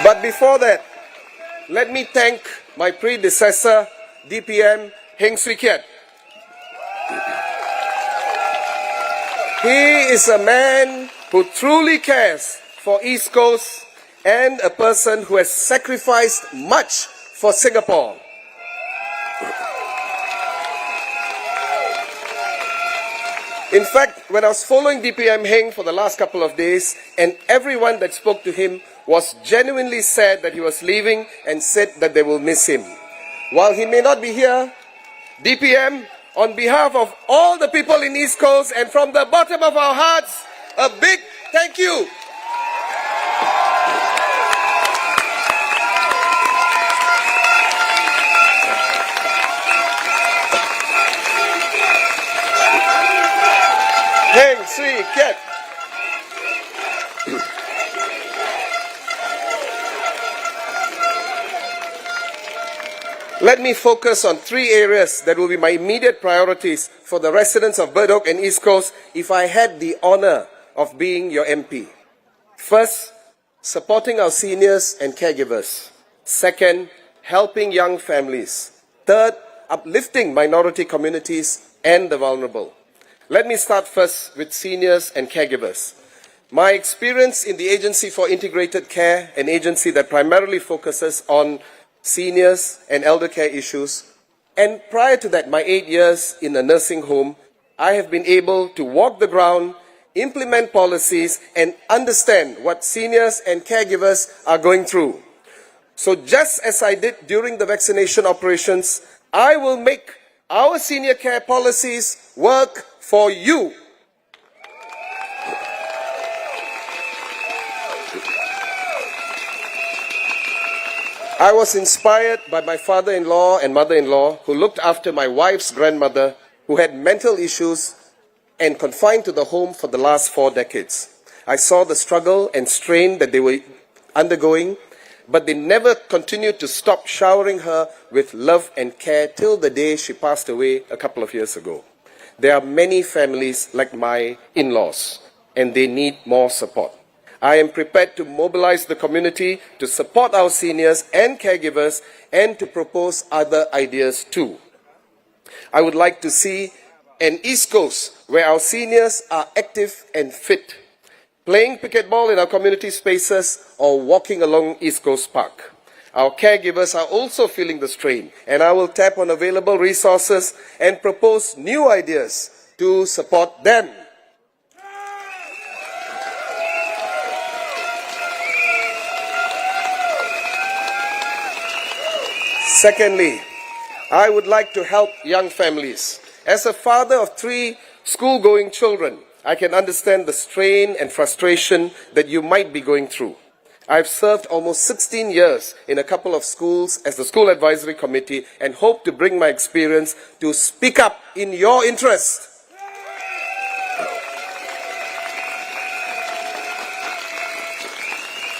But before that, let me thank my predecessor, DPM Lim Swee Say. He is a man who truly cares for East Coast and a person who has sacrificed much for Singapore. In fact, when I was following DPM Heng for the last couple of days, and everyone that spoke to him was genuinely sad that he was leaving and said that they will miss him. While he may not be here, DPM, on behalf of all the people in East Coast and from the bottom of our hearts, a big thank you. Heng Swee Say. Let me focus on 3 areas that will be my immediate priorities for the residents of Bedok and East Coast if I had the honor of being your MP. First, supporting our seniors and caregivers. Second, helping young families. Third, uplifting minority communities and the vulnerable. Let me start first with seniors and caregivers. My experience in the Agency for Integrated Care, an agency that primarily focuses on seniors and elder care issues, and prior to that, my 8 years in a nursing home, I have been able to walk the ground, implement policies, and understand what seniors and caregivers are going through. So just as I did during the vaccination operations, I will make our senior care policies work for you. I was inspired by my father-in-law and mother-in-law who looked after my wife's grandmother who had mental issues and confined to the home for the last 4 decades. I saw the struggle and strain that they were undergoing, but they never continued to stop showering her with love and care till the day she passed away a couple of years ago. There are many families like my in-laws, and they need more support. I am prepared to mobilize the community to support our seniors and caregivers and to propose other ideas too. I would like to see an East Coast where our seniors are active and fit, playing pickleball in our community spaces or walking along East Coast Park. Our caregivers are also feeling the strain, and I will tap on available resources and propose new ideas to support them. Secondly, I would like to help young families. As a father of 3 school-going children, I can understand the strain and frustration that you might be going through. I've served almost 16 years in a couple of schools as the School Advisory Committee and hope to bring my experience to speak up in your interest.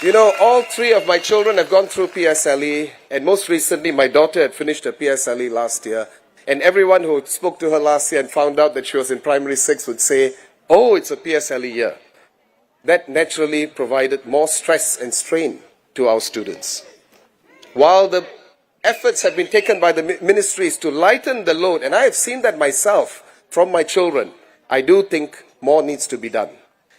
You know, all 3 of my children have gone through PSLE, and most recently my daughter had finished her PSLE last year, and everyone who spoke to her last year and found out that she was in primary 6 would say, "Oh, it's a PSLE year." That naturally provided more stress and strain to our students. While the efforts have been taken by the ministries to lighten the load, and I have seen that myself from my children, I do think more needs to be done.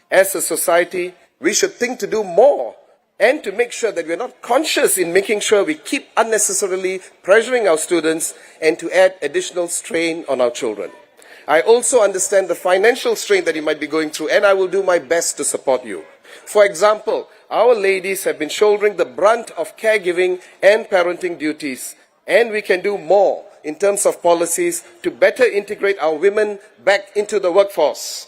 As a society, we should think to do more and to make sure that we're not conscious in making sure we keep unnecessarily pressuring our students and to add additional strain on our children. I also understand the financial strain that you might be going through, and I will do my best to support you. For example, our ladies have been shouldering the brunt of caregiving and parenting duties, and we can do more in terms of policies to better integrate our women back into the workforce.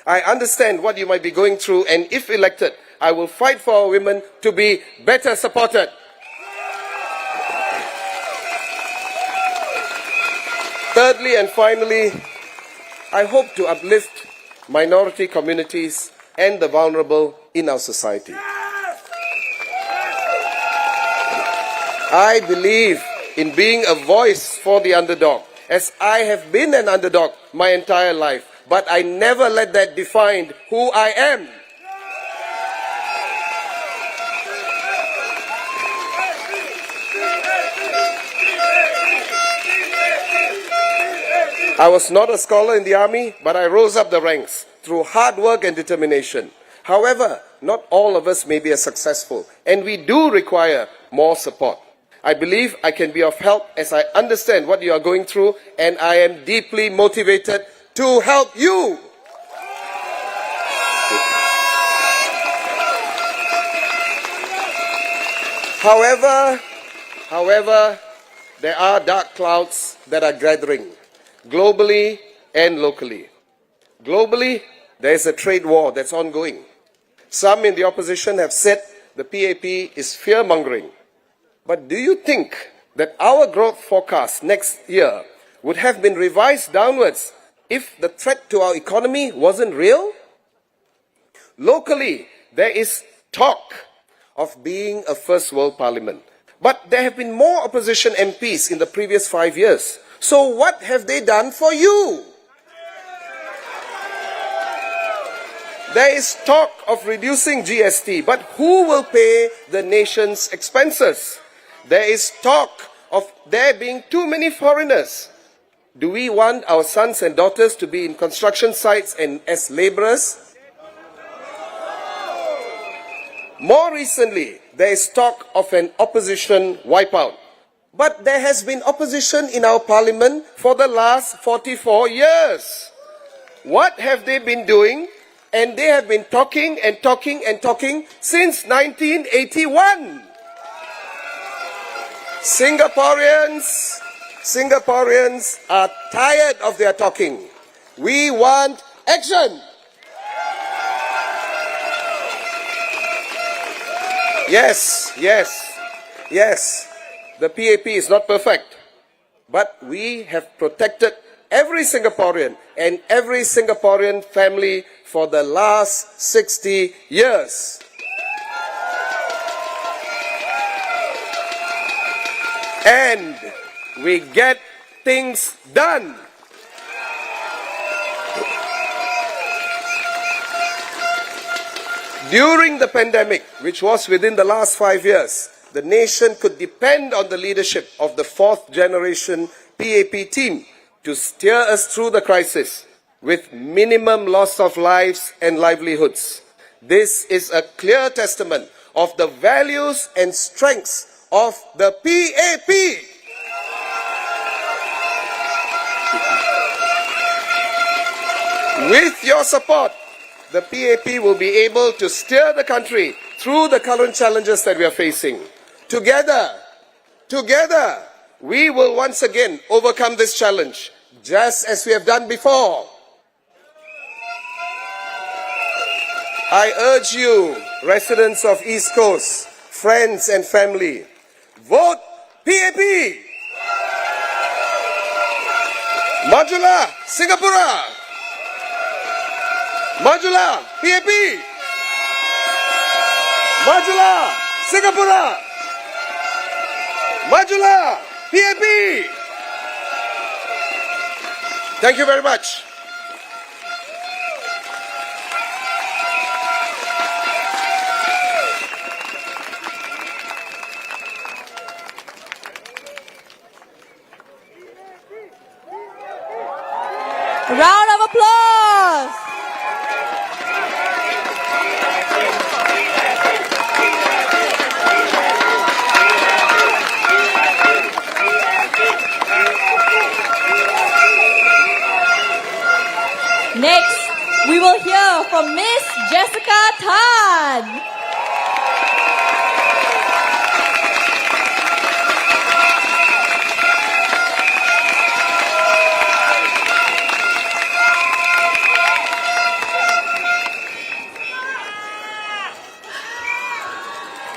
I understand what you might be going through, and if elected, I will fight for our women to be better supported. Thirdly and finally, I hope to uplift minority communities and the vulnerable in our society. I believe in being a voice for the underdog, as I have been an underdog my entire life, but I never let that define who I am. I was not a scholar in the army, but I rose up the ranks through hard work and determination. However, not all of us may be as successful, and we do require more support. I believe I can be of help as I understand what you are going through, and I am deeply motivated to help you. However, there are dark clouds that are gathering, globally and locally. Globally, there is a trade war that's ongoing. Some in the opposition have said the PAP is fear-mongering. But do you think that our growth forecast next year would have been revised downwards if the threat to our economy wasn't real? Locally, there is talk of being a first world parliament. But there have been more opposition MPs in the previous 5 years. So what have they done for you? There is talk of reducing GST, but who will pay the nation's expenses? There is talk of there being too many foreigners. Do we want our sons and daughters to be in construction sites and as laborers? More recently, there is talk of an opposition wipeout. But there has been opposition in our parliament for the last 44 years. What have they been doing? And they have been talking and talking and talking since 1981. Singaporeans are tired of their talking. We want action. Yes. The PAP is not perfect, but we have protected every Singaporean and every Singaporean family for the last 60 years. And we get things done. During the pandemic, which was within the last 5 years, the nation could depend on the leadership of the fourth generation PAP team to steer us through the crisis with minimum loss of lives and livelihoods. This is a clear testament of the values and strengths of the PAP. With your support, the PAP will be able to steer the country through the current challenges that we are facing. Together, we will once again overcome this challenge, just as we have done before. I urge you, residents of East Coast, friends and family, vote PAP! Majulah Singapura! Majulah PAP! Majulah Singapura! Majulah PAP! Thank you very much. A round of applause. Next, we will hear from Miss Jessica Tan.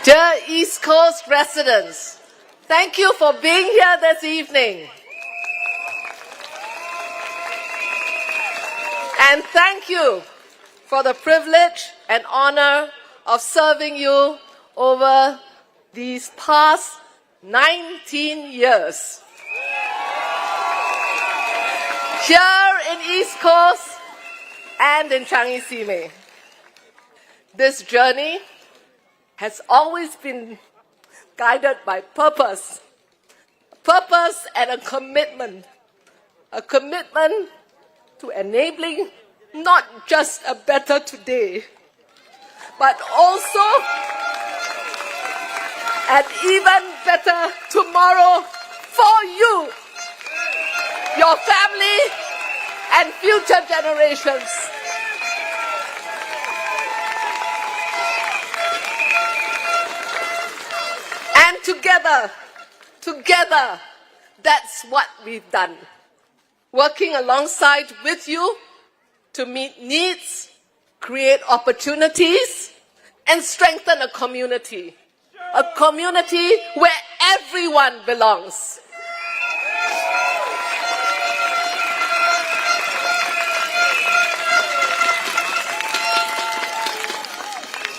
Dear East Coast residents, thank you for being here this evening. And thank you for the privilege and honor of serving you over these past 19 years. Here in East Coast and in Changi Simei. This journey has always been guided by purpose and a commitment a commitment to enabling not just a better today, but also an even better tomorrow for you, your family, and future generations. And together, that's what we've done. Working alongside with you to meet needs, create opportunities, and strengthen a community where everyone belongs.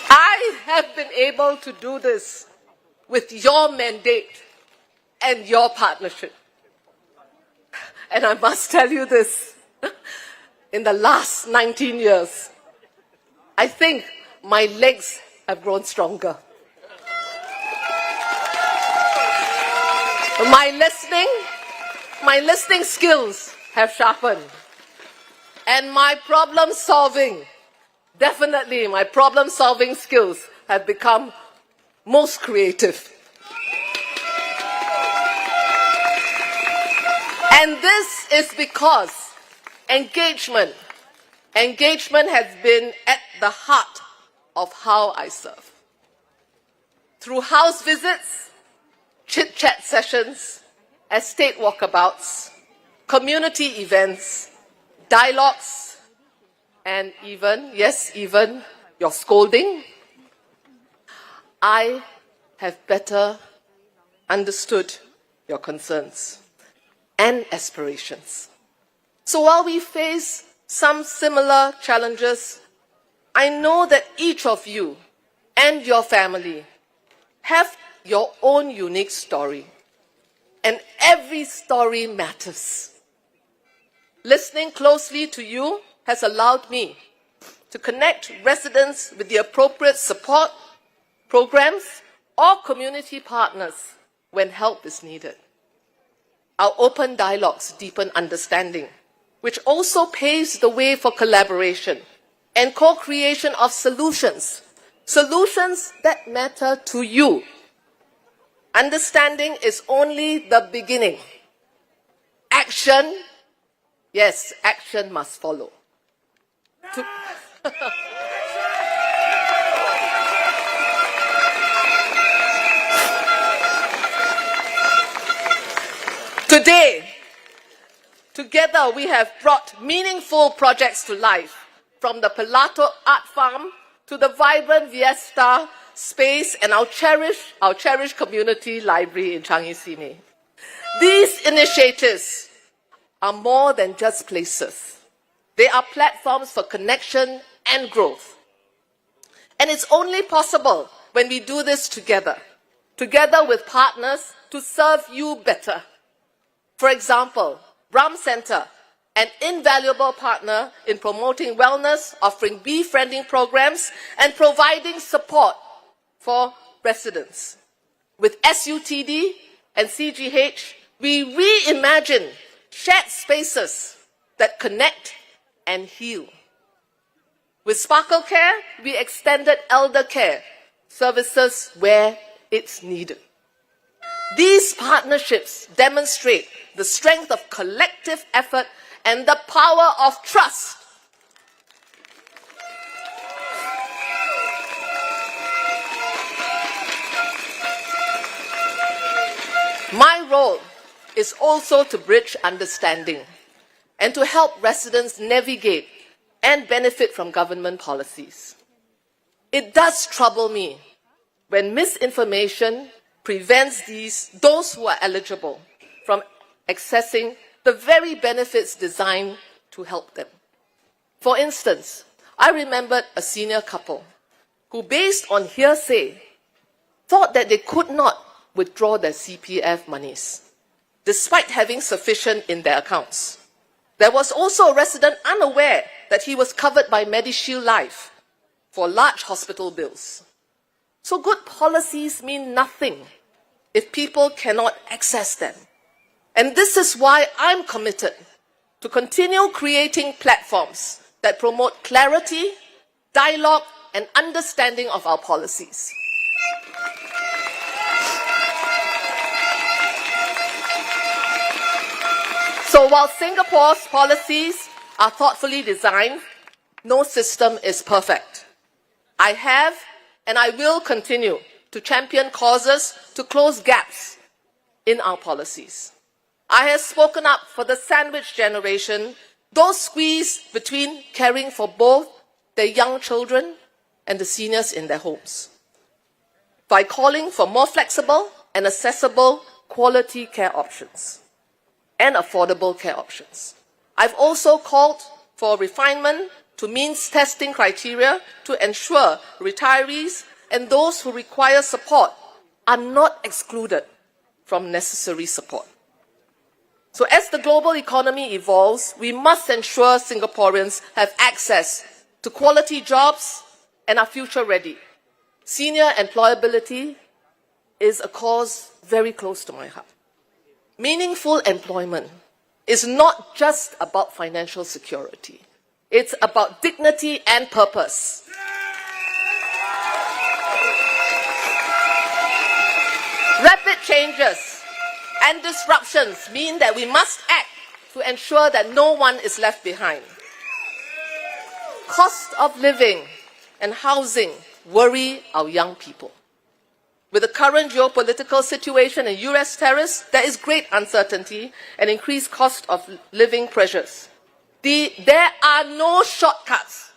I have been able to do this with your mandate and your partnership. And I must tell you this, in the last 19 years, I think my legs have grown stronger. My listening skills have sharpened. And my problem solving skills have become most creative. And this is because engagement has been at the heart of how I serve. Through house visits, chit-chat sessions, estate walkabouts, community events, dialogues, and even your scolding, I have better understood your concerns and aspirations. So while we face some similar challenges, I know that each of you and your family have your own unique story, and every story matters. Listening closely to you has allowed me to connect residents with the appropriate support, programs, or community partners when help is needed. Our open dialogues deepen understanding, which also paves the way for collaboration and co-creation of solutions that matter to you. Understanding is only the beginning. Action, yes, action must follow. Today, together we have brought meaningful projects to life, from the Pilato Art Farm to the vibrant Fiesta space and our cherished community library in Changi Sime. These initiatives are more than just places. They are platforms for connection and growth. And it's only possible when we do this together with partners to serve you better. For example, Ram Center, an invaluable partner in promoting wellness, offering befriending programs, and providing support for residents. With SUTD and CGH, we reimagine shared spaces that connect and heal. With Sparkle Care, we extended elder care services where it's needed. These partnerships demonstrate the strength of collective effort and the power of trust. My role is also to bridge understanding and to help residents navigate and benefit from government policies. It does trouble me when misinformation prevents those who are eligible from accessing the very benefits designed to help them. For instance, I remembered a senior couple who, based on hearsay, thought that they could not withdraw their CPF monies, despite having sufficient in their accounts. There was also a resident unaware that he was covered by MediShield Life for large hospital bills. So good policies mean nothing if people cannot access them. And this is why I'm committed to continue creating platforms that promote clarity, dialogue, and understanding of our policies. So while Singapore's policies are thoughtfully designed, no system is perfect. I have and I will continue to champion causes to close gaps in our policies. I have spoken up for the sandwich generation, those squeezed between caring for both their young children and the seniors in their homes, by calling for more flexible and accessible quality care options and affordable care options. I've also called for refinement to means testing criteria to ensure retirees and those who require support are not excluded from necessary support. So as the global economy evolves, we must ensure Singaporeans have access to quality jobs and are future ready. Senior employability is a cause very close to my heart. Meaningful employment is not just about financial security. It's about dignity and purpose. Rapid changes and disruptions mean that we must act to ensure that no one is left behind. Cost of living and housing worry our young people. With the current geopolitical situation and US tariffs, there is great uncertainty and increased cost of living pressures. There are no shortcuts.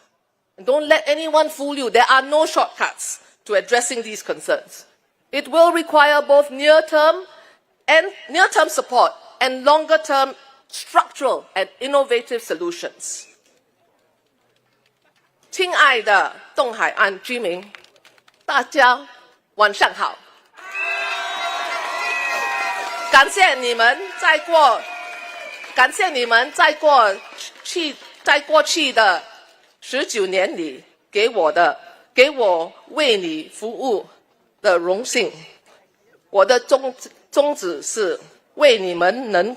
Don't let anyone fool you. There are no shortcuts to addressing these concerns. It will require both near-term support and longer-term structural and innovative solutions. 亲爱的东海岸居民，大家晚上好。感谢你们在过去的19年里给我为你服务的荣幸。我的宗旨是为你们能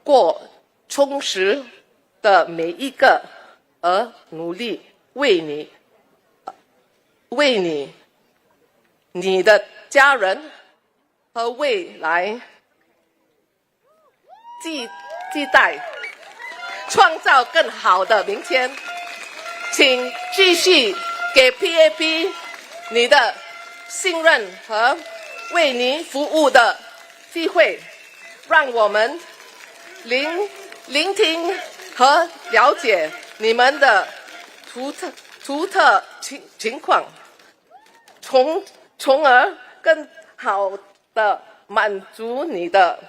过充实的每一个而努力，为你、你的家人和未来期待创造更好的明天。请继续给 PAP 你的信任和为你服务的机会，让我们聆听和了解你们的独特情况，从而更好的满足你的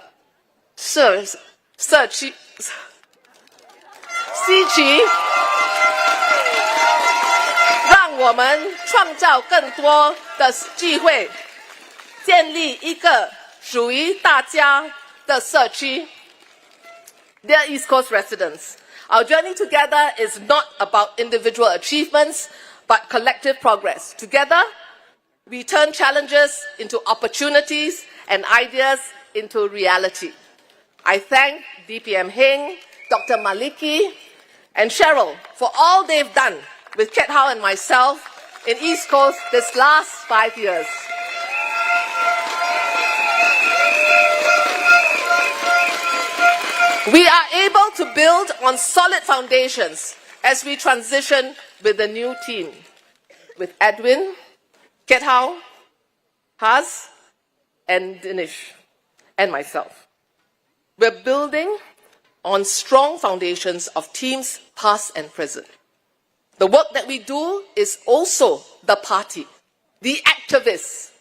社区需求，让我们创造更多的机会，建立一个属于大家的社区。Dear East Coast residents, our journey together is not about individual achievements, but collective progress. Together, we turn challenges into opportunities and ideas into reality. I thank DPM Heng, Dr. Maliki, and Cheryl for all they've done with Ket Hao and myself in East Coast this last 5 years. We are able to build on solid foundations as we transition with the new team, with Edwin, Ket Hao, Haz, and Dinesh, and myself. We're building on strong foundations of teams past and present. The work that we do is also the party, the activists,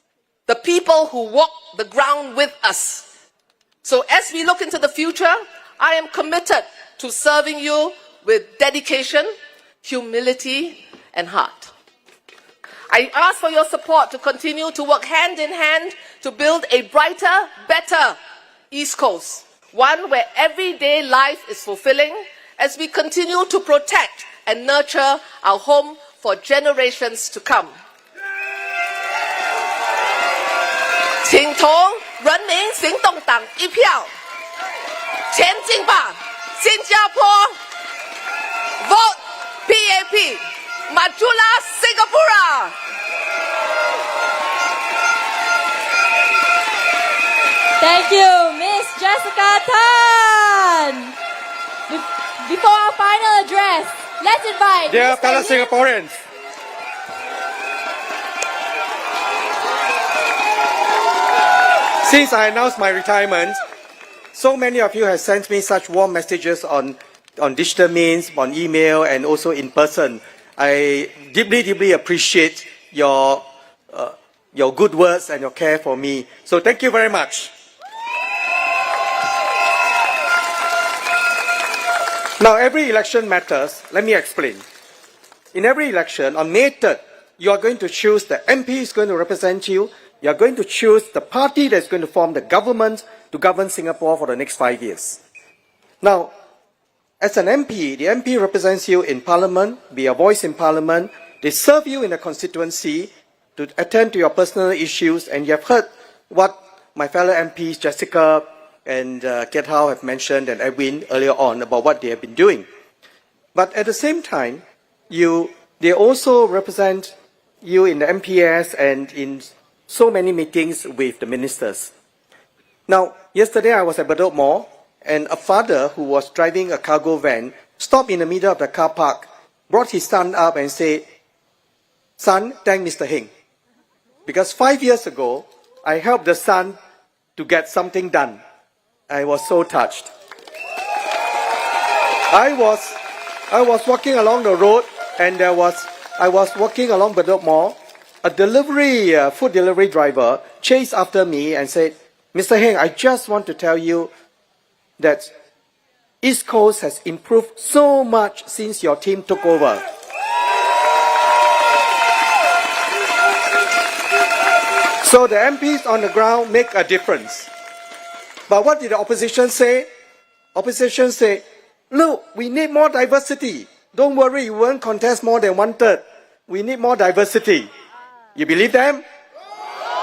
the people who walk the ground with us. So as we look into the future, I am committed to serving you with dedication, humility, and heart. I ask for your support to continue to work hand in hand to build a brighter, better East Coast, one where everyday life is fulfilling as we continue to protect and nurture our home for generations to come. 请投人民行动党一票，前进吧，新加坡！ Before our final address, let's invite Dear Mr. fellow Lim Singaporeans, since I announced my retirement, so many of you have sent me such warm messages on digital means, on email, and also in person. I deeply appreciate your good words and your care for me. So thank you very much. Now, every election matters. Let me explain. In every election, on May 3rd, you are going to choose the MP who is going to represent you. You are going to choose the party that is going to form the government to govern Singapore for the next 5 years. Now, as an MP, the MP represents you in Parliament, be a voice in Parliament. They serve you in the constituency to attend to your personal issues, and you have heard what my fellow MPs, Jessica and Kiat Hao, have mentioned, and Edwin earlier on about what they have been doing. But at the same time, they also represent you in the MPS and in so many meetings with the ministers. Now, yesterday I was at Bedok Mall, and a father who was driving a cargo van stopped in the middle of the car park, brought his son up and said, "Son, thank Mr. Heng. Because 5 years ago, I helped the son to get something done." I was so touched. I was walking along the road, and I was walking along Bedok Mall. A food delivery driver chased after me and said, "Mr. Heng, I just want to tell you that East Coast has improved so much since your team took over." So the MPs on the ground make a difference. But what did the opposition say? Opposition say, "Look, we need more diversity. Don't worry, you won't contest more than 1/3. We need more diversity." You believe them?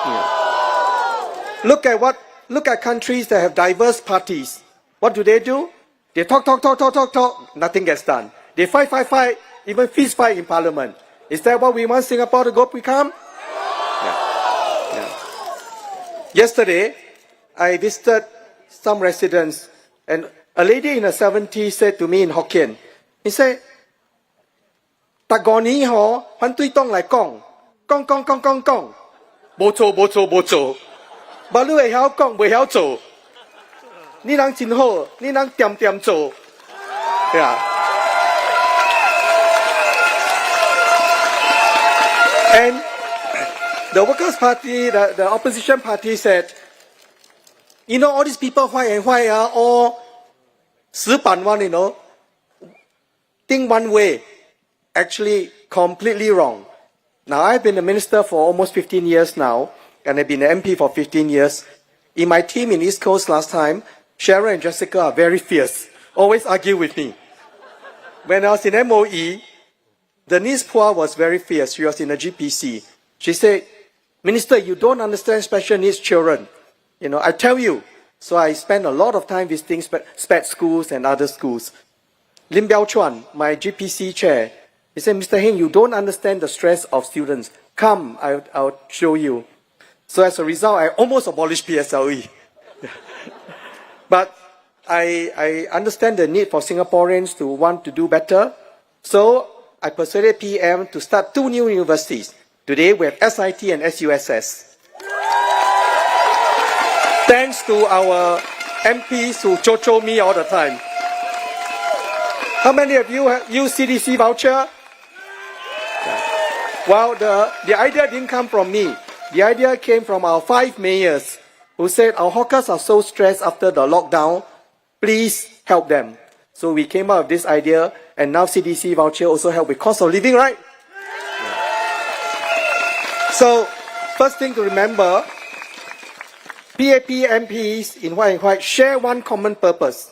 Yeah. Look at countries that have diverse parties. What do? They talk, nothing gets done. They fight, even fist fight in Parliament. Is that what we want Singapore to become? Yeah. Yesterday, I visited some residents, and a lady in her 70s said to me in Hokkien, he said, "Tagoni ho, han tui tong lai kong, kong, bo zo. Balu e hiao kong, bo hiao zo. Ni nang jin ho, ni nang tiam zo." Yeah. And the Workers' Party, the opposition party said, "You know, all these people why are all 死板 one, you know, think one way." Actually, completely wrong. Now, I've been a minister for almost 15 years now, and I've been an MP for 15 years. In my team in East Coast last time, Sharon and Jessica are very fierce, always argue with me. When I was in MOE, Denise Phua was very fierce. She was in a GPC. She said, "Minister, you don't understand special needs children. You know, I tell you." So I spent a lot of time visiting SPED schools and other schools. Lim Biao Chuan, my GPC chair, he said, "Mr. Heng, you don't understand the stress of students. Come, I'll show you." So as a result, I almost abolished PSLE. But I understand the need for Singaporeans to want to do better. So I persuaded PM to start 2 new universities. Today we have SIT and SUSS. Thanks to our MPs who cho me all the time. How many of you have used CDC voucher? Well, the idea didn't come from me. The idea came from our 5 mayors who said our hawkers are so stressed after the lockdown, please help them. So we came up with this idea, and now CDC voucher also help with cost of living, right? So, first thing to remember, PAP MPs in white and white share one common purpose: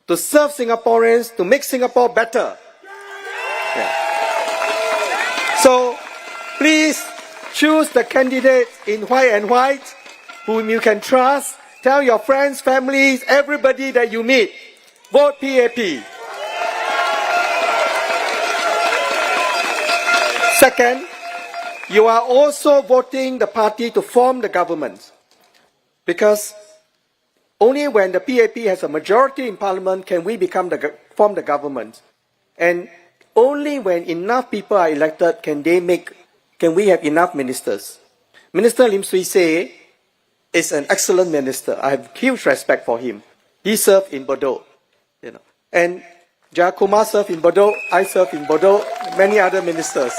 to serve Singaporeans, to make Singapore better. Yeah. So, please choose the candidates in white and white whom you can trust. Tell your friends, families, everybody that you meet. Vote PAP. Second, you are also voting the party to form the government. Because Only when the PAP has a majority in parliament can we form the government. And only when enough people are elected can we have enough ministers. Minister Lim Swee Say is an excellent minister. I have huge respect for him. He served in Bedok, and Jayakumar served in Bedok, I served in Bedok, many other ministers.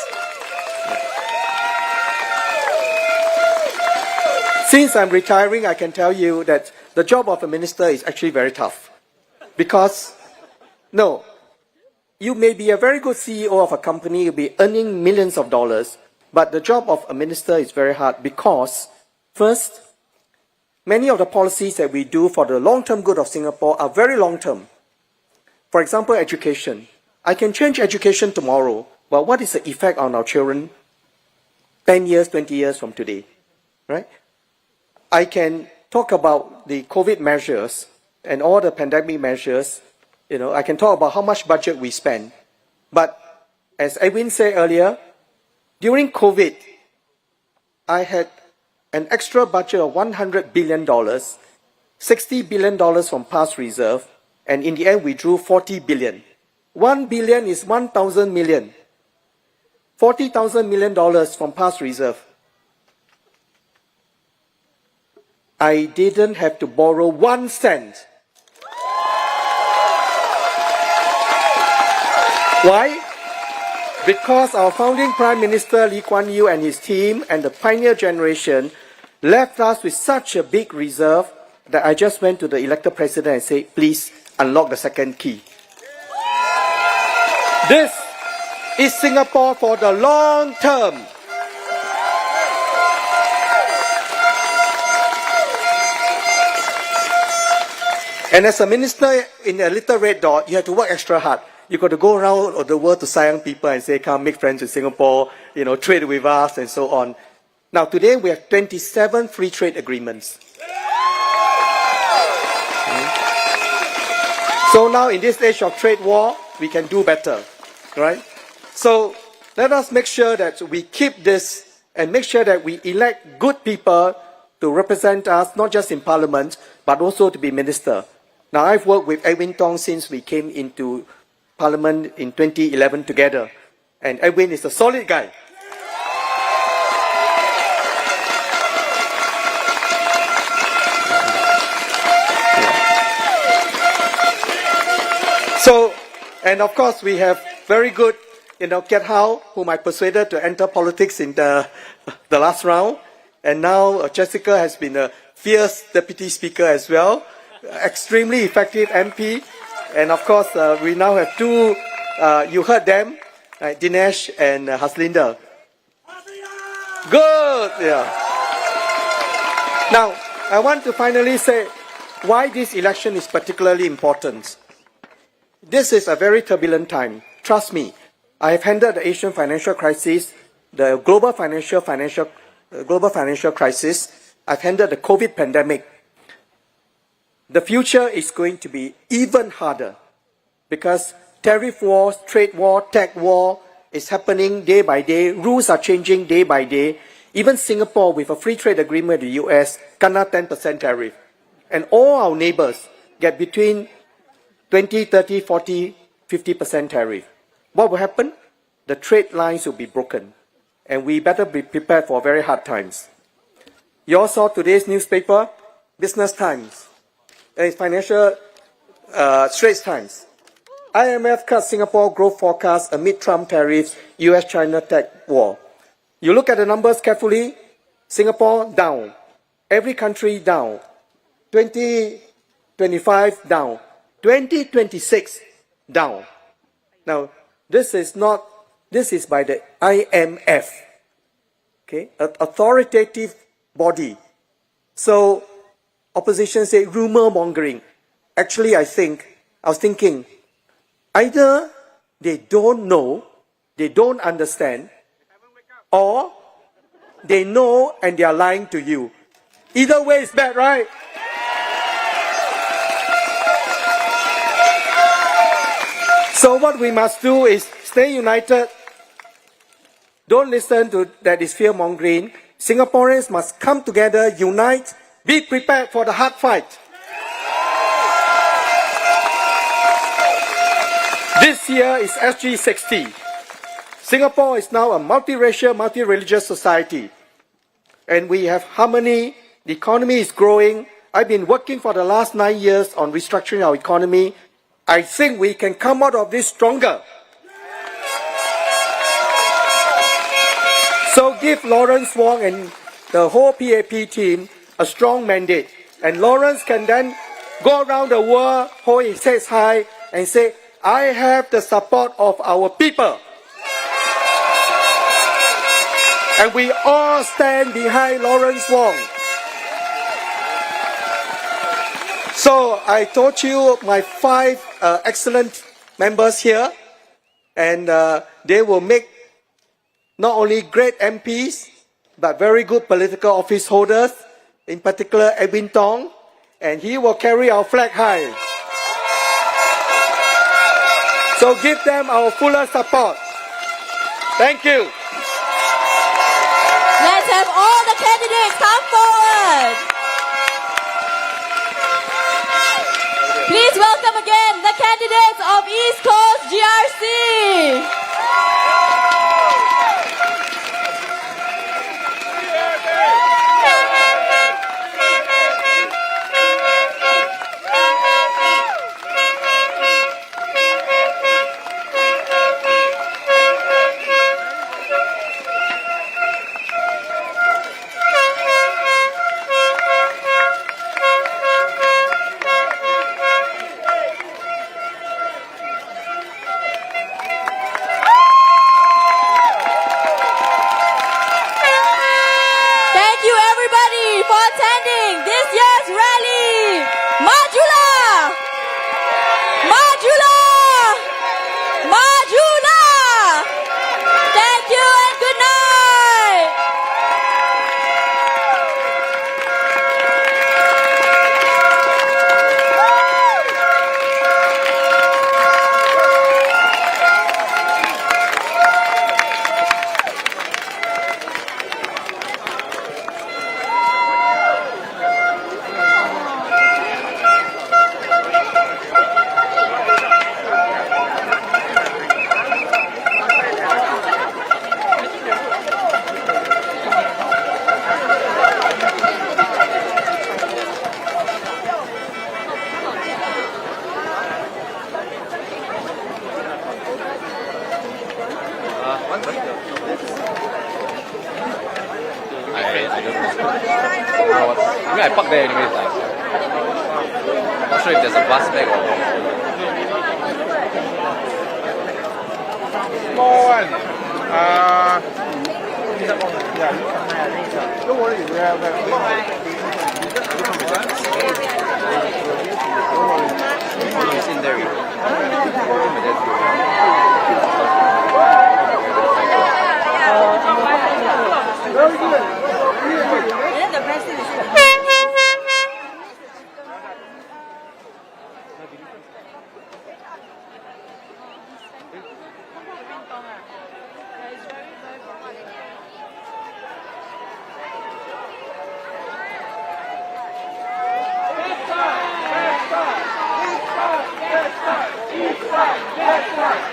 Since I'm retiring, I can tell you that the job of a minister is actually very tough. Because, no, you may be a very good CEO of a company, you'll be earning millions of dollars, but the job of a minister is very hard because, first, many of the policies that we do for the long-term good of Singapore are very long-term. For example, education. I can change education tomorrow, but what is the effect on our children 10 years, 20 years from today? Right? I can talk about the COVID measures and all the pandemic measures. I can talk about how much budget we spend. But as Edwin said earlier, during COVID, I had an extra budget of $100 billion, $60 billion from past reserve, and in the end we drew $40 billion. $1 billion is 1,000 million. $40,000 million from past reserve. I didn't have to borrow 1 cent. Why? Because our founding Prime Minister Lee Kuan Yew and his team and the pioneer generation left us with such a big reserve that I just went to the elected president and said, please unlock the second key. This is Singapore for the long term. And as a minister in a little red dot, you have to work extra hard. You got to go around the world to Siam people and say, come make friends with Singapore, trade with us and so on. Now today we have 27 free trade agreements. So now in this age of trade war, we can do better, right? So let us make sure that we keep this and make sure that we elect good people to represent us, not just in parliament, but also to be minister. Now I've worked with Edwin Tong since we came into Parliament in 2011 together. And Edwin is a solid guy. So, and of course we have very good, Kiat Hao, whom I persuaded to enter politics in the last round. And now Jessica has been a fierce deputy speaker as well. Extremely effective MP. And of course, we now have two, you heard them, Dinesh and Haslinda. Good, yeah. Now, I want to finally say why this election is particularly important. This is a very turbulent time. Trust me, I have handled the Asian financial crisis, the global financial crisis. I've handled the COVID pandemic. The future is going to be even harder because tariff wars, trade war, tech war is happening day by day. Rules are changing day by day. Even Singapore, with a free trade agreement with the US, kena 10% tariff. And all our neighbors get between 20, 30, 40, 50% tariff. What will happen? The trade lines will be broken. And we better be prepared for very hard times. You all saw today's newspaper, Business Times. Financial Straits Times. IMF cuts Singapore growth forecast amid Trump tariffs, US-China tech war. You look at the numbers carefully, Singapore down. Every country down. 2025 down. 2026 down. Now, this is by the IMF. Okay? An authoritative body. So, opposition say rumor mongering. Actually, I was thinking, either they don't know, they don't understand, or they know and they are lying to you. Either way is bad, right? So what we must do is stay united. Don't listen to that is fear mongering. Singaporeans must come together, unite, be prepared for the hard fight. this year is SG60. Singapore is now a multiracial, multi-religious society. And we have harmony, the economy is growing. I've been working for the last 9 years on restructuring our economy. I think we can come out of this stronger. So give Lawrence Wong and the whole PAP team a strong mandate. And Lawrence can then go around the world, hold his head high, and say, I have the support of our people. And we all stand behind Lawrence Wong. So I told you my 5 excellent members here, and they will make not only great MPs, but very good political office holders, in particular Edwin Tong, and he will carry our flag high. So give them our fuller support. Thank you. Let's have all the candidates come forward. Please welcome again the candidates of East Coast GRC. For attending this year's rally. Majula! Majula! Majula! Thank you and good night. I parked there anyways. Not sure if there's a bus back or small one. Don't worry, we have it's in there. very good. The best thing is East side,